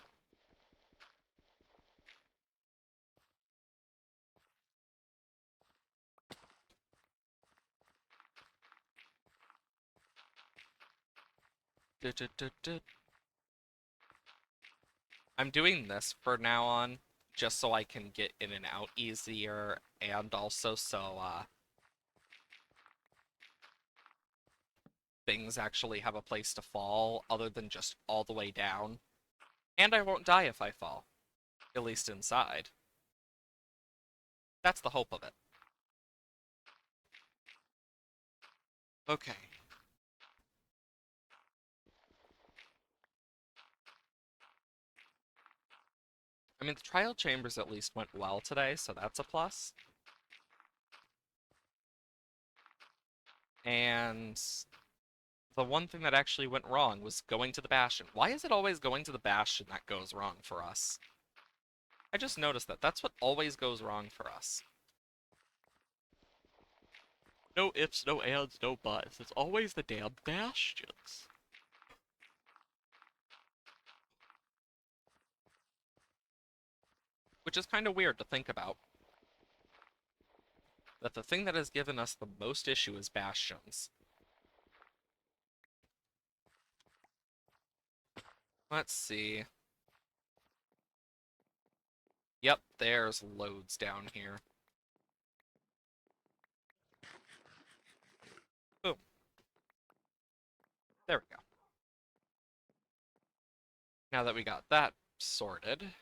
I'm doing this for now on just so I can get in and out easier and also so things actually have a place to fall other than just all the way down. And I won't die if I fall, at least inside. That's the hope of it. Okay. I mean, the trial chambers at least went well today, so that's a plus. And the one thing that actually went wrong was going to the Bastion. Why is it always going to the Bastion that goes wrong for us? I just noticed that. That's what always goes wrong for us. No ifs, no ands, no buts. It's always the damn Bastions. Which is kind of weird to think about. That the thing that has given us the most issue is Bastions. Let's see. Yep, there's loads down here. Boom. There we go. Now that we got that sorted.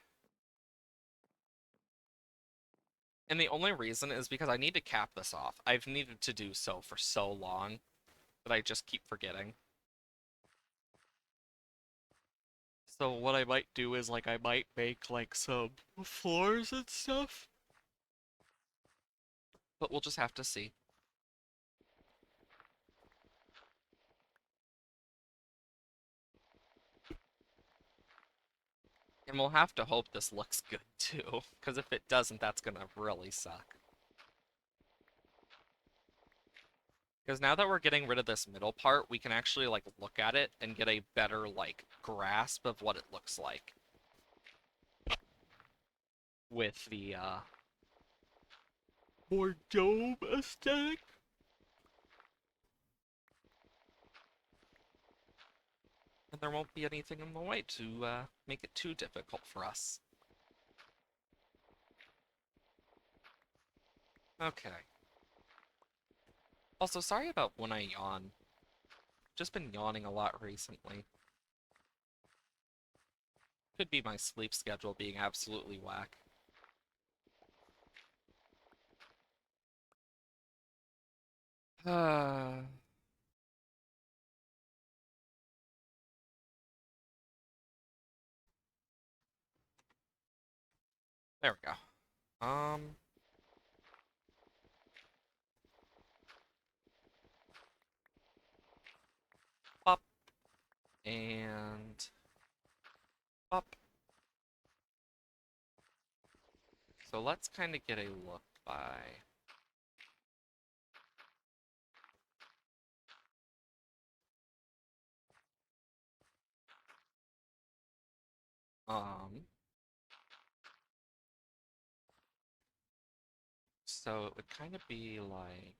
And the only reason is because I need to cap this off. I've needed to do so for so long that I just keep forgetting. So what I might do is like I might make like some floors and stuff. But we'll just have to see. And we'll have to hope this looks good too, because if it doesn't, that's gonna really suck. Because now that we're getting rid of this middle part, we can actually like look at it and get a better like grasp of what it looks like. With the more dome aesthetic. And there won't be anything in the way to make it too difficult for us. Okay. Also, sorry about when I yawn. Just been yawning a lot recently. Could be my sleep schedule being absolutely whack. There we go. Up and up. So let's kind of get a look by um so it would kind of be like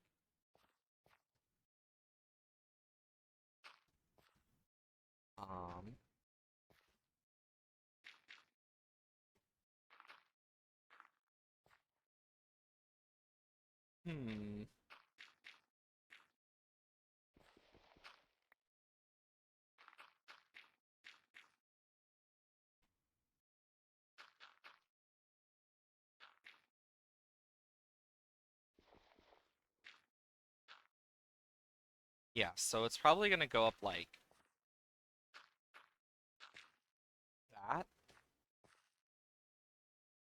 um hmm yeah, so it's probably gonna go up like that,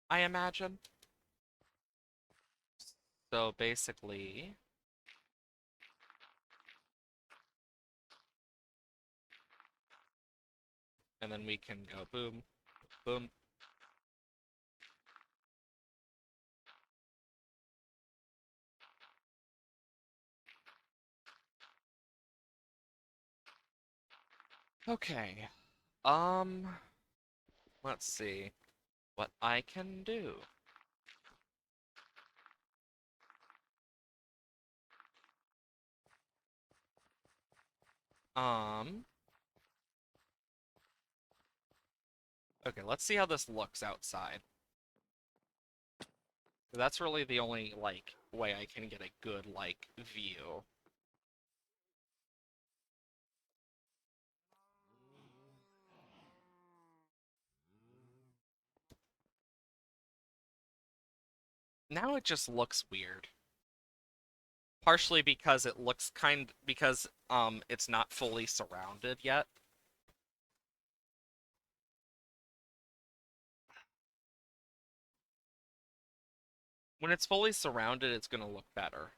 I imagine. So basically, and then we can go boom, boom. Okay. Um, let's see what I can do. Um, Okay, let's see how this looks outside. That's really the only, like, way I can get a good, like, view. Now it just looks weird. Partially because it looks because it's not fully surrounded yet. When it's fully surrounded, it's gonna look better.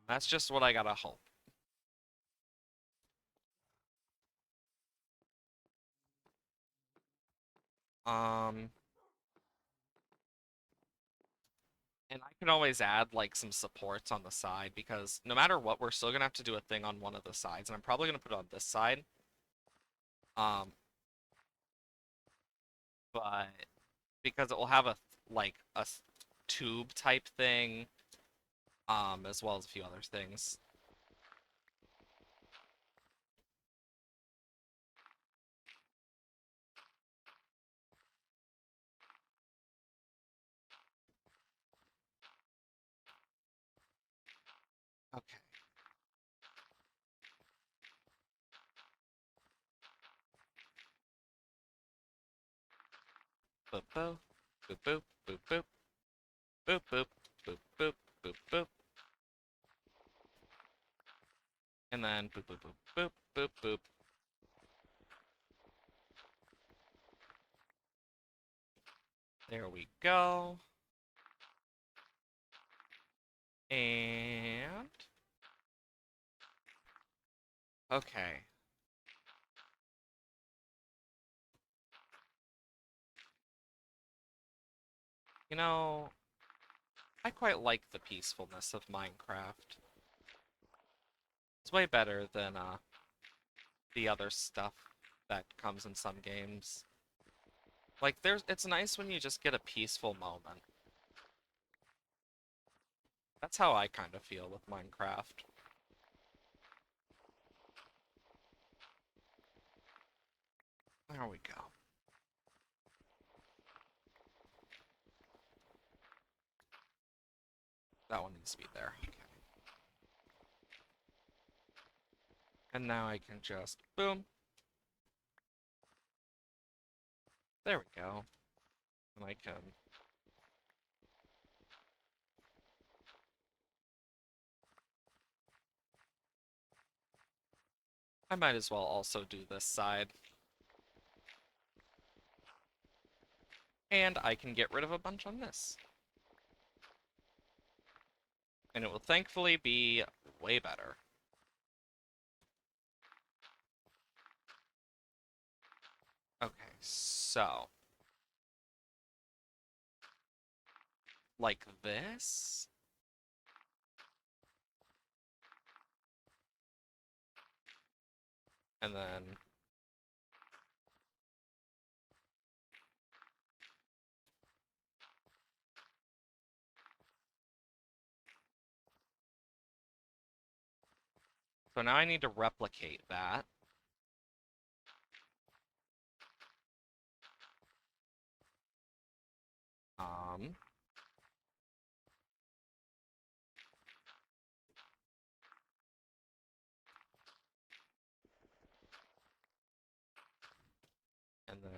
That's just what I gotta hope. Um, and I can always add like some supports on the side because no matter what, we're still gonna have to do a thing on one of the sides, and I'm probably gonna put it on this side. Um, but because it will have a tube type thing, as well as a few other things. Okay. Boop boop boop boop boop boop boop boop boop boop boop boop, and then boop boop boop boop boop boop. There we go. And okay. You know, I quite like the peacefulness of Minecraft. It's way better than the other stuff that comes in some games. Like it's nice when you just get a peaceful moment. That's how I kind of feel with Minecraft. There we go. That one needs to be there. Okay. And now I can just boom. There we go. And I can I might as well also do this side. And I can get rid of a bunch on this. And it will thankfully be way better. Okay, so like this. And then so now I need to replicate that. Um, and then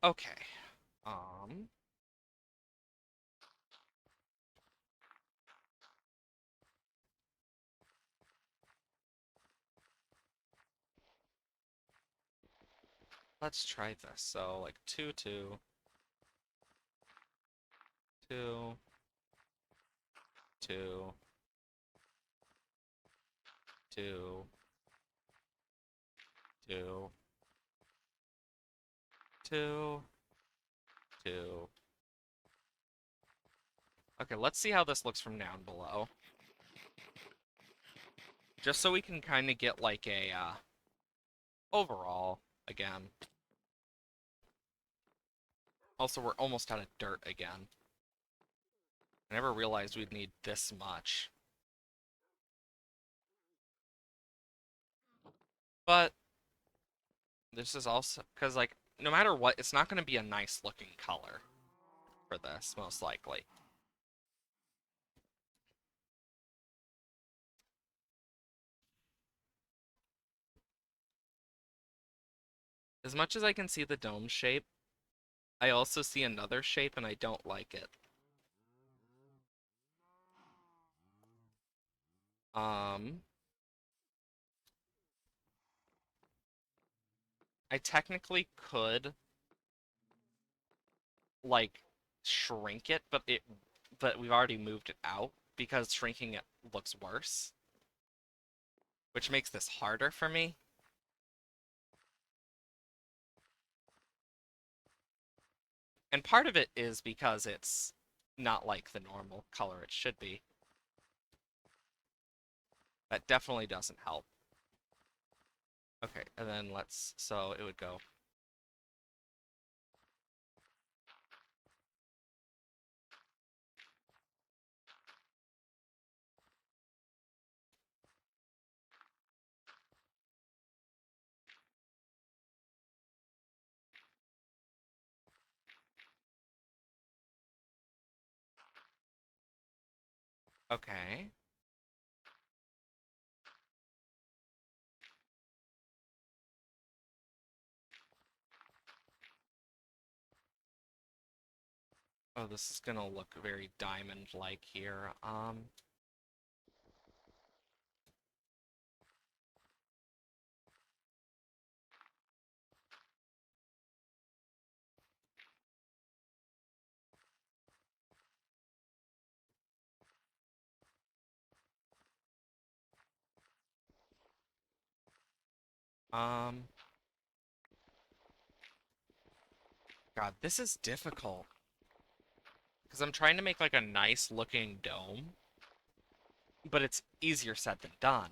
okay. Um, let's try this. So like 2, 2, 2, 2, 2, 2, 2, 2. Okay, let's see how this looks from down below. Just so we can kind of get like a overall again. Also, we're almost out of dirt again. I never realized we'd need this much. But this is also because, like, no matter what, it's not going to be a nice looking color for this, most likely. As much as I can see the dome shape, I also see another shape and I don't like it. Um, I technically could like shrink it, but we've already moved it out because shrinking it looks worse, which makes this harder for me. And part of it is because it's not like the normal color it should be. That definitely doesn't help. Okay, and then so it would go. Okay. Oh, this is gonna look very diamond-like here. Um, God, this is difficult because I'm trying to make like a nice looking dome, but it's easier said than done.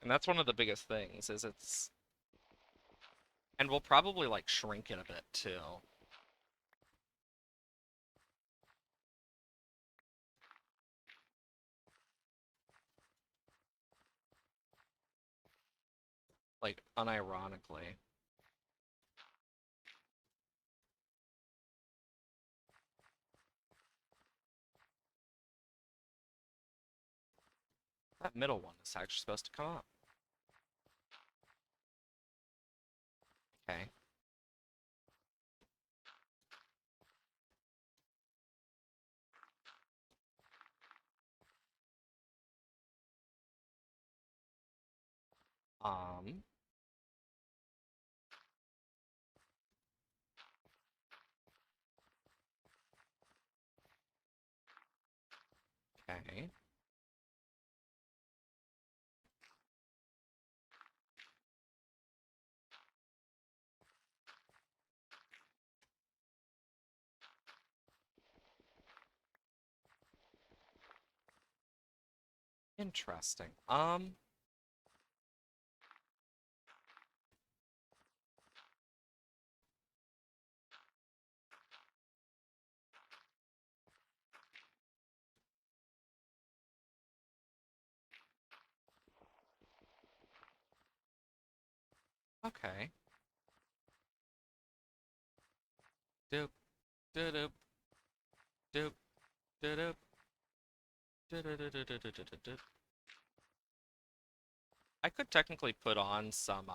And that's one of the biggest things is and we'll probably like shrink it a bit too. Like unironically. That middle one is actually supposed to come up. Okay. Um, okay. Interesting. Okay. Doop, doop, doop, doop, doop. I could technically put on some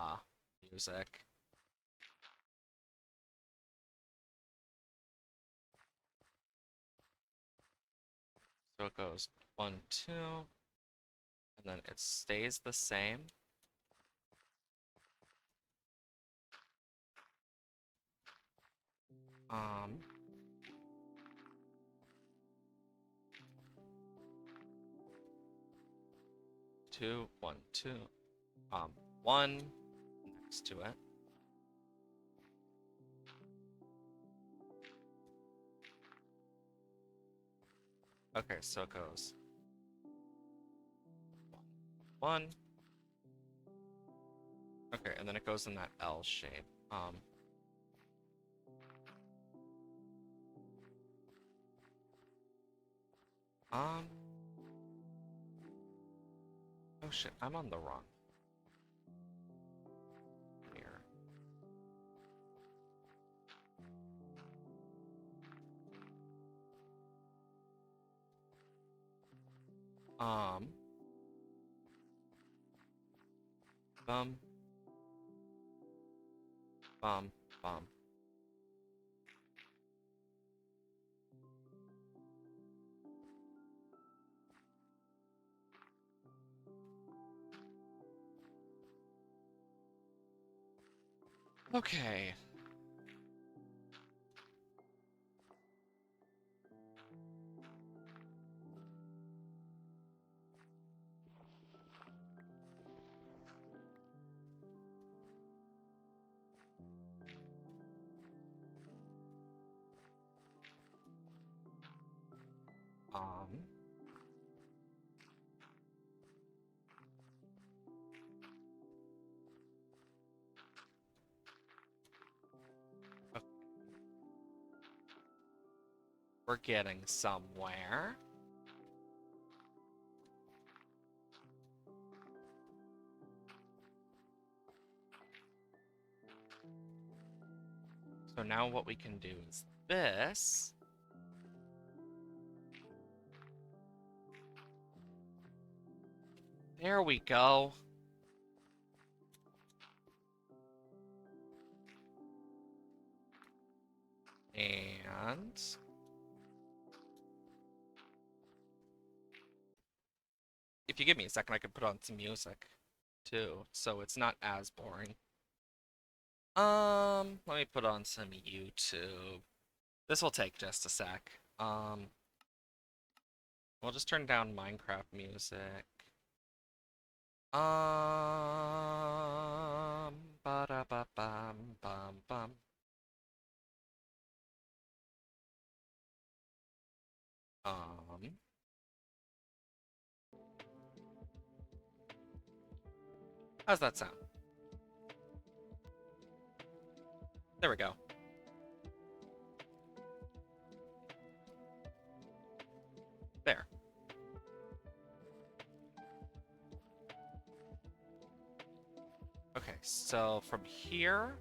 music. So it goes 1, 2, and then it stays the same. Um, 2, 1, 2. 1 next to it. Okay, so it goes 1. One. Okay, and then it goes in that L shape. Um. Oh shit, I'm on the wrong here. Bum, bum, bum. Okay. Um. Okay, we're getting somewhere. So now what we can do is this. There we go. And if you give me a second, I could put on some music too, so it's not as boring. Let me put on some YouTube. This will take just a sec. We'll just turn down Minecraft music. Ba-da-ba-bam, bam, bam. Um, how's that sound? There we go. There. Okay, so from here,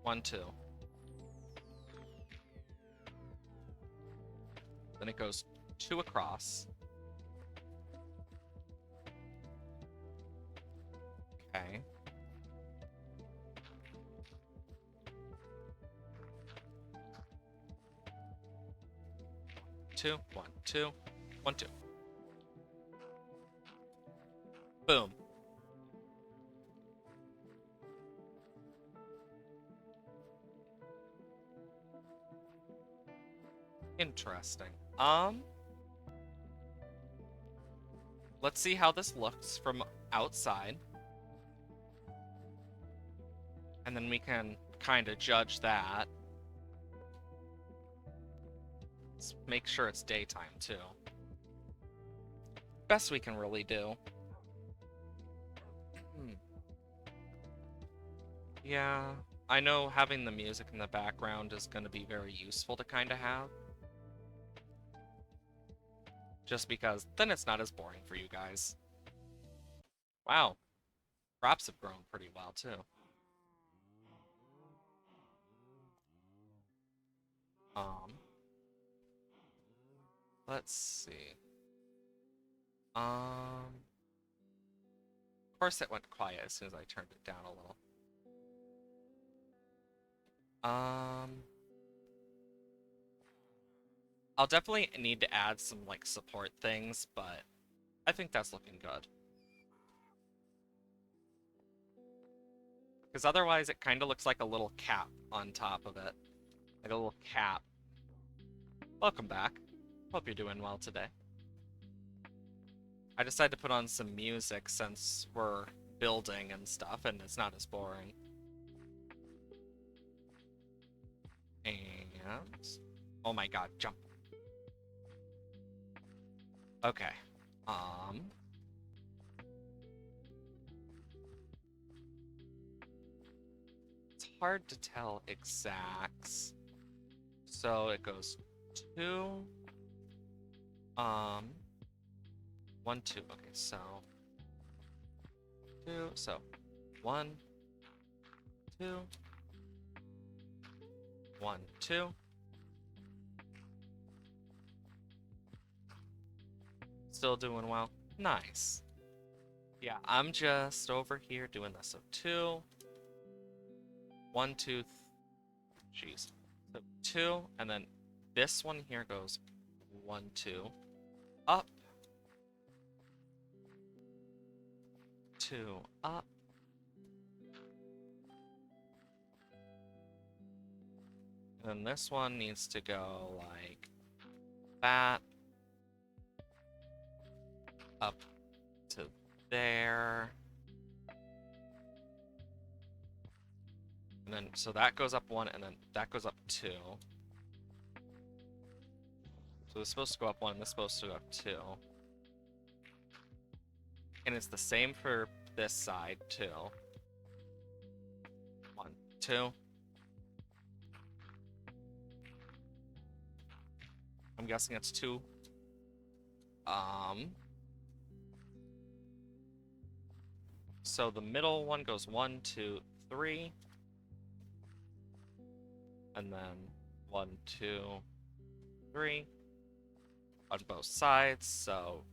1, 2. Then it goes 2 across. Okay. Two, 1, 2, 1, 2. Boom. Interesting. Let's see how this looks from outside. And then we can kind of judge that. Let's make sure it's daytime, too. Best we can really do. Yeah, I know having the music in the background is going to be very useful to kind of have. Just because then it's not as boring for you guys. Wow, crops have grown pretty well, too. Um, let's see. Of course it went quiet as soon as I turned it down a little. I'll definitely need to add some, like, support things, but I think that's looking good. Because otherwise it kind of looks like a little cap on top of it. Like a little cap. Welcome back. Hope you're doing well today. I decided to put on some music since we're building and stuff, and it's not as boring. And... oh my god, jump. Okay. hard to tell exacts. So it goes 2, 1, 2. Okay, so 2, so 1, 2, 1, 2. Still doing well. Nice. Yeah, I'm just over here doing this. So 2, 1, 2, jeez. So 2, and then this one here goes 1, 2, up, 2, up. And then this one needs to go like that, up to there. And then, so that goes up 1, and then that goes up 2. So it's supposed to go up 1, and this is supposed to go up 2. And it's the same for this side, too. 1, 2. I'm guessing it's 2. So the middle one goes 1, 2, 3. And then 1, 2, 3 on both sides. So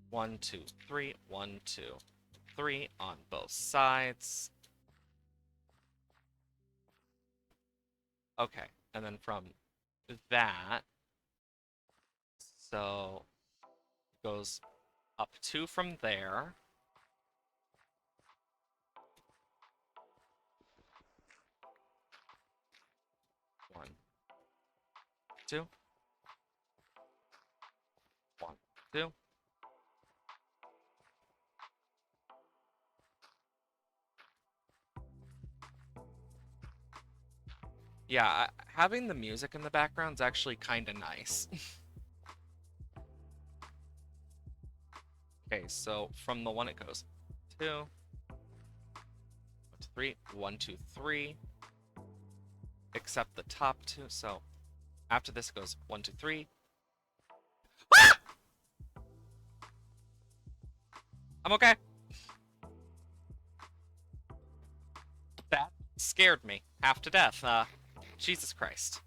1, 2, 3, 1, 2, 3 on both sides. Okay, and then from that, so it goes up 2 from there. One, 2, 1, 2. Yeah, having the music in the background is actually kind of nice. Okay, so from the one it goes 2, 1, 2, 3, 1, 2, 3, except the top 2. So after this it goes 1, 2, 3. Ah! I'm okay. That scared me half to death. Jesus Christ.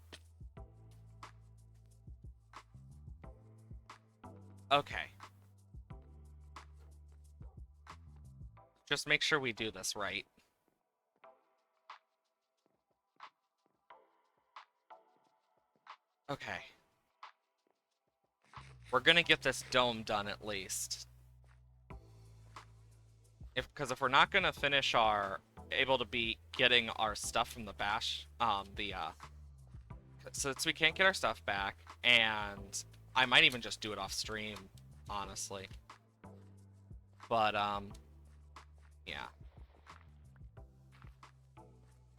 Okay. Just make sure we do this right. Okay. We're gonna get this dome done at least. Because if we're not gonna finish able to be getting our stuff from the bash, since we can't get our stuff back, and I might even just do it off stream, honestly. But, yeah.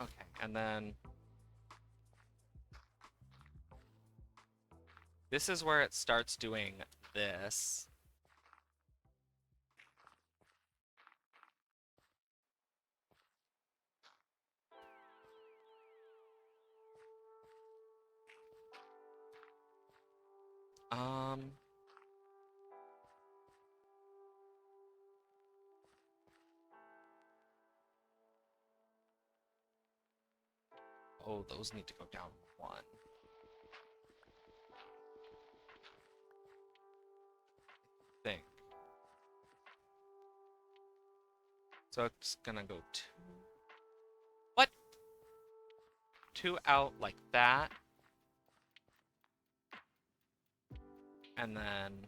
Okay, and then this is where it starts doing this. Oh, those need to go down 1. Think. So it's gonna go 2. What? 2 out like that. And then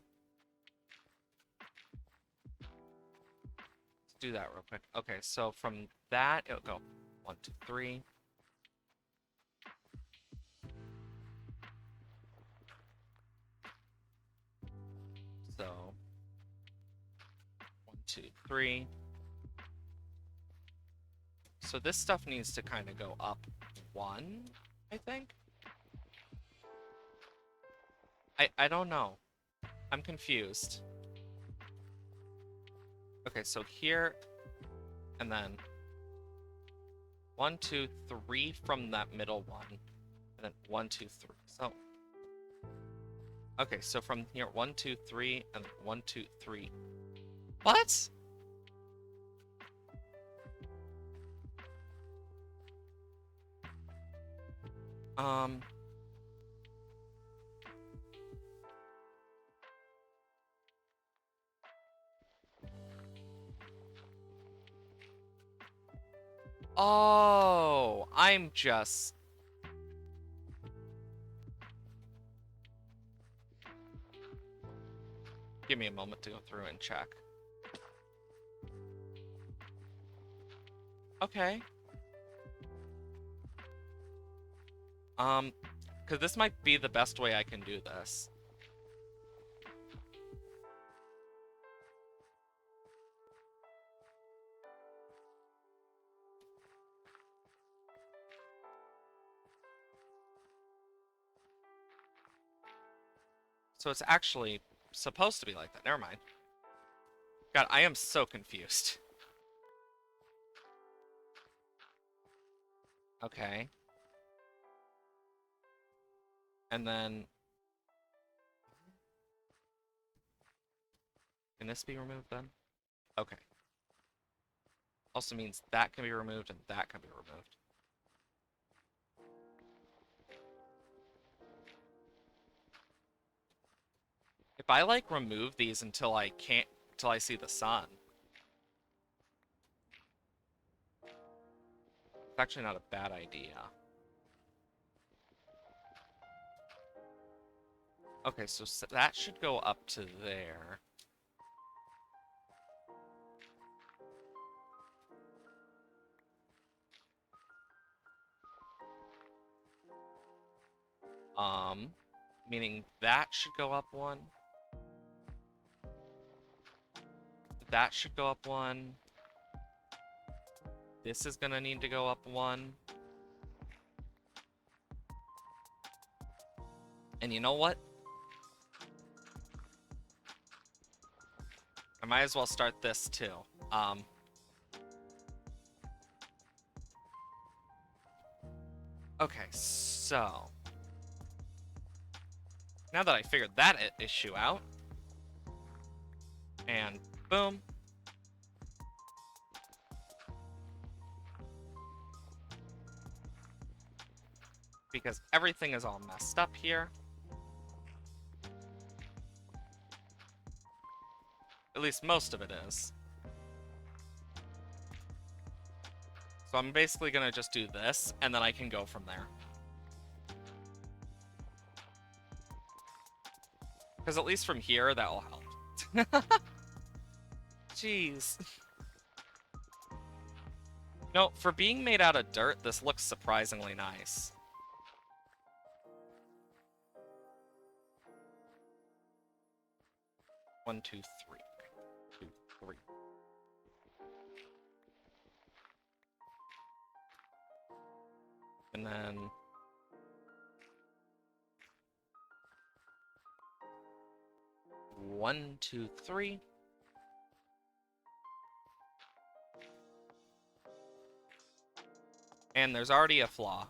let's do that real quick. Okay, so from that it'll go 1, 2, 3. So 1, 2, 3. So this stuff needs to kind of go up 1, I think. I don't know. I'm confused. Okay, so here And then 1, 2, 3 from that middle one. And then 1, 2, 3. So, okay, so from here, 1, 2, 3, and 1, 2, 3. What? Um. Oh, I'm just... Give me a moment to go through and check. Okay. Because this might be the best way I can do this. So it's actually supposed to be like that. Never mind. God, I am so confused. Okay. And then... Can this be removed then? Okay. Also means that can be removed and that can be removed. If I, like, remove these until I can't... Until I see the sun... It's actually not a bad idea. Okay, so that should go up to there. Meaning that should go up one. That should go up one. This is gonna need to go up one. And you know what? I might as well start this too. Okay, so... Now that I figured that issue out, and boom. Because everything is all messed up here. At least most of it is. So I'm basically gonna just do this, and then I can go from there. Because at least from here, that will help. Jeez. No, for being made out of dirt, this looks surprisingly nice. One, two, three. 2, 3. And then... 1, 2, 3. And there's already a flaw.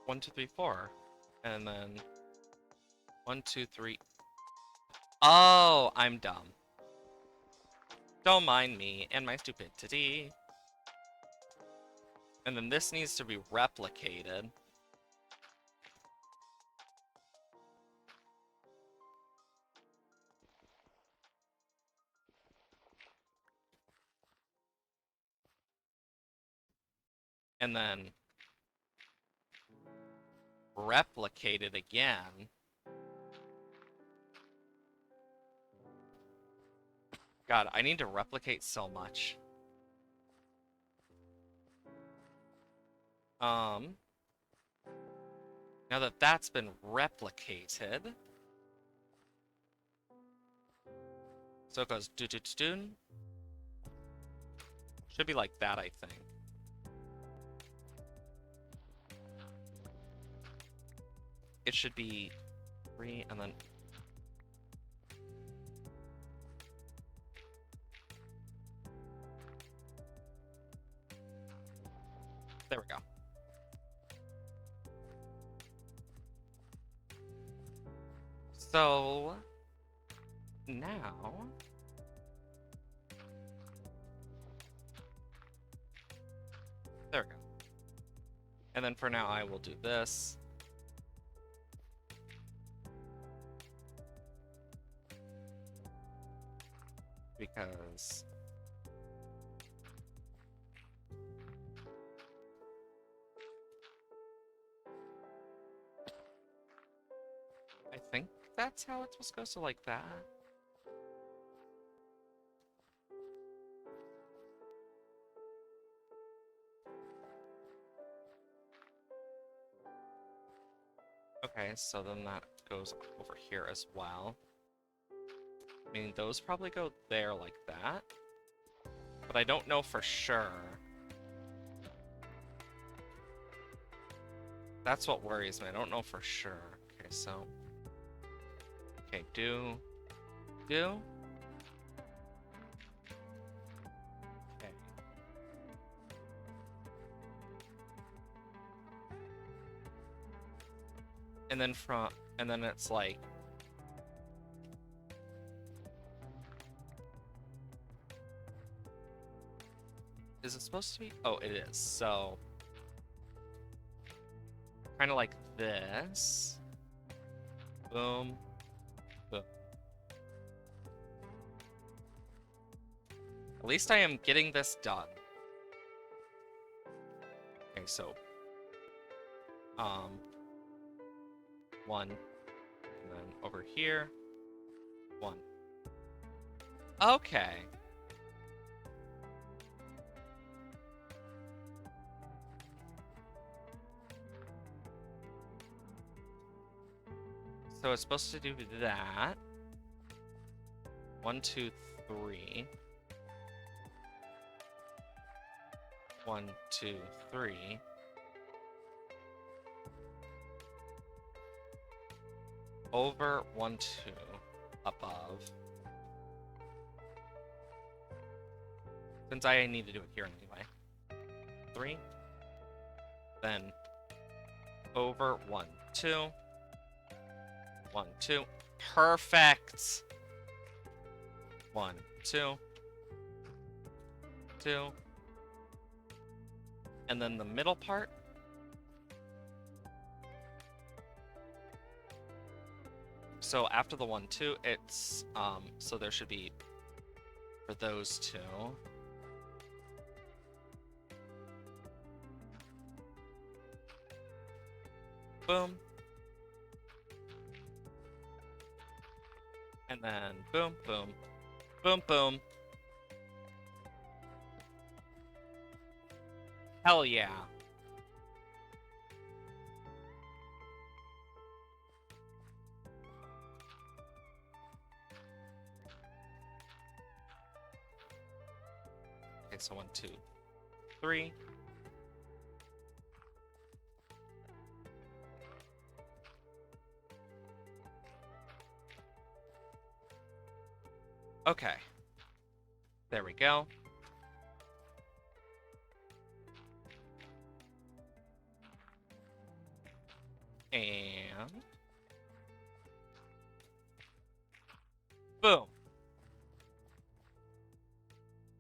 One, two, three, 4. And then 1, 2, 3. Oh, I'm dumb. Don't mind me and my stupidity. And then this needs to be replicated. And then replicated again. God, I need to replicate so much. Now that that's been replicated, so it goes do-do-do-doon. Should be like that, I think. it should be 3 and then... There we go. So now there we go. And then for now I will do this. Because I think that's how it's supposed to go, so like that. Okay, so then that goes over here as well. I mean, those probably go there like that. But I don't know for sure. That's what worries me. I don't know for sure. Okay, so... Okay, do... Okay. And then it's like... Is it supposed to be? Oh, it is. So... Kind of like this. Boom. Boom. At least I am getting this done. Okay, so... 1. And then over here. 1. Okay. So it's supposed to do that. 1, 2, 3. 1, 2, 3. Over 1, 2. Above. Since I need to do it here anyway. 3. Then over 1, 2. 1, 2. Perfect. 1, 2. 2. And then the middle part. So after the 1, 2, it's so there should be for those two. Boom. And then boom, boom, boom, boom. Hell yeah. Okay, so 1, 2, 3. Okay. There we go. And... boom.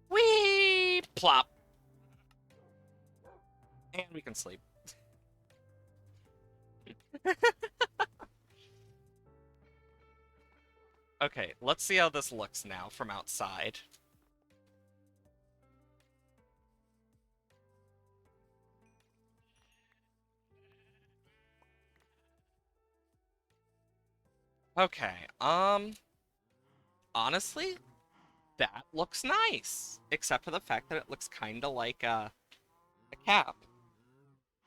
Whee! Plop. And we can sleep. Okay, let's see how this looks now from outside. Okay, honestly, that looks nice. Except for the fact that it looks kind of like a cap.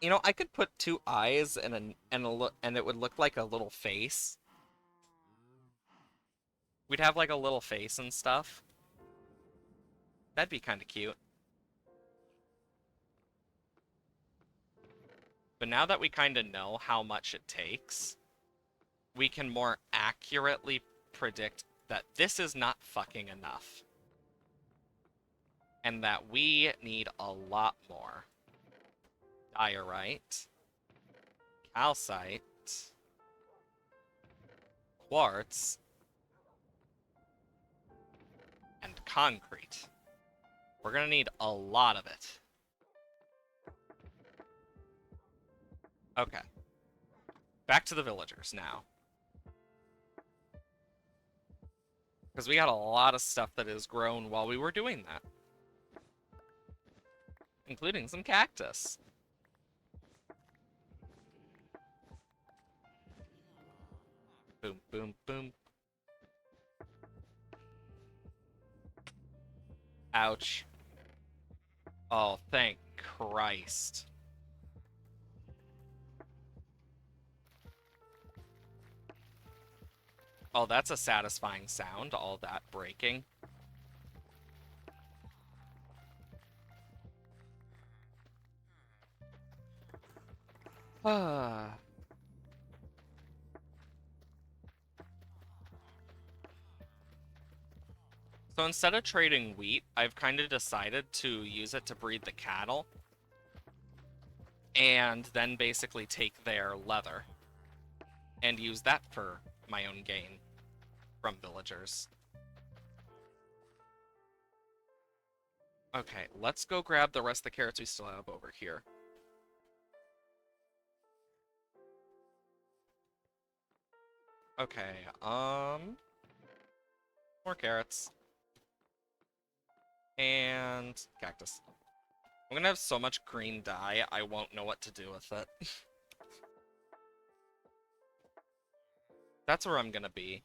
You know, I could put 2 eyes and it would look like a little face. We'd have like a little face and stuff. That'd be kind of cute. But now that we kind of know how much it takes, we can more accurately predict that this is not fucking enough. And that we need a lot more. Diorite. Calcite. Quartz. And concrete. We're gonna need a lot of it. Okay. Back to the villagers now. Because we got a lot of stuff that is grown while we were doing that. Including some cactus. Boom, boom, boom. Ouch. Oh, thank Christ. Oh, that's a satisfying sound, all that breaking. Ah. So instead of trading wheat, I've kind of decided to use it to breed the cattle. And then basically take their leather. And use that for my own gain from villagers. Okay, let's go grab the rest of the carrots we still have over here. Okay, more carrots. And cactus. I'm gonna have so much green dye, I won't know what to do with it. That's where I'm gonna be.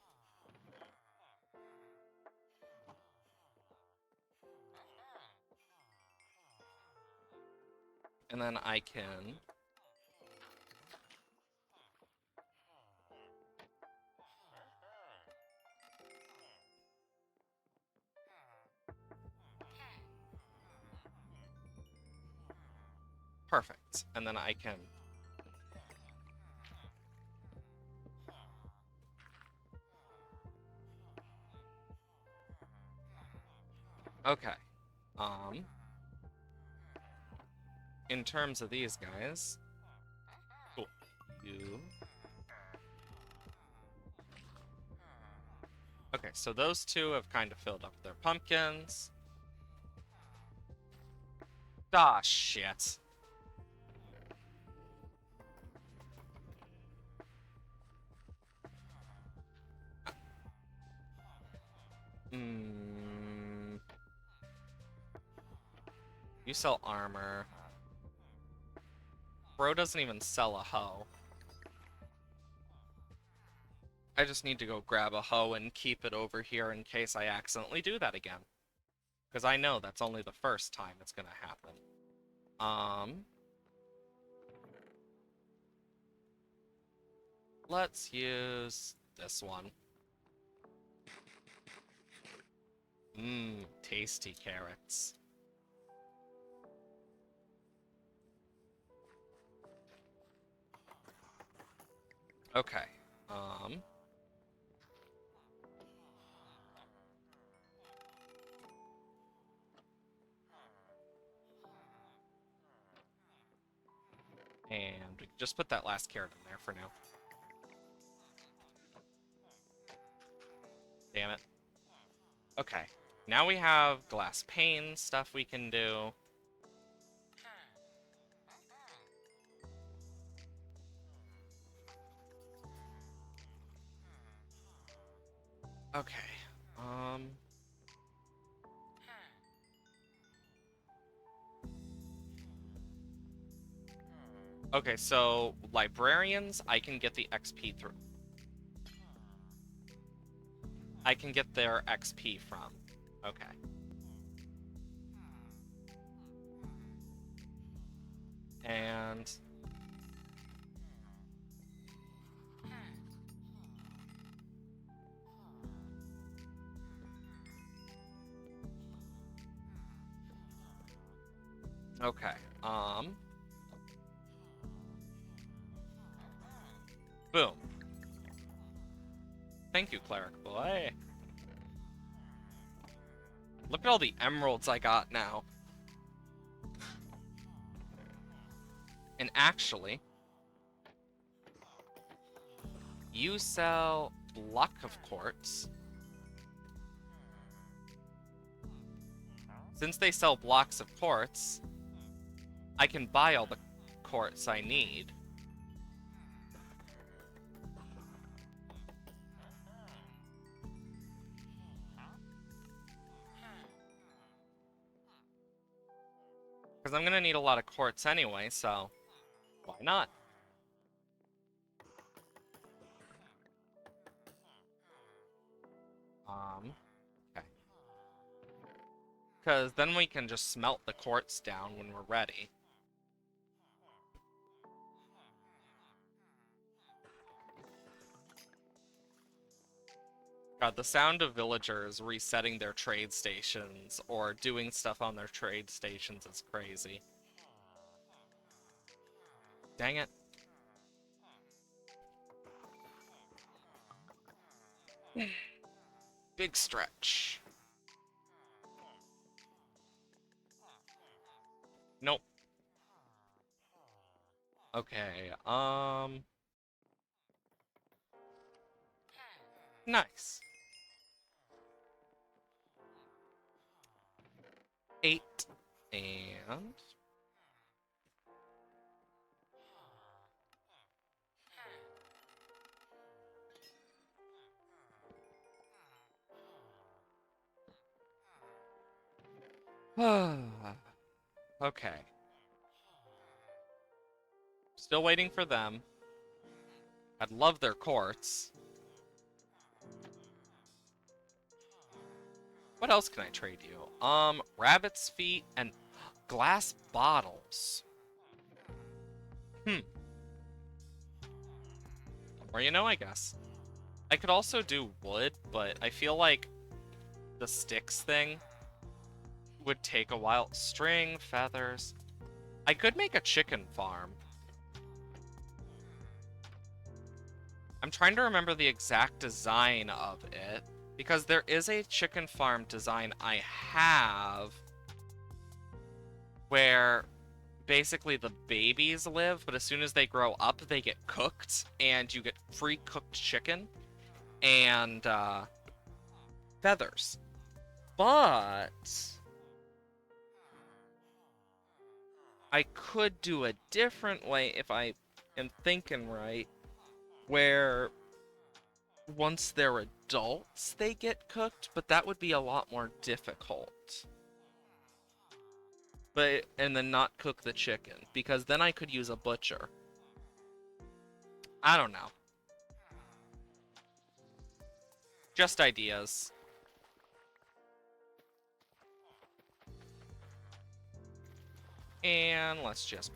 And then I can... Perfect. And then I can... Okay. In terms of these guys... Cool. You... Okay, so those two have kind of filled up their pumpkins. Ah, shit. You sell armor. Bro doesn't even sell a hoe. I just need to go grab a hoe and keep it over here in case I accidentally do that again. Because I know that's only the first time it's gonna happen. Let's use this one. Tasty carrots. Okay. And we can just put that last carrot in there for now. Damn it. Okay. Now we have glass pane stuff we can do. Okay. Okay, so librarians, I can get the XP through. I can get their XP from. Okay. And... Okay, boom. Thank you, cleric boy. Look at all the emeralds I got now. And actually, you sell block of quartz. Since they sell blocks of quartz, I can buy all the quartz I need. Because I'm gonna need a lot of quartz anyway, so why not? Okay. Because then we can just smelt the quartz down when we're ready. God, the sound of villagers resetting their trade stations or doing stuff on their trade stations is crazy. Dang it. Big stretch. Nope. Okay, nice. 8 and okay. Still waiting for them. I'd love their quartz. What else can I trade you? Rabbit's feet and glass bottles. Or you know, I guess. I could also do wood, but I feel like the sticks thing would take a while. String, feathers. I could make a chicken farm. I'm trying to remember the exact design of it, because there is a chicken farm design I have where basically the babies live, but as soon as they grow up, they get cooked, and you get free cooked chicken and feathers. But I could do a different way if I am thinking right, where once they're adults, they get cooked, but that would be a lot more difficult. And then not cook the chicken, because then I could use a butcher. I don't know. Just ideas. And let's just...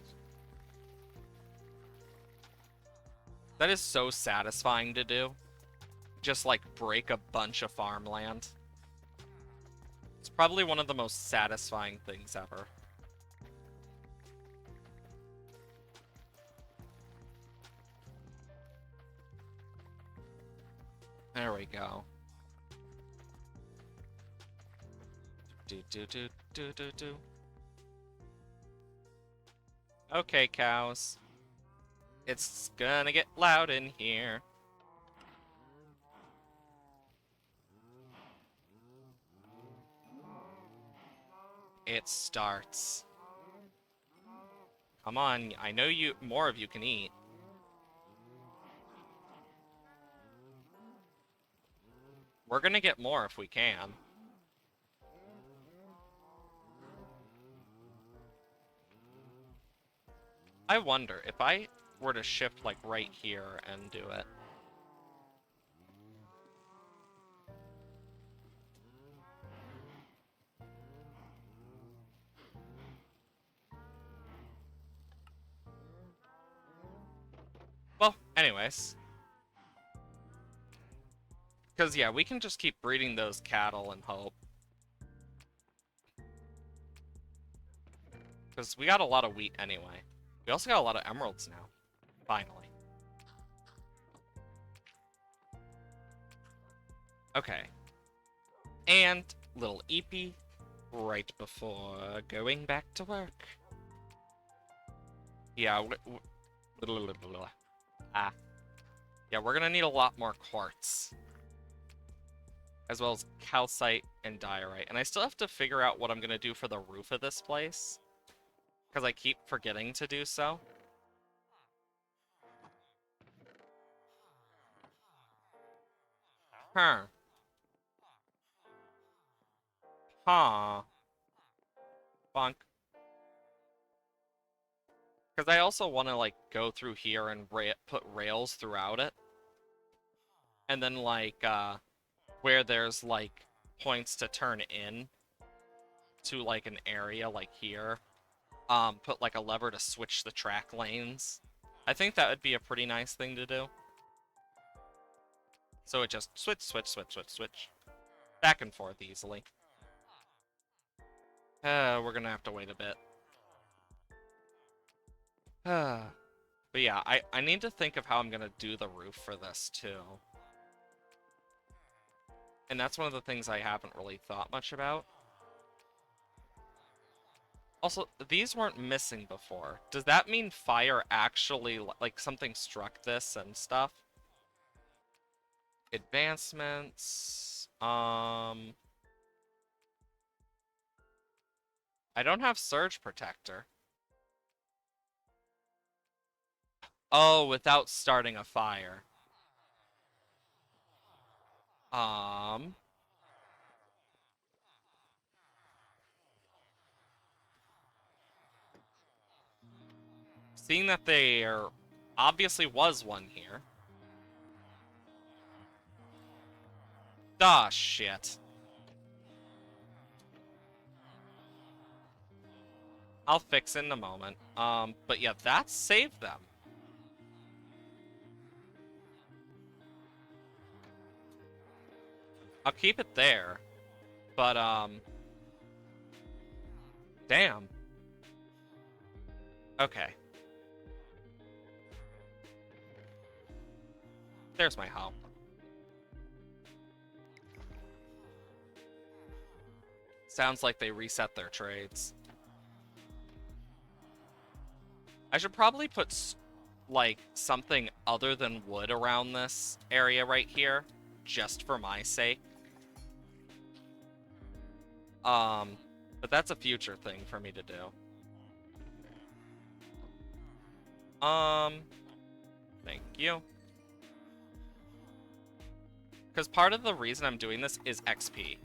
That is so satisfying to do. Just, like, break a bunch of farmland. It's probably one of the most satisfying things ever. There we go. Do. Okay, cows. It's gonna get loud in here. It starts. Come on, I know more of you can eat. We're gonna get more if we can. I wonder if I were to shift like right here and do it. Well, anyways. Because, yeah, we can just keep breeding those cattle and hope. Because we got a lot of wheat anyway. We also got a lot of emeralds now. Finally. Okay. And little Eepy right before going back to work. Yeah, ah. Yeah, we're gonna need a lot more quartz. As well as calcite and diorite. And I still have to figure out what I'm gonna do for the roof of this place. Because I keep forgetting to do so. Huh. Huh. Bonk. Because I also want to, like, go through here and put rails throughout it. And then, like, where there's, like, points to turn in to, like, an area, like here, put, like, a lever to switch the track lanes. I think that would be a pretty nice thing to do. So it just switch, switch, switch, switch, switch. Back and forth easily. We're gonna have to wait a bit. But yeah, I need to think of how I'm gonna do the roof for this, too. And that's one of the things I haven't really thought much about. Also, these weren't missing before. Does that mean fire actually, like, something struck this and stuff? Advancements. I don't have surge protector. Oh, without starting a fire. Um, Seeing that there obviously was one here. Ah, shit. I'll fix it in a moment. But yeah, that saved them. I'll keep it there. But, damn. Okay. There's my hop. Sounds like they reset their trades. I should probably put, like, something other than wood around this area right here, just for my sake. But that's a future thing for me to do. Thank you. Because part of the reason I'm doing this is XP.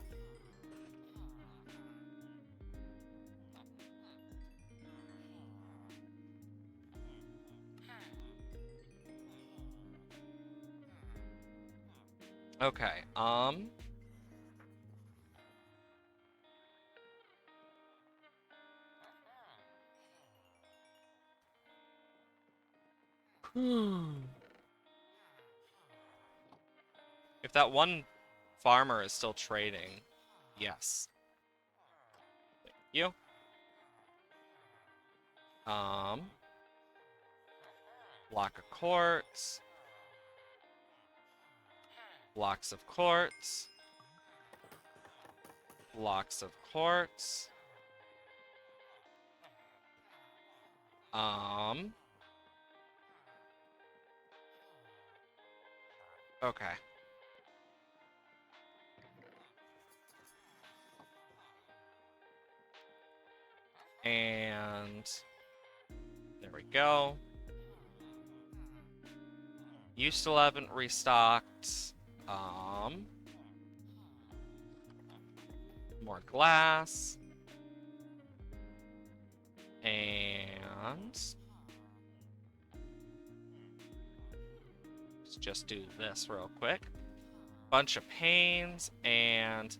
Okay, if that one farmer is still trading, yes. Thank you. Block of quartz. Blocks of quartz. Blocks of quartz. Okay. And there we go. You still haven't restocked. More glass. And let's just do this real quick. Bunch of panes and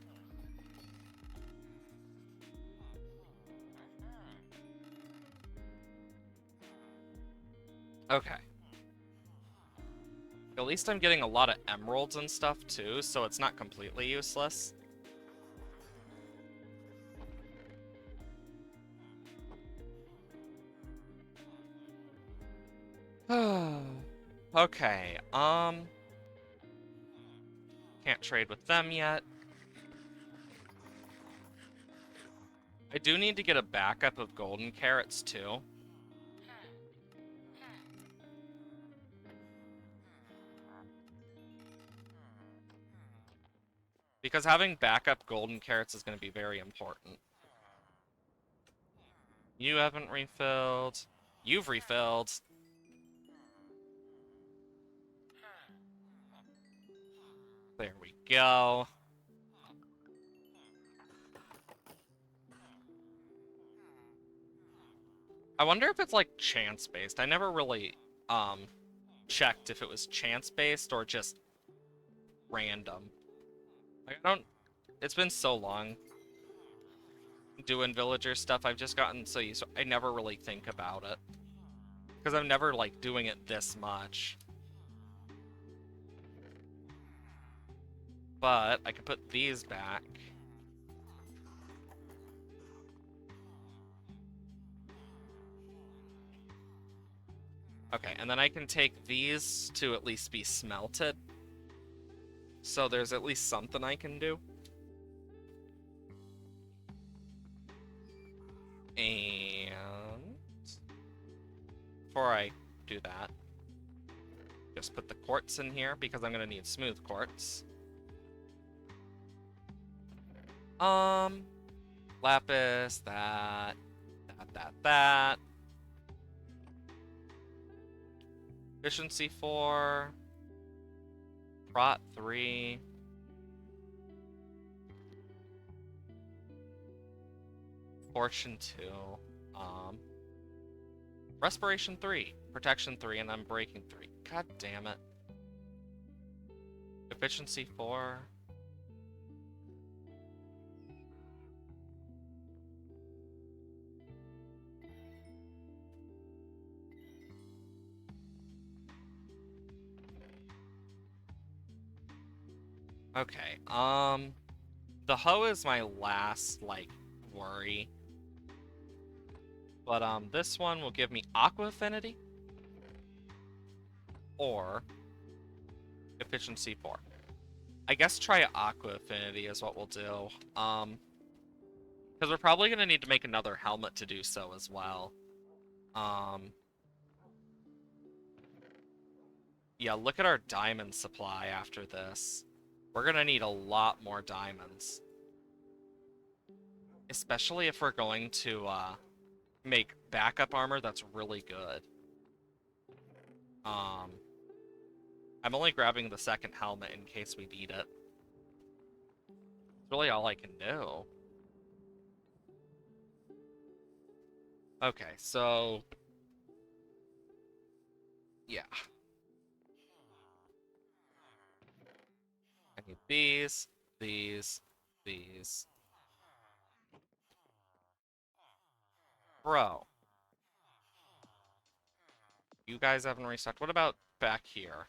okay. At least I'm getting a lot of emeralds and stuff too, so it's not completely useless. Okay, Can't trade with them yet. I do need to get a backup of golden carrots too. Because having backup golden carrots is going to be very important. You haven't refilled. You've refilled. There we go. I wonder if it's like chance based. I never really checked if it was chance based or just random. Like, I don't. It's been so long doing villager stuff. I've just gotten so used to I never really think about it. Because I'm never like doing it this much. But I could put these back. Okay, and then I can take these to at least be smelted. So there's at least something I can do. And before I do that, just put the quartz in here because I'm gonna need smooth quartz. Lapis, that. Efficiency 4. Rot 3. Fortune 2. Respiration 3. Protection 3, and I'm breaking 3. God damn it. Efficiency 4. Okay, the hoe is my last, like, worry. But, this one will give me Aqua Affinity. Or Efficiency 4. I guess try Aqua Affinity is what we'll do. Because we're probably going to need to make another helmet to do so as well. Yeah, look at our diamond supply after this. We're going to need a lot more diamonds. Especially if we're going to, make backup armor that's really good. I'm only grabbing the second helmet in case we need it. It's really all I can do. Okay, so... yeah. I need these, these. Bro. You guys haven't restocked. What about back here?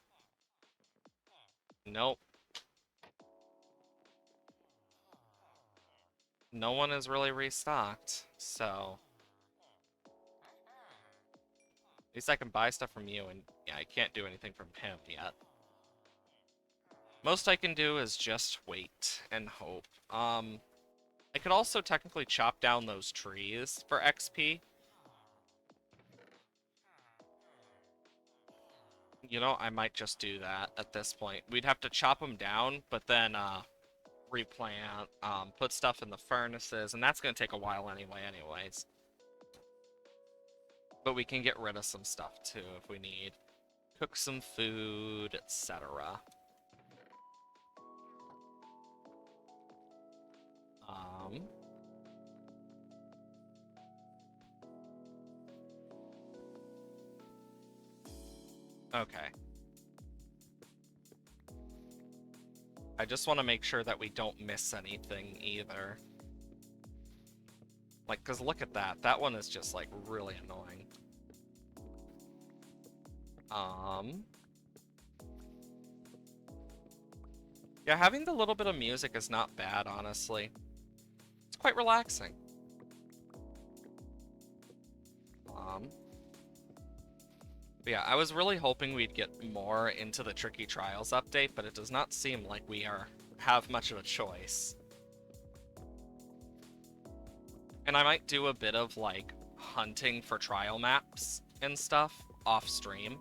Nope. No one is really restocked, so... at least I can buy stuff from you, and yeah, I can't do anything from him yet. Most I can do is just wait and hope. I could also technically chop down those trees for XP. You know, I might just do that at this point. We'd have to chop them down, but then, replant, put stuff in the furnaces, and that's gonna take a while anyways. But we can get rid of some stuff, too, if we need. Cook some food, etc. Okay. I just want to make sure that we don't miss anything either. Like, because look at that. That one is just, like, really annoying. Yeah, having the little bit of music is not bad, honestly. It's quite relaxing. But yeah, I was really hoping we'd get more into the Tricky Trials update, but it does not seem like we have much of a choice. And I might do a bit of like hunting for trial maps and stuff off stream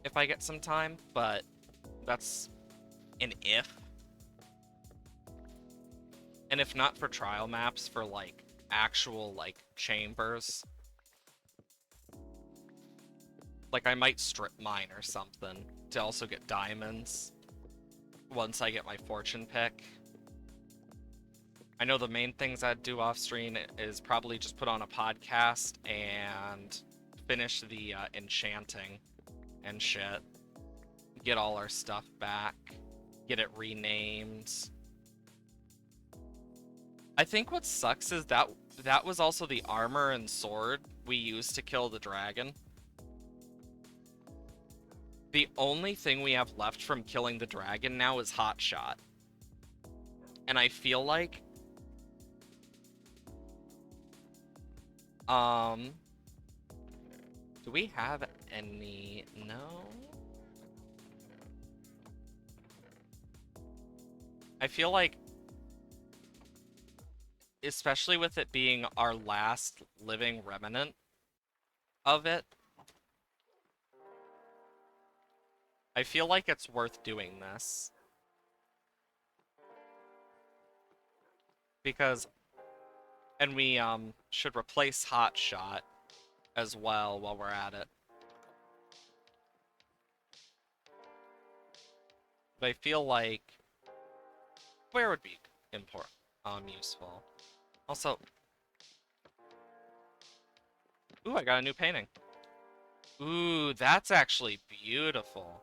if I get some time, but that's an if. And if not for trial maps, for like actual like chambers, like I might strip mine or something to also get diamonds once I get my fortune pick. I know the main things I'd do off stream is probably just put on a podcast and finish the enchanting and shit. Get all our stuff back. Get it renamed. I think what sucks is that was also the armor and sword we used to kill the dragon. The only thing we have left from killing the dragon now is Hot Shot. And I feel like do we have any? No. I feel like, especially with it being our last living remnant of it, I feel like it's worth doing this. Because, and we should replace Hot Shot as well while we're at it. But I feel like, where would be useful? Also, ooh, I got a new painting. Ooh, that's actually beautiful.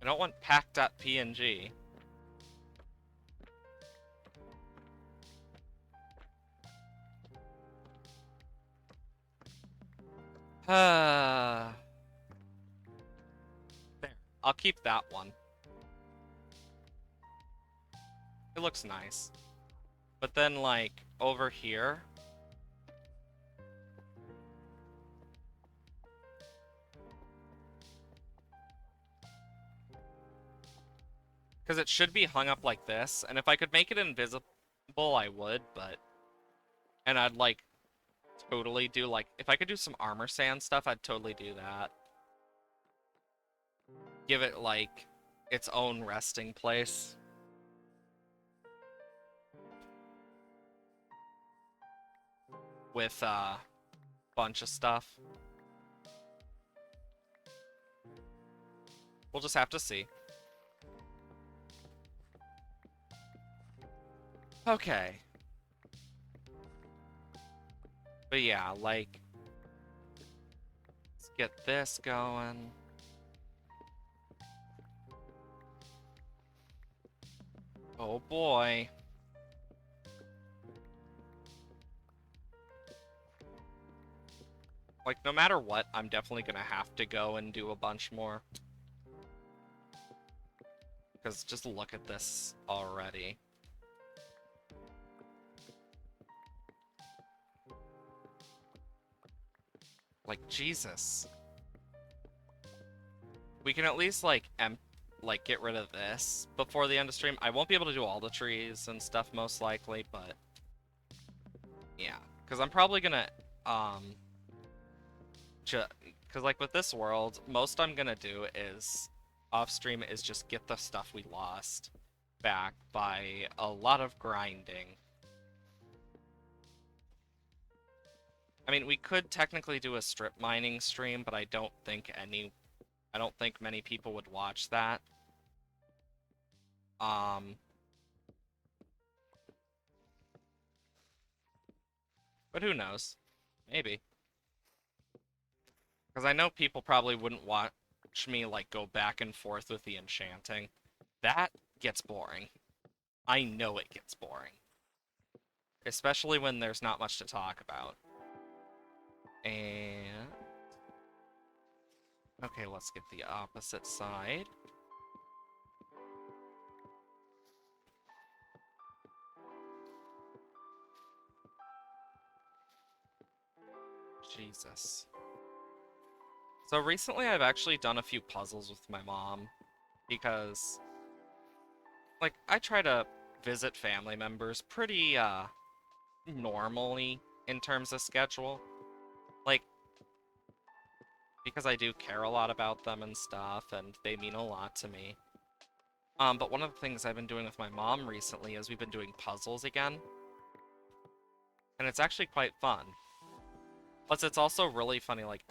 I don't want pack.png. There. I'll keep that one. It looks nice. But then, like, over here... Because it should be hung up like this, and if I could make it invisible, I would, but... And I'd, like, totally do, like... If I could do some armor sand stuff, I'd totally do that. Give it, like, its own resting place. With, bunch of stuff. We'll just have to see. Okay. But yeah, like... Let's get this going. Oh boy. Like, no matter what, I'm definitely gonna have to go and do a bunch more. Because just look at this already. Like, Jesus. We can at least, like, get rid of this before the end of stream. I won't be able to do all the trees and stuff, most likely, but... Yeah. Because I'm probably gonna, because, like, with this world, most I'm gonna do is, off-stream, is just get the stuff we lost back by a lot of grinding. I mean, we could technically do a strip mining stream, but I don't think many people would watch that. But who knows? Maybe. Because I know people probably wouldn't watch me, like, go back and forth with the enchanting. That gets boring. I know it gets boring. Especially when there's not much to talk about. And... Okay, let's get the opposite side. Jesus. So recently I've actually done a few puzzles with my mom because, like, I try to visit family members pretty, normally in terms of schedule. Like, because I do care a lot about them and stuff, and they mean a lot to me. But one of the things I've been doing with my mom recently is we've been doing puzzles again, and it's actually quite fun. Plus, it's also really funny, like,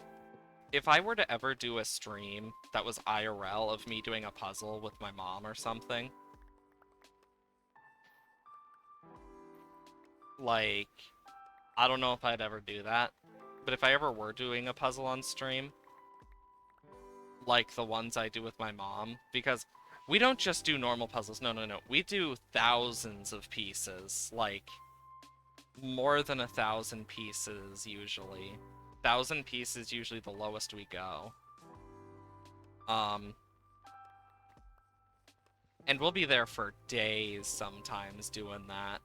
if I were to ever do a stream that was IRL of me doing a puzzle with my mom or something, like, I don't know if I'd ever do that, but if I ever were doing a puzzle on stream, like the ones I do with my mom, because we don't just do normal puzzles, no, no, no, we do thousands of pieces, like, more than 1,000 pieces usually. 1,000 pieces usually the lowest we go. Um, and we'll be there for days sometimes doing that.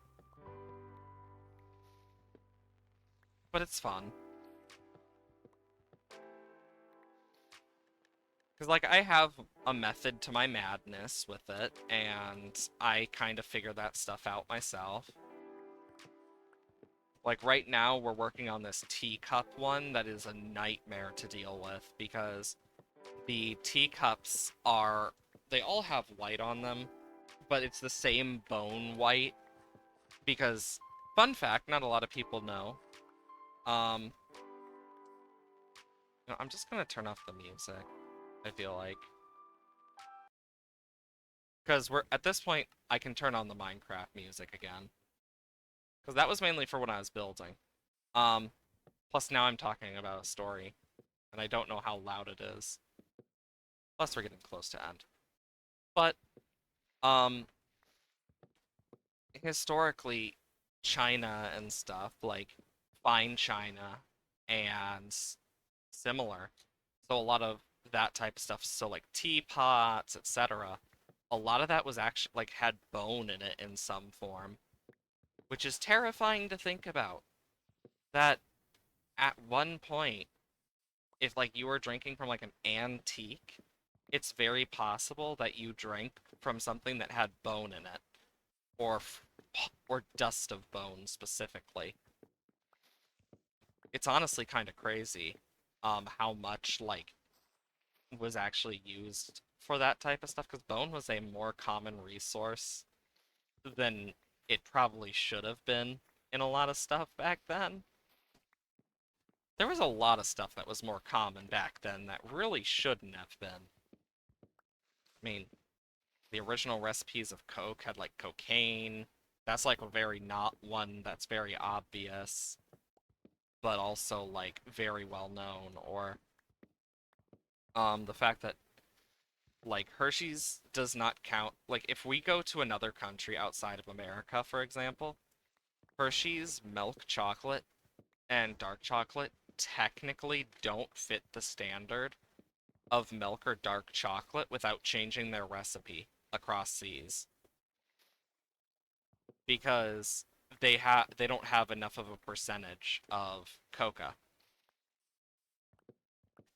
But it's fun. Because, like, I have a method to my madness with it, and I kind of figure that stuff out myself. Like, right now, we're working on this teacup one that is a nightmare to deal with, because the teacups are... They all have white on them, but it's the same bone white, because, fun fact, not a lot of people know, um... no, I'm just gonna turn off the music, I feel like. Because we're at this point, I can turn on the Minecraft music again. Because that was mainly for when I was building. Um, Plus now I'm talking about a story, and I don't know how loud it is. Plus we're getting close to end. But, um, historically, China and stuff, like fine China and similar. So a lot of that type of stuff, so like teapots, etc. A lot of that was actually, like, had bone in it in some form, which is terrifying to think about. That at one point, if like you were drinking from like an antique, it's very possible that you drank from something that had bone in it, or or dust of bone specifically. It's honestly kind of crazy, how much like was actually used for that type of stuff, because bone was a more common resource than it probably should have been in a lot of stuff back then. There was a lot of stuff that was more common back then that really shouldn't have been. I mean, the original recipes of Coke had like cocaine. That's like a very not one that's very obvious, but also like very well known. Or the fact that like Hershey's does not count. Like if we go to another country outside of America, for example, Hershey's milk chocolate and dark chocolate technically don't fit the standard of milk or dark chocolate without changing their recipe across seas, because they don't have enough of a percentage of coca.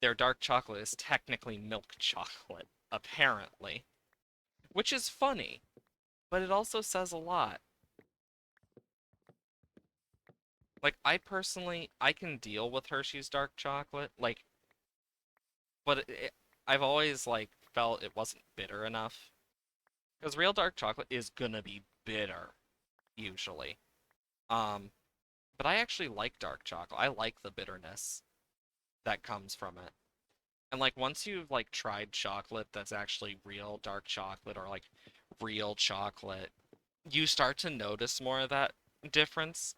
Their dark chocolate is technically milk chocolate, apparently, which is funny, but it also says a lot. Like, I personally, I can deal with Hershey's dark chocolate, like, but I've always like felt it wasn't bitter enough, because real dark chocolate is gonna be bitter usually. Um, but I actually like dark chocolate. I like the bitterness that comes from it. And like once you've like tried chocolate that's actually real dark chocolate, or like real chocolate, you start to notice more of that difference.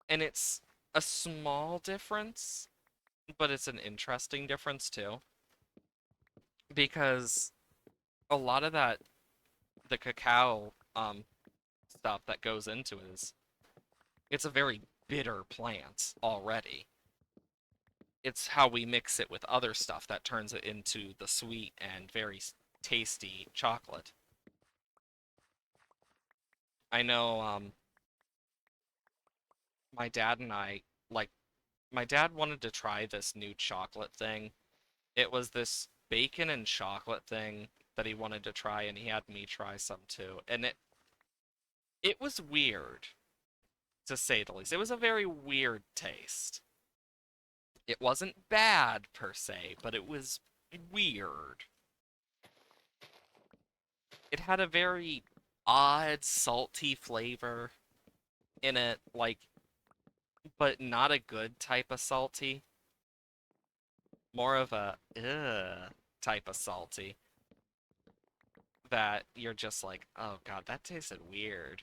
And it's a small difference, but it's an interesting difference too. Because a lot of that, the cacao stuff that goes into it is, it's a very bitter plant already. It's how we mix it with other stuff that turns it into the sweet and very tasty chocolate. I know my dad and I like my dad wanted to try this new chocolate thing. It was this bacon and chocolate thing that he wanted to try, and he had me try some too. And it was weird, to say the least. It was a very weird taste. It wasn't bad per se, but it was weird. It had a very odd salty flavor in it, like, but not a good type of salty. More of a type of salty that you're just like, oh god, that tasted weird.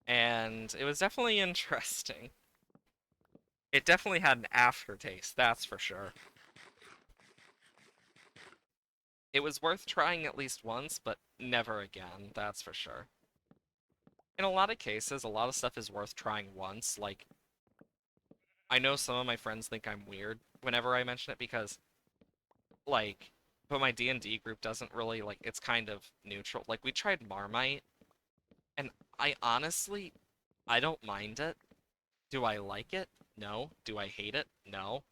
And it was definitely interesting. It definitely had an aftertaste, that's for sure. It was worth trying at least once, but never again, that's for sure. In a lot of cases, a lot of stuff is worth trying once. Like, I know some of my friends think I'm weird whenever I mention it because, like, but my D&D group doesn't really, like, it's kind of neutral. Like, we tried Marmite, and I don't mind it. Do I like it? No. Do I hate it? No.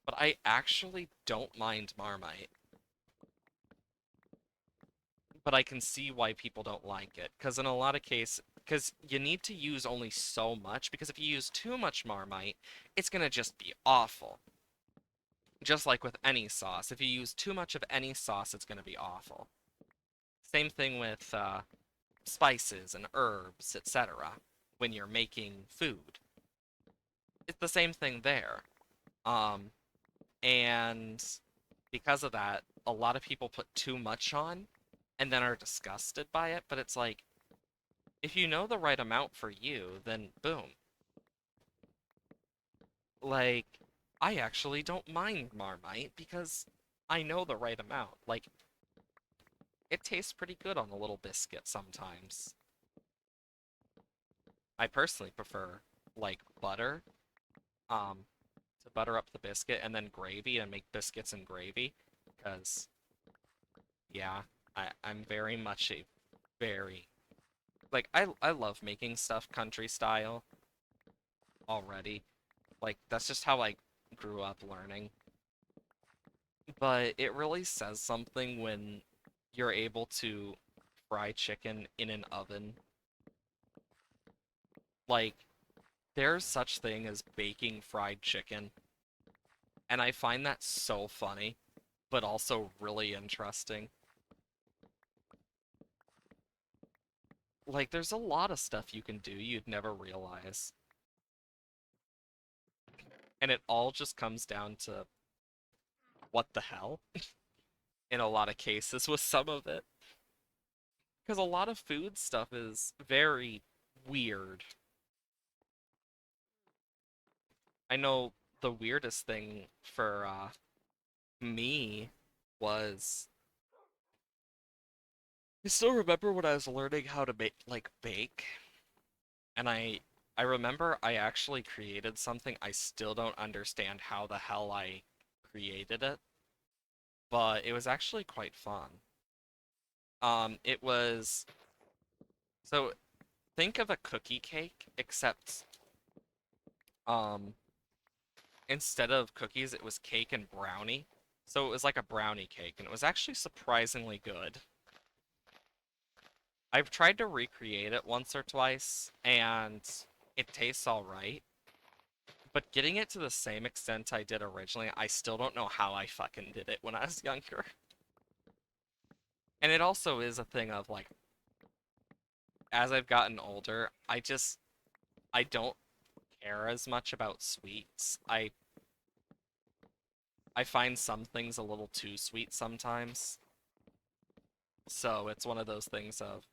But I actually don't mind Marmite. But I can see why people don't like it. Because in a lot of cases, because you need to use only so much, because if you use too much Marmite, it's going to just be awful. Just like with any sauce. If you use too much of any sauce, it's going to be awful. Same thing with spices and herbs, etc. when you're making food. It's the same thing there. Um, and because of that, a lot of people put too much on and then are disgusted by it, but it's like, if you know the right amount for you, then boom. Like, I actually don't mind Marmite because I know the right amount. Like, it tastes pretty good on a little biscuit sometimes. I personally prefer, like, butter, um, to butter up the biscuit and then gravy and make biscuits and gravy. Because, yeah, I'm very much a very, like, I love making stuff country style already. Like, that's just how I grew up learning. But it really says something when you're able to fry chicken in an oven. Like, there's such thing as baking fried chicken, and I find that so funny, but also really interesting. Like, there's a lot of stuff you can do you'd never realize. And it all just comes down to what the hell in a lot of cases with some of it. Because a lot of food stuff is very weird. I know the weirdest thing for me was I still remember when I was learning how to make like bake, and I remember I actually created something. I still don't understand how the hell I created it, but it was actually quite fun. It was so think of a cookie cake, except um instead of cookies, it was cake and brownie. So it was like a brownie cake, and it was actually surprisingly good. I've tried to recreate it once or twice, and it tastes all right. But getting it to the same extent I did originally, I still don't know how I fucking did it when I was younger. And it also is a thing of like, as I've gotten older, I don't care as much about sweets. I find some things a little too sweet sometimes. So it's one of those things of,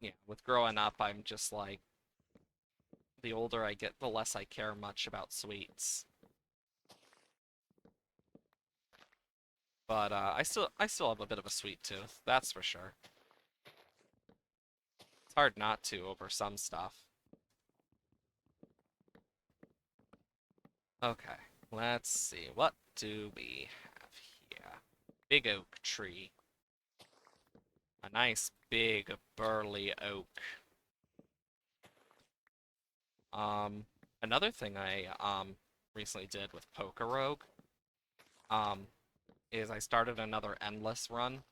yeah, with growing up, I'm just like, the older I get, the less I care much about sweets. But I still have a bit of a sweet tooth, that's for sure. It's hard not to over some stuff. Okay, let's see. What do we have here? Big oak tree. A nice big burly oak. Um, Another thing I recently did with Poker Rogue um is I started another endless run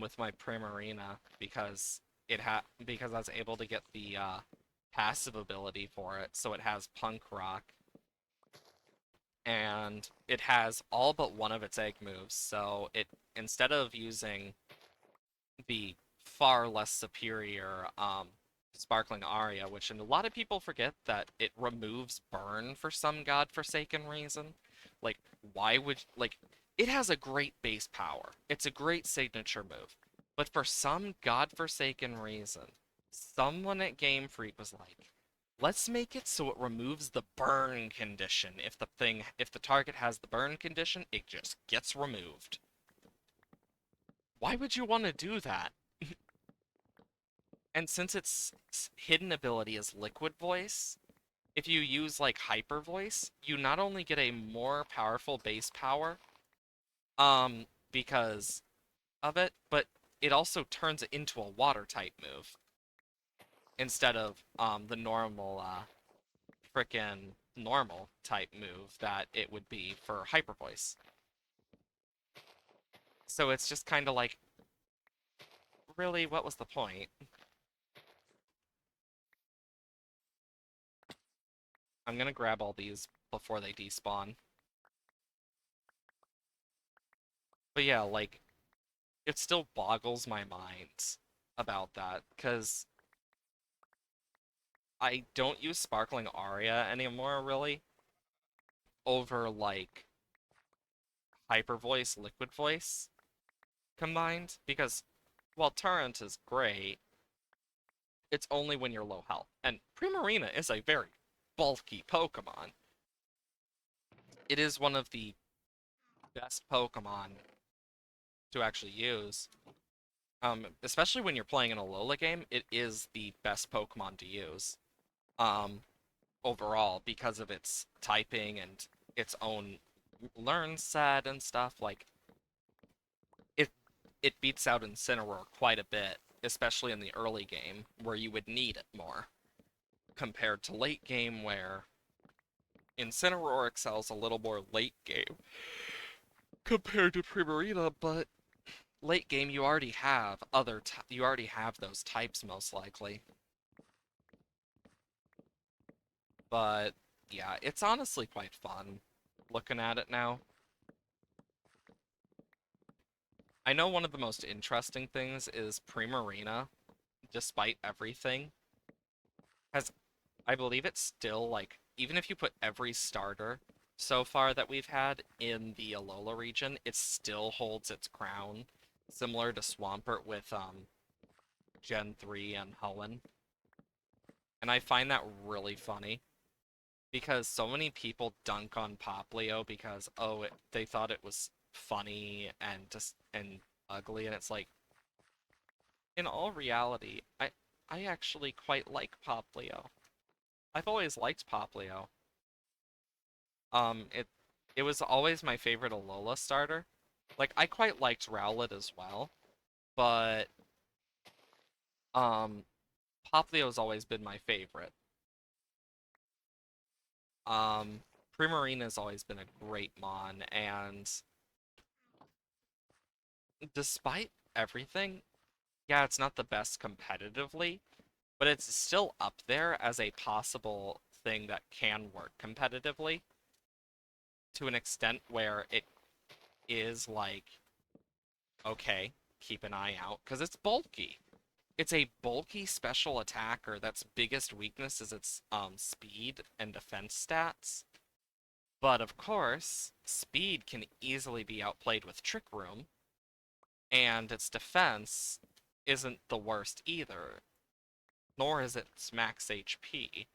with my Primarina because I was able to get the passive ability for it, so it has Punk Rock and it has all but one of its egg moves. So it instead of using the far less superior Sparkling Aria, which and a lot of people forget that it removes burn for some godforsaken reason. Like, why would like it has a great base power. It's a great signature move. But for some godforsaken reason, someone at Game Freak was like, let's make it so it removes the burn condition. If the target has the burn condition, it just gets removed. Why would you want to do that? And since its hidden ability is Liquid Voice, if you use like Hyper Voice, you not only get a more powerful base power, because of it, but it also turns it into a water type move instead of the normal frickin' normal type move that it would be for Hyper Voice. So it's just kind of like, really, what was the point? I'm gonna grab all these before they despawn. But yeah, like it still boggles my mind about that because I don't use Sparkling Aria anymore, really, over like Hyper Voice, Liquid Voice combined because while Torrent is great, it's only when you're low health. And Primarina is a very bulky Pokemon. It is one of the best Pokemon to actually use. Especially when you're playing an Alola game, it is the best Pokemon to use. Um, Overall because of its typing and its own learn set and stuff. Like it it beats out Incineroar quite a bit, especially in the early game where you would need it more compared to late game where Incineroar excels a little more late game compared to Primarina, but late game you already have you already have those types most likely. But yeah, it's honestly quite fun looking at it now. I know one of the most interesting things is Primarina, despite everything, has, I believe it's still like, even if you put every starter so far that we've had in the Alola region, it still holds its crown, similar to Swampert with Gen 3 and Hoenn. And I find that really funny because so many people dunk on Poplio because, oh, they thought it was funny and just and ugly, and it's like, in all reality, I actually quite like Poplio. I've always liked Poplio. It was always my favorite Alola starter. Like I quite liked Rowlet as well, but um Poplio's always been my favorite. Um Primarina's always been a great mon, and despite everything, yeah, it's not the best competitively, but it's still up there as a possible thing that can work competitively to an extent where it is like, okay, keep an eye out, because it's bulky. It's a bulky special attacker that's biggest weakness is its speed and defense stats. But of course, speed can easily be outplayed with Trick Room, and its defense isn't the worst either, nor is its max HP.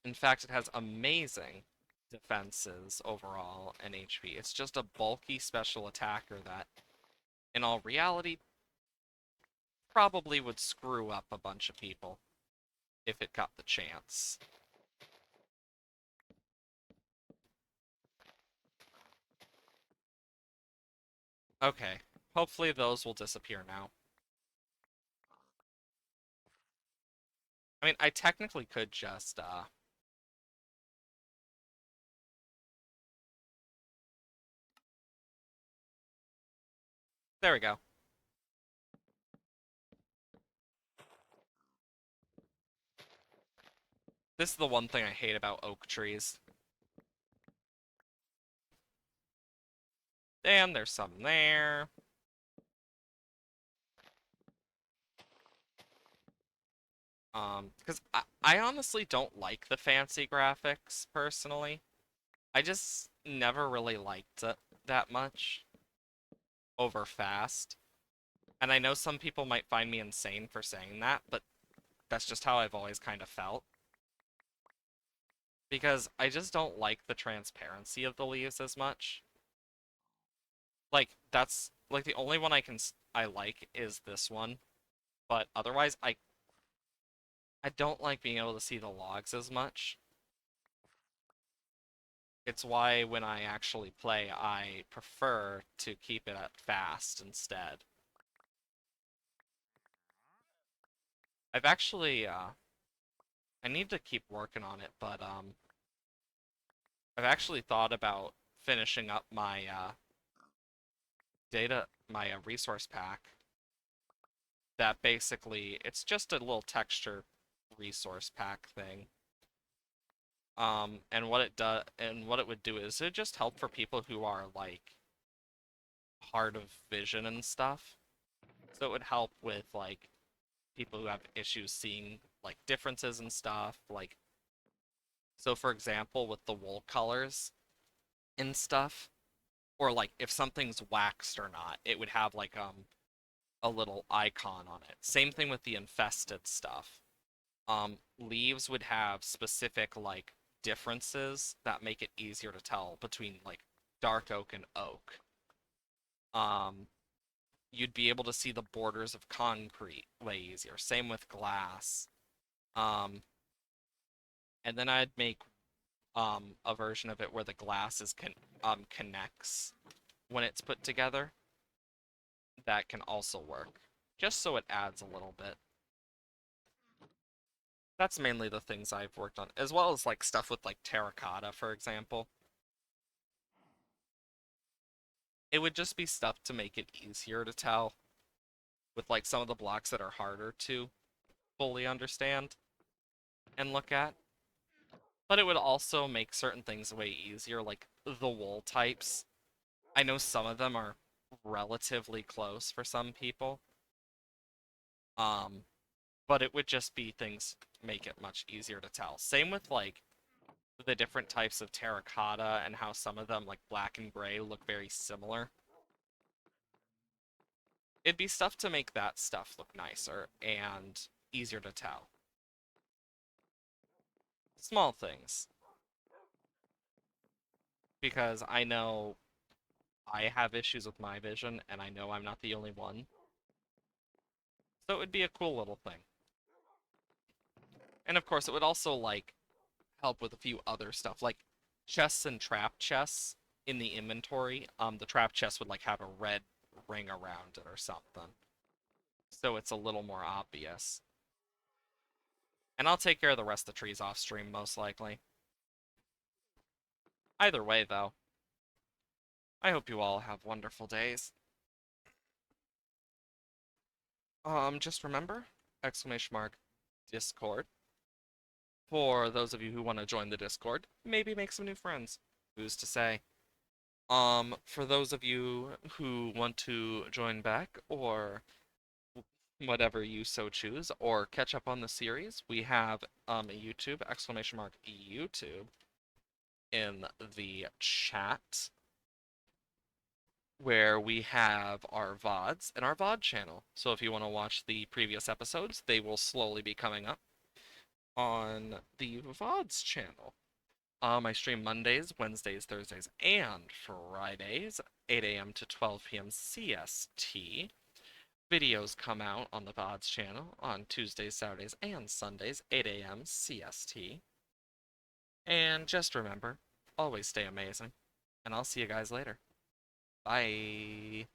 In fact, it has amazing defenses overall and HP. It's just a bulky special attacker that, in all reality, probably would screw up a bunch of people if it got the chance. Okay. Hopefully those will disappear now. I mean, I technically could just, there we go. This is the one thing I hate about oak trees. And there's some there. Because I honestly don't like the fancy graphics, personally. I just never really liked it that much over fast. And I know some people might find me insane for saying that, but that's just how I've always kind of felt. Because I just don't like the transparency of the leaves as much. Like, that's, like, the only one I like is this one. But otherwise, I don't like being able to see the logs as much. It's why when I actually play, I prefer to keep it at fast instead. I've actually, I need to keep working on it, but, I've actually thought about finishing up my, my resource pack. That basically, it's just a little texture resource pack thing. And what it does, and what it would do is it just help for people who are, like, hard of vision and stuff. So it would help with, like, people who have issues seeing like differences and stuff. Like, so for example, with the wool colors and stuff, or like if something's waxed or not, it would have like a little icon on it. Same thing with the infested stuff. Leaves would have specific like differences that make it easier to tell between like dark oak and oak. Um, you'd be able to see the borders of concrete way easier. Same with glass. Um, and then I'd make a version of it where the glass is connects when it's put together. That can also work, just so it adds a little bit. That's mainly the things I've worked on, as well as like stuff with like terracotta, for example. It would just be stuff to make it easier to tell with like some of the blocks that are harder to fully understand and look at. But it would also make certain things way easier, like the wool types. I know some of them are relatively close for some people. Um, but it would just be things make it much easier to tell. Same with like the different types of terracotta and how some of them, like black and gray, look very similar. It'd be stuff to make that stuff look nicer and easier to tell. Small things. Because I know I have issues with my vision, and I know I'm not the only one. So it would be a cool little thing. And of course, it would also, like, help with a few other stuff, like chests and trap chests in the inventory. The trap chest would, like, have a red ring around it or something. So it's a little more obvious. And I'll take care of the rest of the trees off stream, most likely. Either way, though, I hope you all have wonderful days. Just remember, exclamation mark, Discord. For those of you who want to join the Discord, maybe make some new friends. Who's to say? For those of you who want to join back or whatever you so choose, or catch up on the series, we have a YouTube, exclamation mark YouTube, in the chat where we have our VODs and our VOD channel. So if you want to watch the previous episodes, they will slowly be coming up on the VODs channel. I stream Mondays, Wednesdays, Thursdays, and Fridays, 8 a.m. to 12 p.m. CST. Videos come out on the VODs channel on Tuesdays, Saturdays, and Sundays, 8 a.m. CST. And just remember, always stay amazing. And I'll see you guys later. Bye.